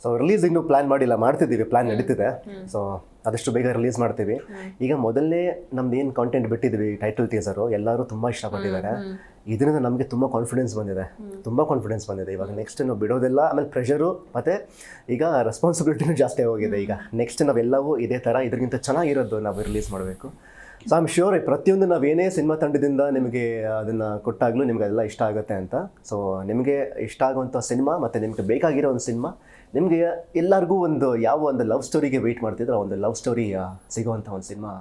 ಸೊ ರಿಲೀಸ್ ಇನ್ನೂ ಪ್ಲ್ಯಾನ್ ಮಾಡಿಲ್ಲ, ಮಾಡ್ತಿದ್ದೀವಿ, ಪ್ಲ್ಯಾನ್ ನಡೀತಿದೆ. ಸೊ ಆದಷ್ಟು ಬೇಗ ರಿಲೀಸ್ ಮಾಡ್ತೀವಿ. ಈಗ ಮೊದಲನೇ ನಮ್ದು ಏನು ಕಾಂಟೆಂಟ್ ಬಿಟ್ಟಿದ್ವಿ, ಟೈಟಲ್ ಟೀಸರು, ಎಲ್ಲರೂ ತುಂಬ ಇಷ್ಟಪಟ್ಟಿದ್ದಾರೆ. ಇದರಿಂದ ನಮಗೆ ತುಂಬ ಕಾನ್ಫಿಡೆನ್ಸ್ ಬಂದಿದೆ. ಇವಾಗ ನೆಕ್ಸ್ಟ್ ನಾವು ಬಿಡೋದೆಲ್ಲ, ಆಮೇಲೆ ಪ್ರೆಷರು ಮತ್ತು ಈಗ ರೆಸ್ಪಾನ್ಸಿಬಿಲಿಟಿನೂ ಜಾಸ್ತಿ ಹೋಗಿದೆ. ಈಗ ನೆಕ್ಸ್ಟ್ ನಾವೆಲ್ಲವೂ ಇದೇ ಥರ ಇದಕ್ಕಿಂತ ಚೆನ್ನಾಗಿರೋದು ನಾವು ರಿಲೀಸ್ ಮಾಡಬೇಕು. ಸೊ ಐ ಆಮ್ ಶ್ಯೂರ್ ಪ್ರತಿಯೊಂದು ನಾವೇನೇ ಸಿನಿಮಾ ತಂಡದಿಂದ ನಿಮಗೆ ಅದನ್ನು ಕೊಟ್ಟಾಗಲೂ ನಿಮ್ಗೆ ಅದೆಲ್ಲ ಇಷ್ಟ ಆಗುತ್ತೆ ಅಂತ. ಸೊ ನಿಮಗೆ ಇಷ್ಟ ಆಗುವಂಥ ಸಿನಿಮಾ ಮತ್ತು ನಿಮಗೆ ಬೇಕಾಗಿರೋ ಒಂದು ಸಿನಿಮಾ, ನಿಮಗೆ ಎಲ್ಲರಿಗೂ ಯಾವ ಒಂದು ಲವ್ ಸ್ಟೋರಿಗೆ ವೆಯ್ಟ್ ಮಾಡ್ತಿದ್ರೆ ಆ ಒಂದು ಲವ್ ಸ್ಟೋರಿ ಸಿಗುವಂಥ ಒಂದು ಸಿನಿಮಾ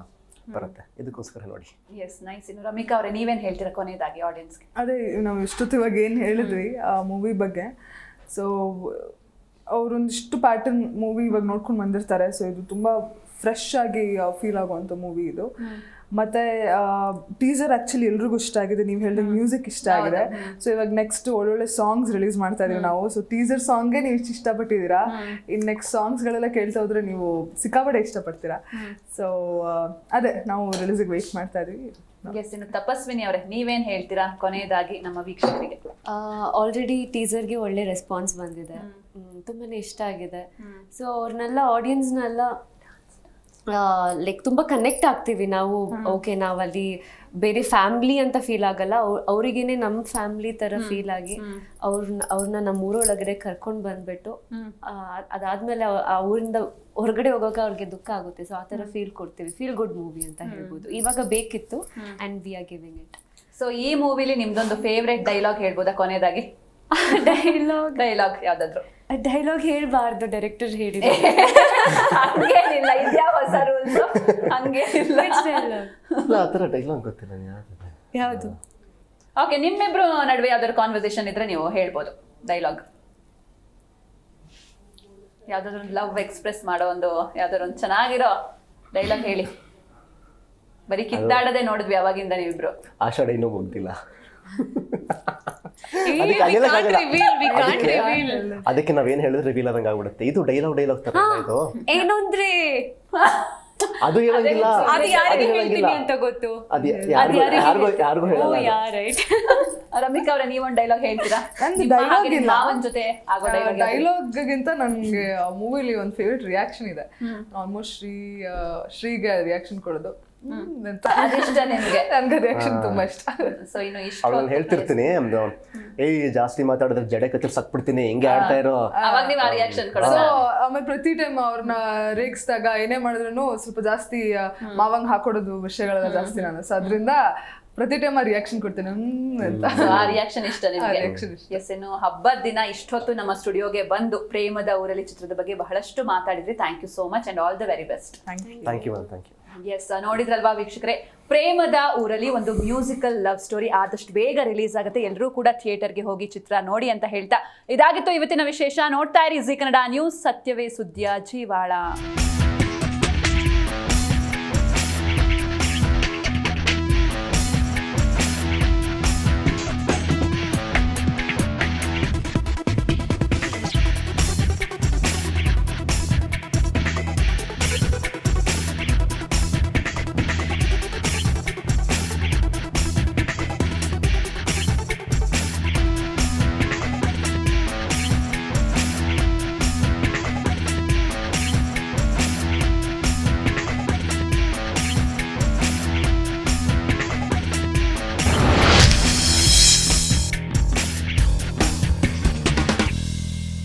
ಬರುತ್ತೆ. ಇದಕ್ಕೋಸ್ಕರ ನೋಡಿ. Yes, nice. ಇನ್ನು ರಮಿಕಾ ಅವರೇ, ನೀವೇನು ಹೇಳ್ತೀರಾ ಕೊನೆಯದಾಗಿ ಆಡಿಯನ್ಸ್ಗೆ? ಅದೇ ನಾವು ಇವಾಗ ಏನು ಹೇಳಿದ್ವಿ ಆ ಮೂವಿ ಬಗ್ಗೆ. ಸೊ ಅವರೊಂದಿಷ್ಟು ಪ್ಯಾಟರ್ನ್ ಮೂವಿ ಇವಾಗ ನೋಡ್ಕೊಂಡು ಬಂದಿರ್ತಾರೆ. ಸೊ ಇದು ತುಂಬ ಫ್ರೆಶ್ ಆಗಿ ಫೀಲ್ ಆಗುವಂಥ ಮೂವಿ ಇದು. ಮತ್ತು ಟೀಸರ್ ಆ್ಯಕ್ಚುಲಿ ಎಲ್ರಿಗೂ ಇಷ್ಟ ಆಗಿದೆ. ನೀವು ಹೇಳಿದ್ರೆ ಮ್ಯೂಸಿಕ್ ಇಷ್ಟ ಆಗಿದೆ. ಸೊ ಇವಾಗ ನೆಕ್ಸ್ಟ್ ಒಳ್ಳೊಳ್ಳೆ ಸಾಂಗ್ಸ್ ರಿಲೀಸ್ ಮಾಡ್ತಾ ಇದೀವಿ ನಾವು. ಸೊ ಟೀಸರ್ ಸಾಂಗೇ ನೀವು ಇಷ್ಟು ಇಷ್ಟಪಟ್ಟಿದ್ದೀರಾ, ಇನ್ನು ನೆಕ್ಸ್ಟ್ ಸಾಂಗ್ಸ್ಗಳೆಲ್ಲ ಕೇಳ್ತಾ ಹೋದ್ರೆ ನೀವು ಸಿಕ್ಕಾಪಟ್ಟೆ ಇಷ್ಟಪಡ್ತೀರಾ. ಸೊ ಅದೇ ನಾವು ರಿಲೀಸಿಗೆ ವೆಯ್ಟ್ ಮಾಡ್ತಾ ಇದೀವಿ. ಇನ್ನು ತಪಸ್ವಿನಿ ಅವರೇ, ನೀವೇನು ಹೇಳ್ತೀರಾ ಕೊನೆಯದಾಗಿ ನಮ್ಮ ವೀಕ್ಷಕರಿಗೆ? ಆಲ್ರೆಡಿ ಟೀಸರ್ಗೆ ಒಳ್ಳೆ ರೆಸ್ಪಾನ್ಸ್ ಬಂದಿದೆ, ತುಂಬಾ ಇಷ್ಟ ಆಗಿದೆ. ಸೊ ಅವ್ರನ್ನೆಲ್ಲ ಆಡಿಯನ್ಸ್ನೆಲ್ಲ ಲೈಕ್ ತುಂಬ ಕನೆಕ್ಟ್ ಆಗ್ತೀವಿ ನಾವು. ಓಕೆ, ನಾವಲ್ಲಿ ಬೇರೆ ಫ್ಯಾಮ್ಲಿ ಅಂತ ಫೀಲ್ ಆಗಲ್ಲ, ಅವ್ರಿಗೇನೆ ನಮ್ಮ ಫ್ಯಾಮ್ಲಿ ಥರ ಫೀಲ್ ಆಗಿ ಅವ್ರನ್ನ ನಮ್ಮ ಊರೊಳಗಡೆ ಕರ್ಕೊಂಡು ಬಂದ್ಬಿಟ್ಟು ಅದಾದ್ಮೇಲೆ ಆ ಊರಿಂದ ಹೊರಗಡೆ ಹೋಗೋಕೆ ಅವ್ರಿಗೆ ದುಃಖ ಆಗುತ್ತೆ. ಸೊ ಆ ಥರ ಫೀಲ್ ಕೊಡ್ತೀವಿ. ಫೀಲ್ ಗುಡ್ ಮೂವಿ ಅಂತ ಹೇಳ್ಬೋದು. ಇವಾಗ ಬೇಕಿತ್ತು and we are giving it. So ಈ ಮೂವಿಲಿ ನಿಮ್ದೊಂದು ಫೇವ್ರೆಟ್ ಡೈಲಾಗ್ ಹೇಳ್ಬೋದಾ ಕೊನೆಯದಾಗಿ? ಡೈಲಾಗ್ ಯಾವ್ದಾದ್ರು? ಡೈಲಾಗ್ ಹೇಳ್ಬಾರ್ದು, ಡೈರೆಕ್ಟರ್ ಹೇಳಿದ್ರು. ಹಂಗೇನಿಲ್ಲ, ಇದ್ಯಾವ ಹೊಸ ರೂಲ್ಸ್? ಹಂಗೇನಿಲ್ಲ. ಆ ಥರ ಡೈಲಾಗ್ ಗೊತ್ತಿಲ್ಲ ಯಾವುದು? ಓಕೆ, ನಿಮ್ಮಿಬ್ರು ನಡುವೆ ಯಾವ್ದಾದ್ರು ಕಾನ್ವರ್ಸೇಷನ್ ಇದ್ರೆ ನೀವು ಹೇಳ್ಬೋದು ಡೈಲಾಗ್. ಯಾವ್ದಾದ್ರು ಒಂದು ಲವ್ ಎಕ್ಸ್ಪ್ರೆಸ್ ಮಾಡೋ ಒಂದು ಯಾವ್ದಾದ್ರು ಒಂದು ಚೆನ್ನಾಗಿರೋ ಡೈಲಾಗ್ ಹೇಳಿ. ಬರೀ ಕಿತ್ತಾಡದೆ ನೋಡಿದ್ವಿ ಅವಾಗಿಂದ ನೀವಿಬ್ರು. ಆಷಾಢ ಇನ್ನೂ ಮುಗ್ದಿಲ್ಲ. ಅದಕ್ಕೆ ನಾವೇನ್ ಹೇಳಿದ್ರೆ ರಿವೀಲ್ ಆದಂಗೆ ಆಗ್ಬಿಡುತ್ತೆ. ಇದು ಡೈಲಾಗ್ ತರ ಇದು. ಏನು ಅಂದ್ರೆ ಅದು ಹೇಳಂಗಿಲ್ಲ, ಅದು ಯಾರಿಗೆ ಹೇಳ್ತೀನಿ ಅಂತ ಗೊತ್ತು. ಅದು ಯಾರಿಗೂ ಹೇಳಲ್ಲ. ರಮಿಕಾ ಅವ್ರೆ, ನೀವೊಂದು ಡೈಲಾಗ್ ಹೇಳ್ತೀರಾ? ಡೈಲಾಗ್ ಇಲ್ಲ, ಮಾವನ್ ಜೊತೆ ಆಗೋ ಡೈಲಾಗ್. ಡೈಲಾಗ್ಗಿಂತ ನನಗೆ ಆ ಮೂವಿಲಿ ಒಂದು ಫೇವ್ರೆಟ್ ರಿಯಾಕ್ಷನ್ ಇದೆ. ಆಲ್ಮೋಸ್ಟ್ ಶ್ರೀಗೆ ರಿಯಾಕ್ಷನ್ ಕೊಡೋದು ಅದಿಷ್ಟ ನಿಮ್ಗೆ? ನನ್ಗೆ ರಿಯಾಕ್ಷನ್ ತುಂಬಾ ಇಷ್ಟ. ಸೊ ಇನ್ನು ಇಷ್ಟ ಅವ್ಳನ್ನ ಹೇಳ್ತಿರ್ತೀನಿ, ಜಾಸ್ತಿ ಮಾತಾಡಿದ್ರೆ ಜಡೆ ಕಚ್ಚಲ್ ಸಕ್ಬಿಡ್ತೀನಿ, ಹಿಂಗೆ ಆಡ್ತಾ ಇರೋ. ಅವಾಗ ನೀವು ಆ ರಿಯಾಕ್ಷನ್ ಕೊಡೋದು. ಸೊ ಆಮೇಲೆ ಪ್ರತಿ ಟೈಮ್ ಅವ್ರನ್ನ ರೇಗಿಸಿದಾಗ ಏನೇ ಮಾಡಿದ್ರು ಸ್ವಲ್ಪ ಜಾಸ್ತಿ ಮಾವಂಗ್ ಹಾಕೊಡೋದು ವಿಷಯಗಳೆಲ್ಲ ಜಾಸ್ತಿ ನಾನು. ಸೊ ಅದರಿಂದ ಪ್ರತಿ ಟೈಮ್ ಆ ರಿಯಾಕ್ಷನ್ ಕೊಡ್ತೀನಿ ಅಂತ. ಆ ರಿಯಾಕ್ಷನ್ ಇಷ್ಟ ನಿಮಗೆ? ಎಸ್. ಇನ್ನು ಹಬ್ಬದ ದಿನ ಇಷ್ಟೊತ್ತು ನಮ್ಮ ಸ್ಟುಡಿಯೋಗೆ ಬಂದು ಪ್ರೇಮದ ಊರಲ್ಲಿ ಚಿತ್ರದ ಬಗ್ಗೆ ಬಹಳಷ್ಟು ಮಾತಾಡಿದ್ರಿ. Thank you so much and all the very best. Thank you ma'am. Thank you. Yes, ನೋಡಿದ್ರಲ್ವಾ ವೀಕ್ಷಕರೇ, ಪ್ರೇಮದ ಊರಲ್ಲಿ ಒಂದು ಮ್ಯೂಸಿಕಲ್ ಲವ್ ಸ್ಟೋರಿ ಆದಷ್ಟು ಬೇಗ ರಿಲೀಸ್ ಆಗುತ್ತೆ. ಎಲ್ಲರೂ ಕೂಡ ಥಿಯೇಟರ್ಗೆ ಹೋಗಿ ಚಿತ್ರ ನೋಡಿ ಅಂತ ಹೇಳ್ತಾ ಇದಾಗಿತ್ತು ಇವತ್ತಿನ ವಿಶೇಷ. ನೋಡ್ತಾ ಇರಿ ಜೀ ಕನ್ನಡ ನ್ಯೂಸ್, ಸತ್ಯವೇ ಸುದ್ದಿಯ ಜೀವಾಳ.